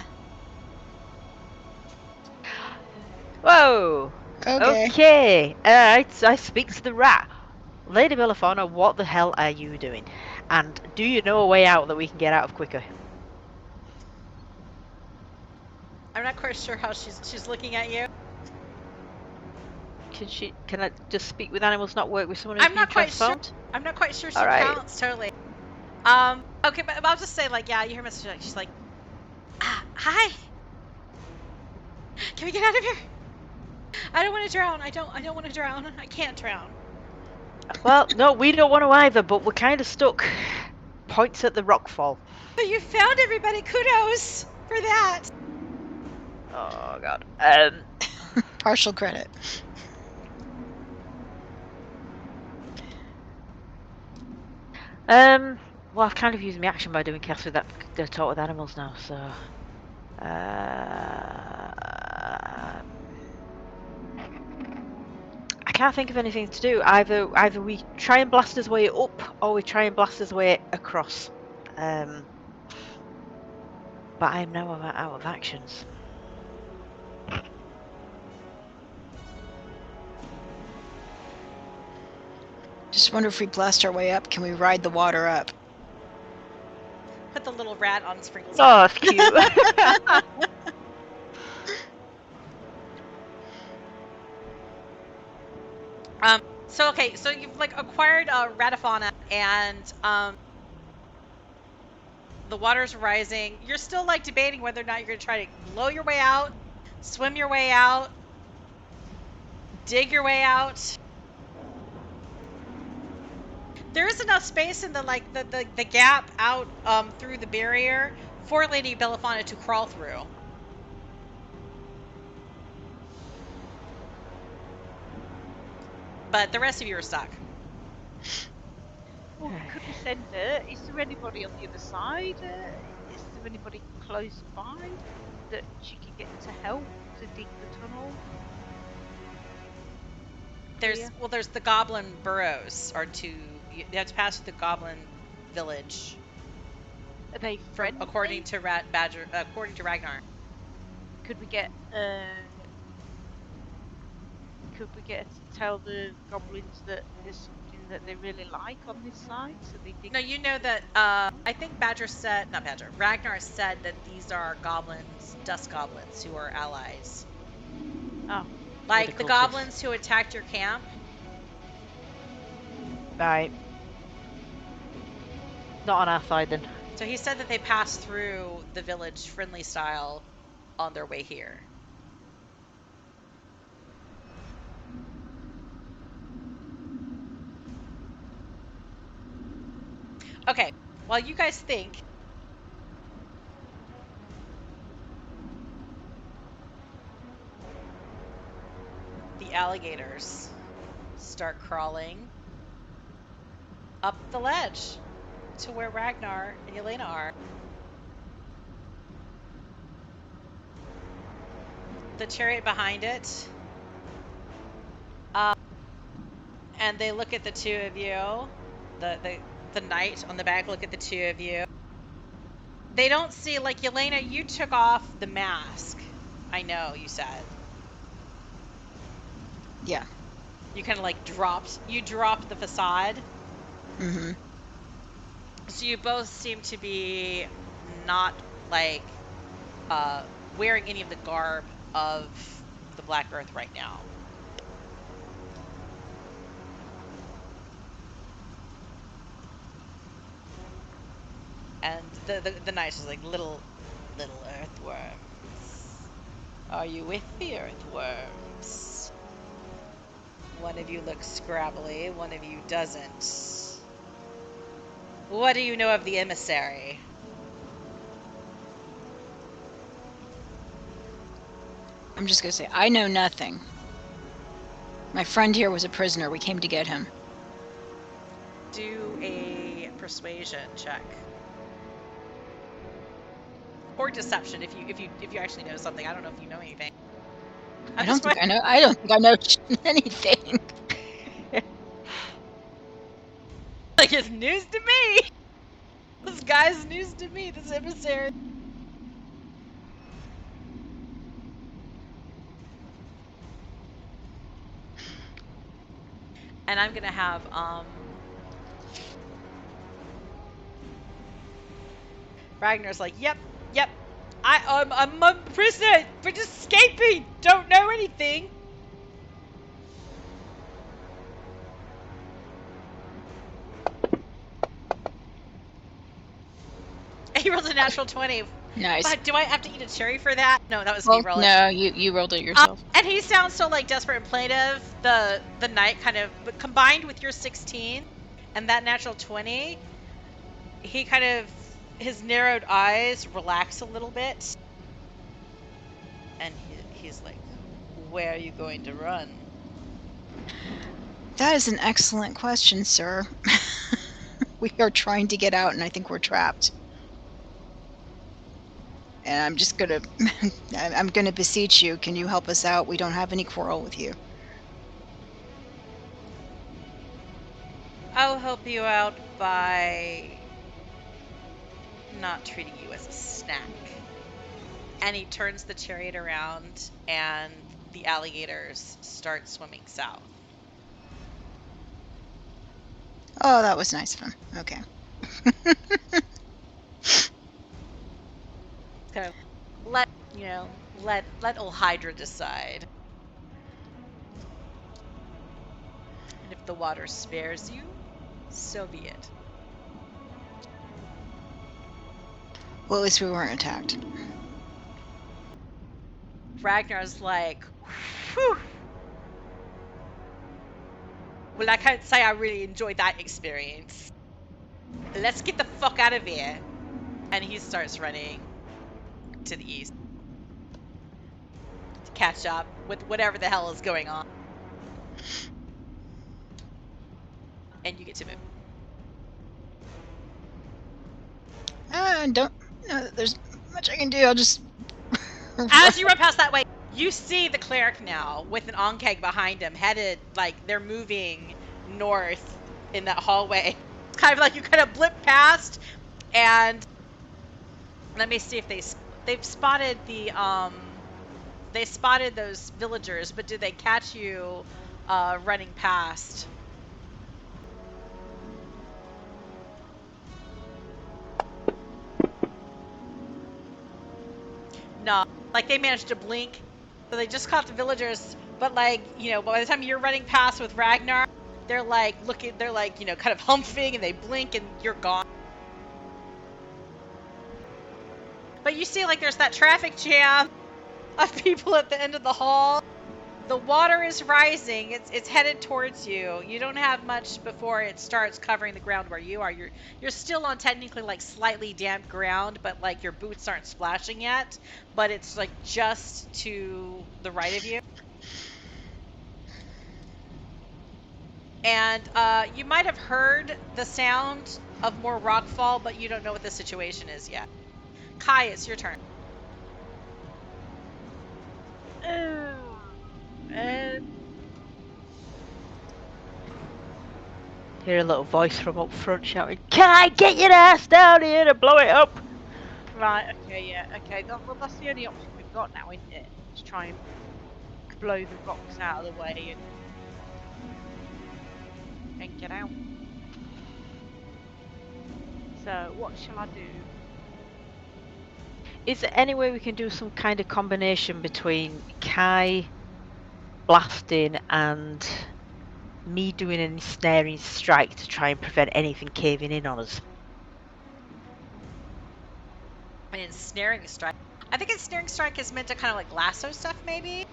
Whoa! Okay. I speak to the rat. Lady Belafana, what the hell are you doing? And do you know a way out that we can get out of quicker? I'm not quite sure how she's looking at you. Can I just speak with animals, not work with someone who's I'm been not quite sure. transformed? I'm not quite sure she All right. counts totally. Okay, but I'll just say like, yeah, you hear Mr. Jack. She's like, hi. Can we get out of here? I don't want to drown. I don't want to drown. I can't drown. Well, no, we don't want to either, but we're kind of stuck. Points at the rockfall. But you found everybody. Kudos for that. Oh god. Partial credit. Well, I've kind of used my action by doing cast with that the talk with animals now, so. I can't think of anything to do. Either we try and blast his way up, or we try and blast his way across. But I am now out of actions. Just wonder if we blast our way up, can we ride the water up? Put the little rat on Sprinkles. Oh, it's cute. So okay, so you've like acquired Ratafauna, and the water's rising. You're still like debating whether or not you're gonna try to blow your way out, swim your way out, dig your way out. There is enough space in the the gap out through the barrier for Lady Belafauna to crawl through. But the rest of you are stuck. Well, could we send her? Is there anybody on the other side? Is there anybody close by that she could get to help to dig the tunnel? There's the goblin burrows are to you have to pass through the goblin village. Are they friendly? According to Raggnar. Could we get to tell the goblins that there's something that they really like on this side, so they dig? No, you know that I think Ragnar said that these are goblins, dust goblins, who are allies. Oh. Like the goblins who attacked your camp. Right. Not on our side then. So he said that they passed through the village friendly style on their way here. Okay, while you guys think, the alligators start crawling up the ledge to where Raggnar and Yelena are. The chariot behind it. And they look at the two of you. The knight on the back look at the two of you. They don't see, like, Yelena, you took off the mask. I know, you said. Yeah. You kind of like dropped the facade. Mm-hmm. So you both seem to be not like wearing any of the garb of the Black Earth right now. And the knight is like, little earthworms. Are you with the earthworms? One of you looks scrabbly, one of you doesn't. What do you know of the emissary? I'm just gonna say, I know nothing. My friend here was a prisoner. We came to get him. Do a persuasion check. Or deception if you actually know something. I don't know if you know anything. I don't think I know anything. Like, it's news to me. This guy's news to me. This emissary. And I'm gonna have Ragnar's like, yep. I'm a prisoner for just escaping. Don't know anything. rolled a natural 20. Nice. But do I have to eat a cherry for that? No, that was Well, me rolling. no, you rolled it yourself. And he sounds so like desperate and plaintive. The knight kind of, but combined with your 16 and that natural 20, he kind of, his narrowed eyes relax a little bit. And he's like, where are you going to run? That is an excellent question, sir. We are trying to get out, and I think we're trapped. And I'm just gonna, I'm gonna beseech you. Can you help us out? We don't have any quarrel with you. I'll help you out by not treating you as a snack. And he turns the chariot around, and the alligators start swimming south. Oh, that was nice of him. Okay. So let old Hydra decide. And if the water spares you, so be it. Well, at least we weren't attacked. Ragnar's like, whew. Well, I can't say I really enjoyed that experience. Let's get the fuck out of here. And he starts running to the east to catch up with whatever the hell is going on. And you get to move. Don't know that there's much I can do. I'll just. As you run past that way, you see the cleric now with an onkeg behind him, headed, like, they're moving north in that hallway. It's kind of like you kind of blip past, and let me see if they've spotted they spotted those villagers, but did they catch you running past? No, like they managed to blink, so they just caught the villagers. But like, by the time you're running past with Raggnar, they're like looking, they're like, kind of humping, and they blink, and you're gone. But you see, like, there's that traffic jam of people at the end of the hall. The water is rising. It's headed towards you. You don't have much before it starts covering the ground where you are. You're still on technically like slightly damp ground, but like your boots aren't splashing yet. But it's like just to the right of you. And you might have heard the sound of more rockfall, but you don't know what the situation is yet. Kai, it's your turn. Hear a little voice from up front shouting, "Kai, get your ass down here to blow it up!" Right, okay, yeah, okay. Well, that's the only option we've got now, isn't it? To try and blow the rocks out of the way and get out. So, what shall I do? Is there any way we can do some kind of combination between Kai blasting and me doing an ensnaring strike to try and prevent anything caving in on us? An ensnaring strike. I think ensnaring strike is meant to kind of like lasso stuff, maybe?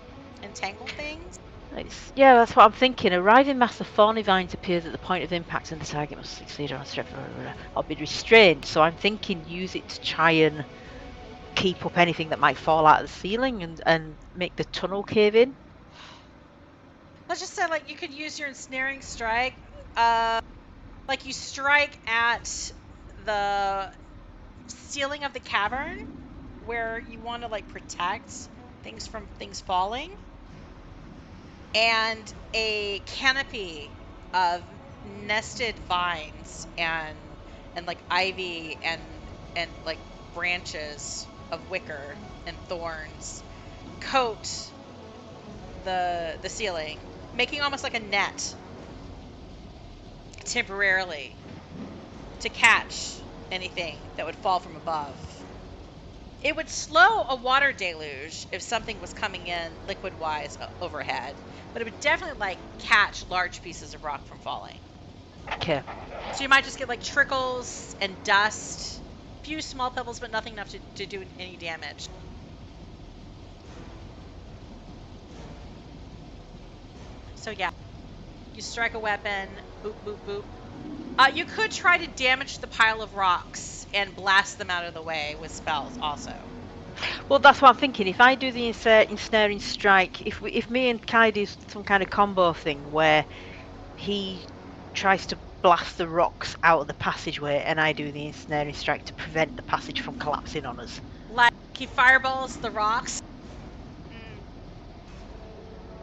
Entangle things? Yeah, that's what I'm thinking. A writhing mass of thorny vines appears at the point of impact and the target must succeed on strength or be restrained. So I'm thinking use it to try and keep up anything that might fall out of the ceiling and make the tunnel cave in. Let's just say, like, you could use your ensnaring strike. Like, you strike at the ceiling of the cavern where you want to, like, protect things from things falling. And a canopy of nested vines and like ivy and like branches of wicker and thorns coat the ceiling, making almost like a net temporarily to catch anything that would fall from above. It would slow a water deluge if something was coming in liquid-wise overhead, but it would definitely like catch large pieces of rock from falling. Okay. So you might just get like trickles and dust few small pebbles, but nothing enough to do any damage. So yeah, you strike a weapon, boop, boop, boop. You could try to damage the pile of rocks and blast them out of the way with spells also. Well, that's what I'm thinking. If I do the ensnaring strike, if me and Kai do some kind of combo thing where he tries to blast the rocks out of the passageway and I do the ensnaring strike to prevent the passage from collapsing on us. Like he fireballs the rocks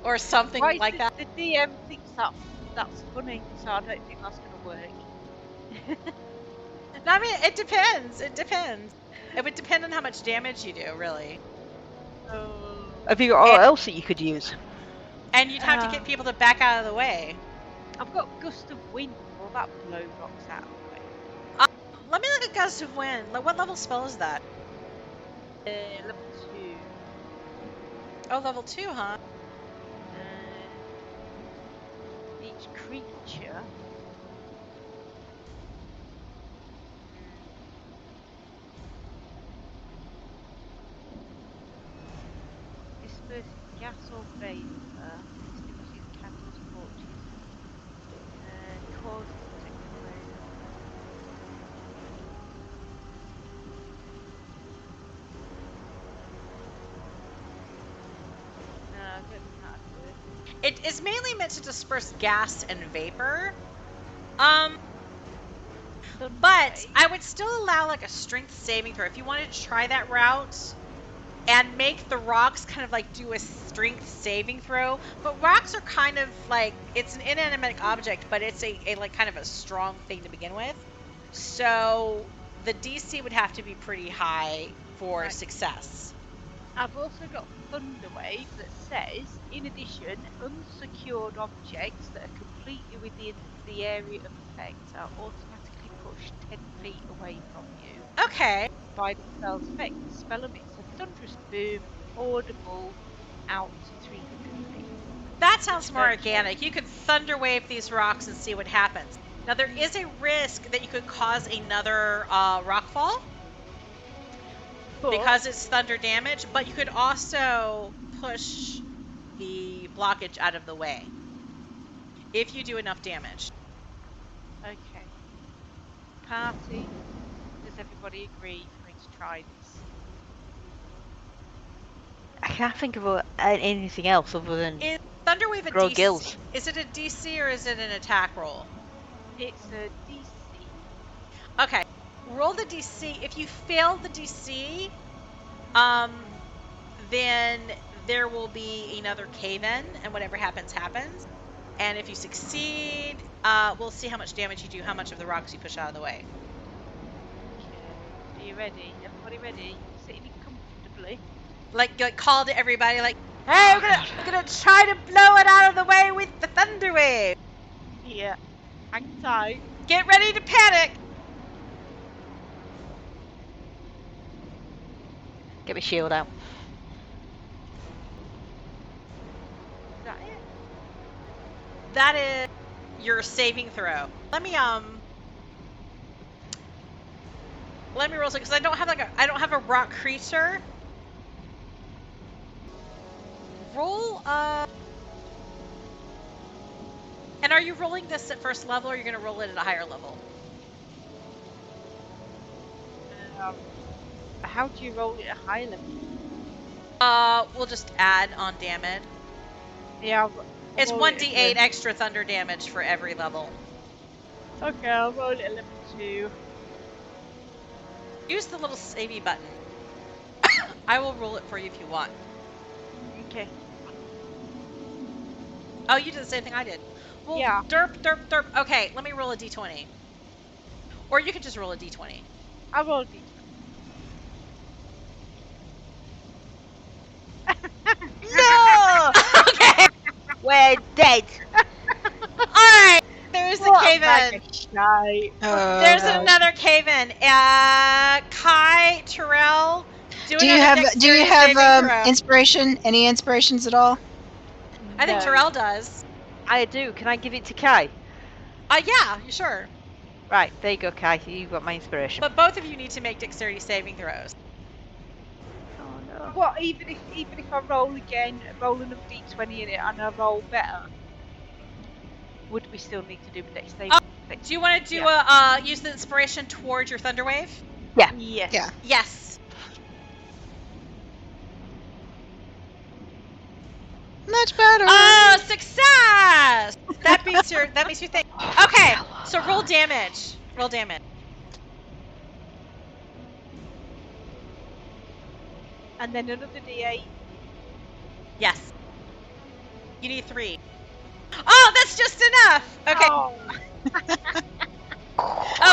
or something Why like that. The DM thinks that's funny, so I don't think that's going to work. No, I mean, it depends. It depends. It would depend on how much damage you do, really. Have you got what else that you could use? And you'd have to get people to back out of the way. I've got Gust of Wind. Will that blow rocks out of the way? Let me look at Gust of Wind. What level spell is that? Level 2. Oh, level 2, huh? Each creature disperses gas or vapor, extinguishes candles, torches, causes to glow. No, I don't think that'd work. It is mainly meant to disperse gas and vapor. But I would still allow like a strength saving throw if you wanted to try that route and make the rocks kind of like do a strength saving throw. But rocks are kind of like, it's an inanimate object, but it's a like kind of a strong thing to begin with. So the DC would have to be pretty high for success. I've also got Thunderwave that says, in addition, unsecured objects that are completely within the area of effect are automatically pushed 10 feet away from you. Okay. By the spell's effect, the spell emits a thunderous boom, audible out to 300 feet. That sounds more organic. You could thunderwave these rocks and see what happens. Now, there is a risk that you could cause another rockfall because it's thunder damage, but you could also push the blockage out of the way if you do enough damage. Okay. Party, does everybody agree for me to try this? I can't think of anything else other than Is Thunderwave a grow DC? gills. Is it a DC or is it an attack roll? It's a DC. Okay. Roll the DC. If you fail the DC, then there will be another cave-in, and whatever happens, happens. And if you succeed, we'll see how much damage you do, how much of the rocks you push out of the way. Okay. Are you ready? Everybody ready? Sitting comfortably. Like call to everybody, like, hey, we're gonna try to blow it out of the way with the thunder wave. Yeah. Hang tight. Get ready to panic. Get my shield out. Is that it? That is your saving throw. Let me roll because I don't have a rock creature. Roll and are you rolling this at first level or are you gonna roll it at a higher level? How do you roll it at high level? We'll just add on damage. Yeah. It's 1d8 extra thunder damage for every level. Okay, I'll roll it at level 2. Use the little savey button. I will roll it for you if you want. Okay. Oh, you did the same thing I did. Well, Yeah. Derp, derp, derp. Okay, let me roll a d20. Or you can just roll a d20. I rolled it. No! Okay. We're dead. Alright. There's the cave-in. There's God. another cave-in. Kai, Terrell, Do you have inspiration? Any inspirations at all? I think No. Terrell does. I do. Can I give it to Kai? Yeah, sure. Right, there you go, Kai. You've got my inspiration. But both of you need to make dexterity saving throws. Oh no. What, even if I roll again, roll another d20 in it and I roll better, would we still need to do a dex save? Do you want to do use the inspiration towards your thunder wave? Yeah. Yes. Yeah. Yes. Much better. Oh, success! That beats your thing. Okay, so roll damage. Roll damage. And then another d8. Yes. You need 3. Oh, that's just enough. Okay. Oh.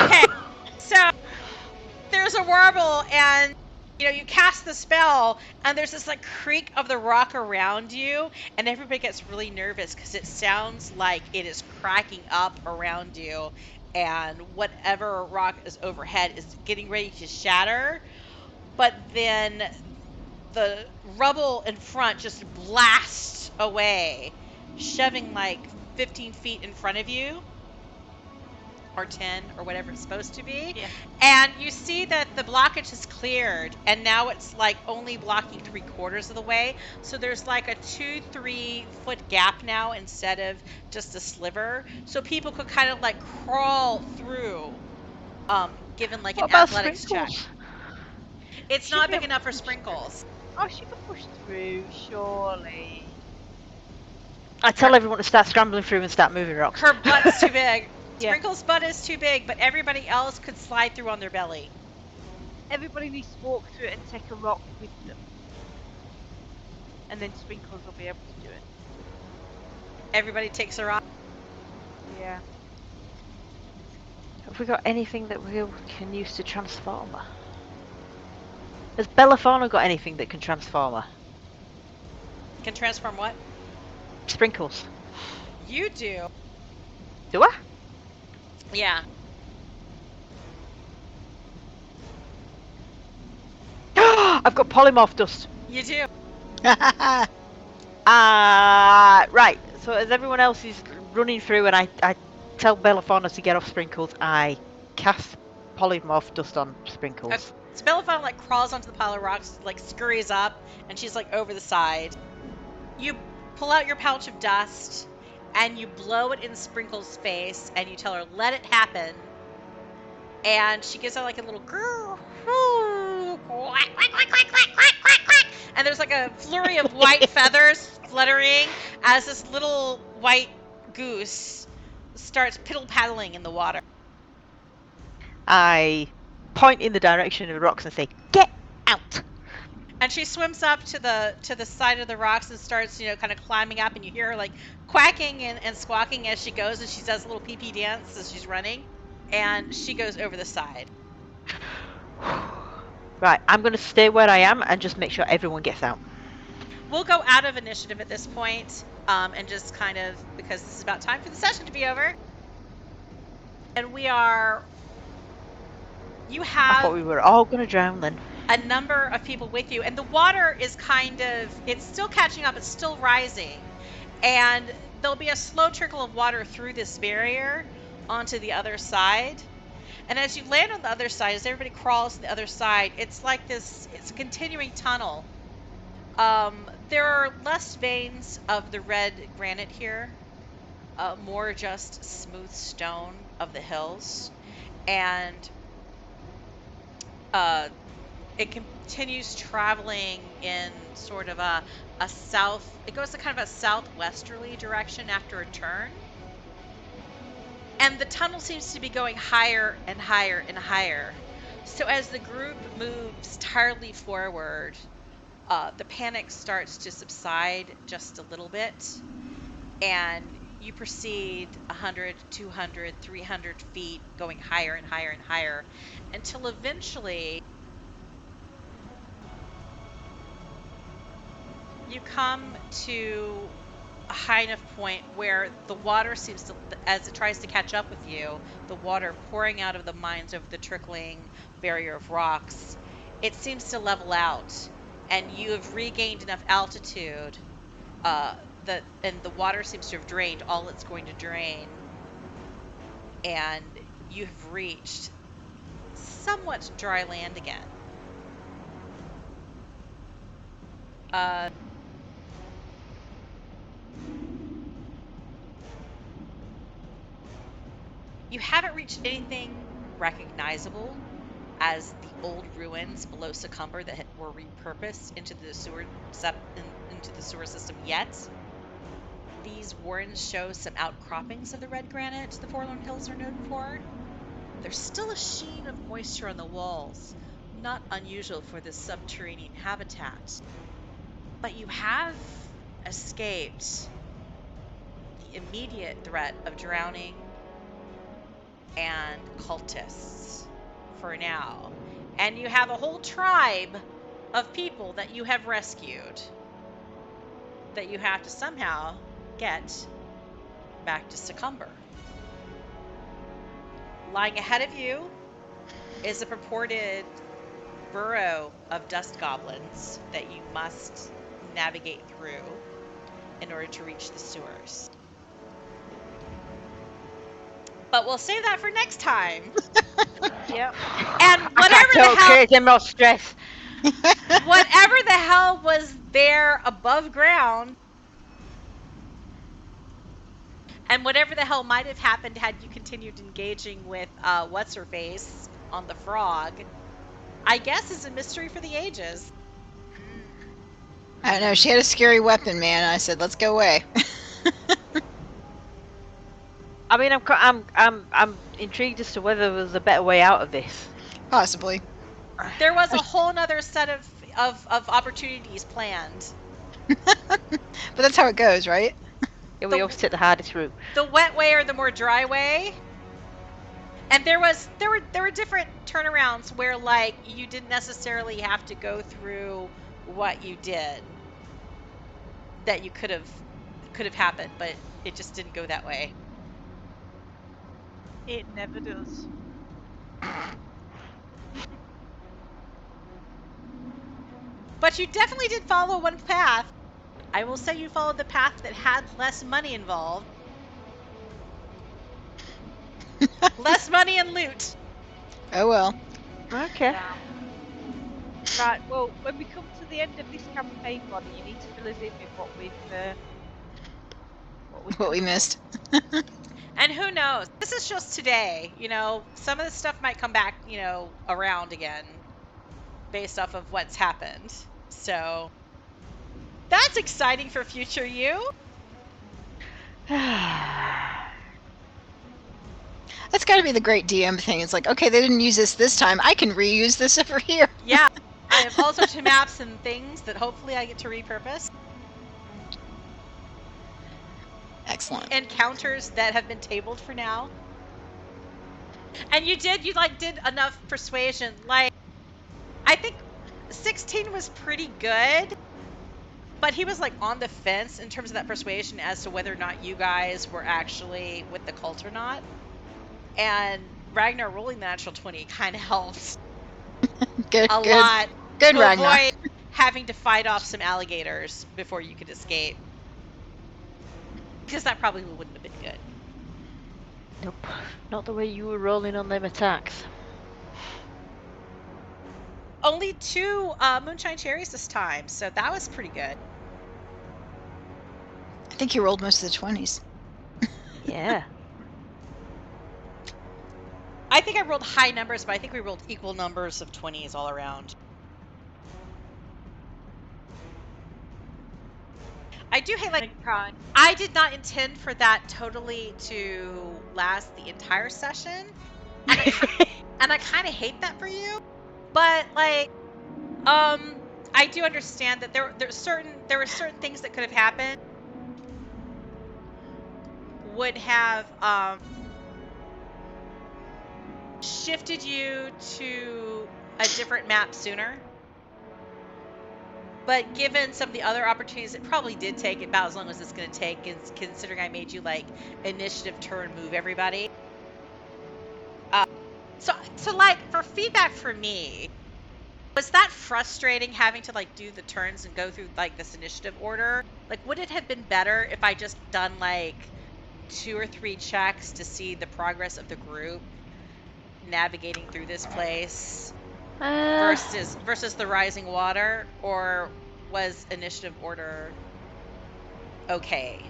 Okay. So there's a warble, and you cast the spell, and there's this like creak of the rock around you, and everybody gets really nervous because it sounds like it is cracking up around you, and whatever rock is overhead is getting ready to shatter. But then the rubble in front just blasts away, shoving like 15 feet in front of you, or 10, or whatever it's supposed to be. Yeah. And you see that the blockage is cleared, and now it's like only blocking 3/4 of the way. So there's like a 2-3 foot gap now instead of just a sliver. So people could kind of like crawl through, given like What an about athletics check. sprinkles? It's Should not be big able enough to for push sprinkles. Oh, she could push through, surely. I tell everyone to start scrambling through and start moving rocks. Her butt's too big. Yeah. Sprinkles' butt is too big, but everybody else could slide through on their belly. Everybody needs to walk through it and take a rock with them. And then Sprinkles will be able to do it. Everybody takes a rock. Yeah. Have we got anything that we can use to transform her? Has Bellafauna got anything that can transform her? Can transform what? Sprinkles. You do. Do I? Yeah. I've got polymorph dust. You do. Right. So as everyone else is running through and I tell Bellafauna to get off Sprinkles, I cast polymorph dust on Sprinkles. Okay. So Bellafauna like crawls onto the pile of rocks, like scurries up, and she's like over the side. You pull out your pouch of dust, and you blow it in Sprinkles' face, and you tell her, let it happen. And she gives out like a little grrr, quack, quack, quack, quack, quack, quack, quack, quack. And there's like a flurry of white feathers fluttering as this little white goose starts piddle-paddling in the water. I point in the direction of the rocks and say, "Get out!" And she swims up to the side of the rocks and starts, kind of climbing up, and you hear her like quacking and squawking as she goes, and she does a little pee-pee dance as she's running, and she goes over the side. Right, I'm going to stay where I am and just make sure everyone gets out. We'll go out of initiative at this point, and just kind of, because this is about time for the session to be over. And you I have thought we were all going to drown then. a number of people with you, and the water is it's still catching up, it's still rising, and there'll be a slow trickle of water through this barrier onto the other side. And as you land on the other side, as everybody crawls to the other side, it's like it's a continuing tunnel. There are less veins of the red granite here, more just smooth stone of the hills, and it continues traveling in sort of a south. It goes to kind of a southwesterly direction after a turn. And the tunnel seems to be going higher and higher and higher. So as the group moves tiredly forward, the panic starts to subside just a little bit. And you proceed 100, 200, 300 feet going higher and higher and higher until eventually you come to a high enough point where the water seems to, as it tries to catch up with you, the water pouring out of the mines over the trickling barrier of rocks, it seems to level out, and you have regained enough altitude and the water seems to have drained all it's going to drain, and you have reached somewhat dry land again. You haven't reached anything recognizable as the old ruins below Succumber that were repurposed into the sewer system yet. These warrens show some outcroppings of the red granite the Forlorn Hills are known for. There's still a sheen of moisture on the walls, not unusual for this subterranean habitat. But you have escaped the immediate threat of drowning and cultists for now. And you have a whole tribe of people that you have rescued that you have to somehow get back to Succumber. Lying ahead of you is a purported burrow of dust goblins that you must navigate through in order to reach the sewers. But we'll save that for next time. Yep. And whatever the hell, Get more stress. whatever the hell was there above ground, and whatever the hell might have happened had you continued engaging with what's-her-face on the frog, I guess is a mystery for the ages. I don't know. She had a scary weapon, man. I said, let's go away. I mean, I'm intrigued as to whether there was a better way out of this. Possibly. There was a whole nother set of opportunities planned. But that's how it goes, right? Yeah, we always take the hardest route. The wet way or the more dry way. And there were different turnarounds where, like, you didn't necessarily have to go through what you did. That you could have happened, but it just didn't go that way. It never does. But you definitely did follow one path. I will say you followed the path that had less money involved. Less money and loot. Oh well. Okay. Yeah. Right, well, when we come to the end of this campaign, Bonnie, you need to fill us in with what What we missed. And who knows? This is just today. You know, some of the stuff might come back, you know, around again based off of what's happened. So that's exciting for future you. That's got to be the great DM thing. It's like, okay, they didn't use this time. I can reuse this over here. Yeah. I have all sorts of maps and things that hopefully I get to repurpose. Excellent. Encounters that have been tabled for now. And you did enough persuasion. Like, I think 16 was pretty good, but he was like on the fence in terms of that persuasion as to whether or not you guys were actually with the cult or not. And Raggnar rolling the natural 20 kind of helps Good. a lot Good, to Raggnar. avoid having to fight off some alligators before you could escape. Because that probably wouldn't have been good. Nope. Not the way you were rolling on them attacks. Only 2 moonshine cherries this time, so that was pretty good. I think you rolled most of the 20s. Yeah. I think I rolled high numbers, but I think we rolled equal numbers of 20s all around. I do hate, like, I did not intend for that totally to last the entire session. And I kind of hate that for you. But, like, I do understand that there were certain things that could have happened would have shifted you to a different map sooner. But given some of the other opportunities, it probably did take about as long as it's going to take, considering I made you, like, initiative turn move everybody. So like, for feedback for me, was that frustrating having to, like, do the turns and go through, like, this initiative order? Like, would it have been better if I just done, like, 2 or 3 checks to see the progress of the group navigating through this place Uh, versus the rising water, or was initiative order okay?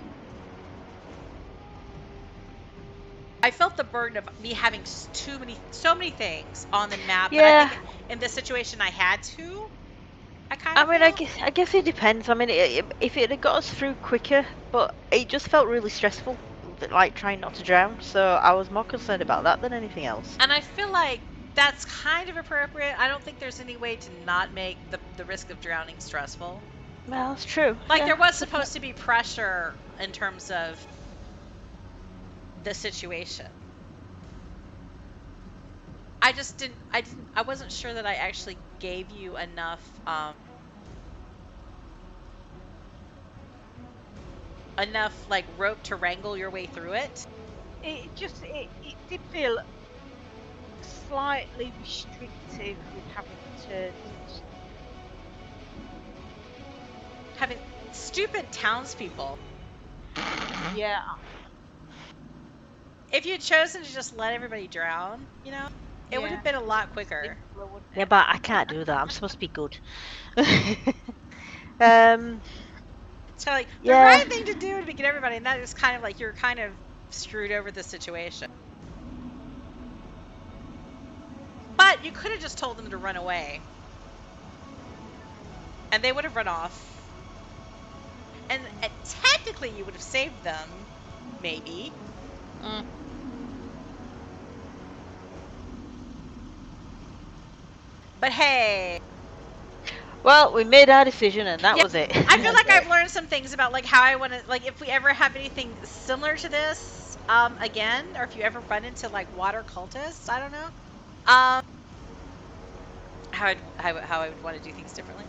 I felt the burden of me having so many things on the map, but I Yeah. think in this situation I had to. I I mean, I feel. guess it depends. I mean, if it had got us through quicker, but it just felt really stressful, like trying not to drown. So I was more concerned about that than anything else. And I feel like that's kind of appropriate. I don't think there's any way to not make the risk of drowning stressful. Well, that's true. Like yeah. there was supposed to be pressure in terms of the situation. I wasn't sure that I actually gave you enough like rope to wrangle your way through it. It did feel slightly restrictive with having to. Having stupid townspeople. Yeah. If you'd chosen to just let everybody drown, it would have been a lot quicker. simpler, wouldn't Yeah, it? but I can't do that. I'm supposed to be good. So like the Yeah. right thing to do to get everybody, and that is kind of like you're kind of screwed over the situation. But you could have just told them to run away, and they would have run off. And technically, you would have saved them, maybe. But hey. Well, we made our decision, and that was it. I feel like I've learned some things about like how I want to like if we ever have anything similar to this again, or if you ever run into like water cultists, I don't know. How I would want to do things differently.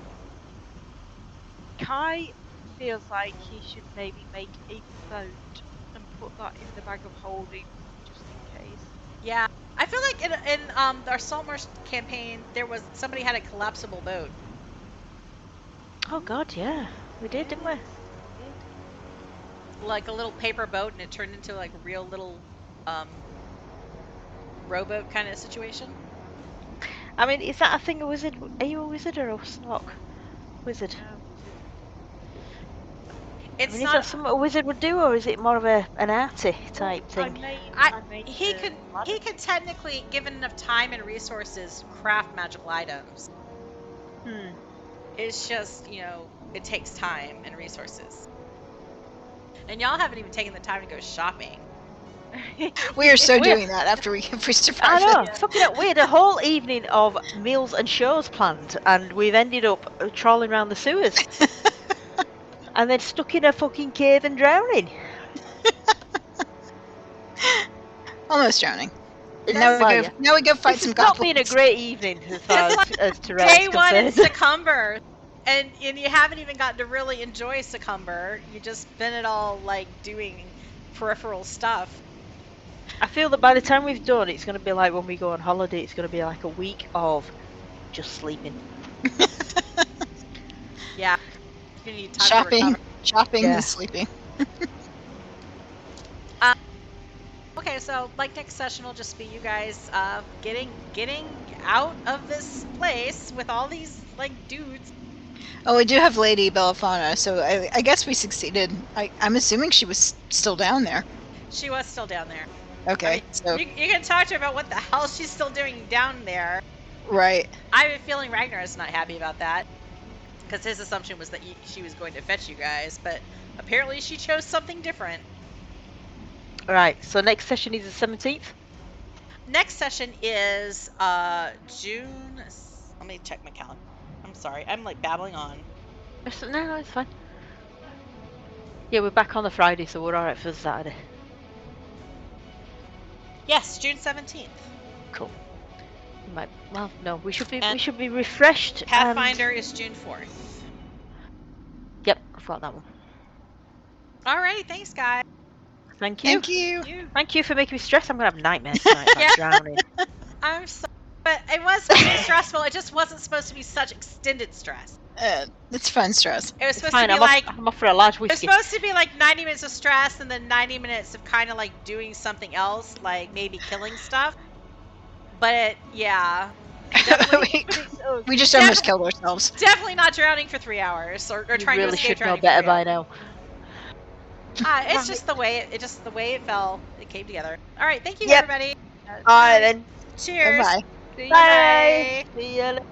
Kai feels like he should maybe make a boat and put that in the bag of holding just in case. Yeah, I feel like in our Saltmarsh campaign there was somebody had a collapsible boat. Oh God, yeah, we did, didn't we? Like a little paper boat, and it turned into like a real little rowboat kind of situation. I mean, is that a thing a wizard? Are you a wizard or a snock? Wizard. It's I mean, not. is that something a wizard would do, or is it more of an arty type thing? He could technically, given enough time and resources, craft magical items. It's just, it takes time and resources. And y'all haven't even taken the time to go shopping. We are so doing that after we survived. I know. Fucking hell, we had a whole evening of meals and shows planned, and we've ended up trawling around the sewers. And then stuck in a fucking cave and drowning. Almost drowning. That's Now we go fight This some has not goblins. been a great evening as far as Terrell's Day one in concerned. Succumber, and you haven't even gotten to really enjoy Succumber. You just spent it all like doing peripheral stuff. I feel that by the time we've done, it's going to be like when we go on holiday. It's going to be like a week of just sleeping. Yeah. You need time to recover. Shopping Yeah. and sleeping. Okay, so like next session will just be you guys getting out of this place with all these like dudes. Oh, we do have Lady Bellafana, so I guess we succeeded. I'm assuming she was still down there. She was still down there. Okay, I mean, so you can talk to her about what the hell she's still doing down there. right. I have a feeling Raggnar is not happy about that, because his assumption was that she was going to fetch you guys, but apparently she chose something different. Right, so next session is the 17th? Next session is June. Let me check my calendar. I'm sorry, I'm like babbling on. No, it's fine. Yeah, we're back on the Friday, so we're alright for Saturday. Yes, June 17th. Cool. Well, no, we should be refreshed. Pathfinder is June 4th. Yep, I've got that one. Alrighty, thanks guys. Thank you. Thank you. Thank you for making me stressed. I'm gonna have nightmares tonight about drowning. I'm sorry, but it was supposed to be stressful. It just wasn't supposed to be such extended stress. It's fun stress. It was supposed Fine, to be I'm off for a large it was whiskey. supposed to be like 90 minutes of stress and then 90 minutes of kind of like doing something else, like maybe killing stuff. But yeah, definitely, But it's us. We just almost killed ourselves. definitely not drowning for 3 hours or You trying to really escape should know drowning. better by now. It's just the way it fell. It came together. All right, thank you Yep. everybody. Alright then. Cheers. Bye. See you Bye. Bye. See ya later.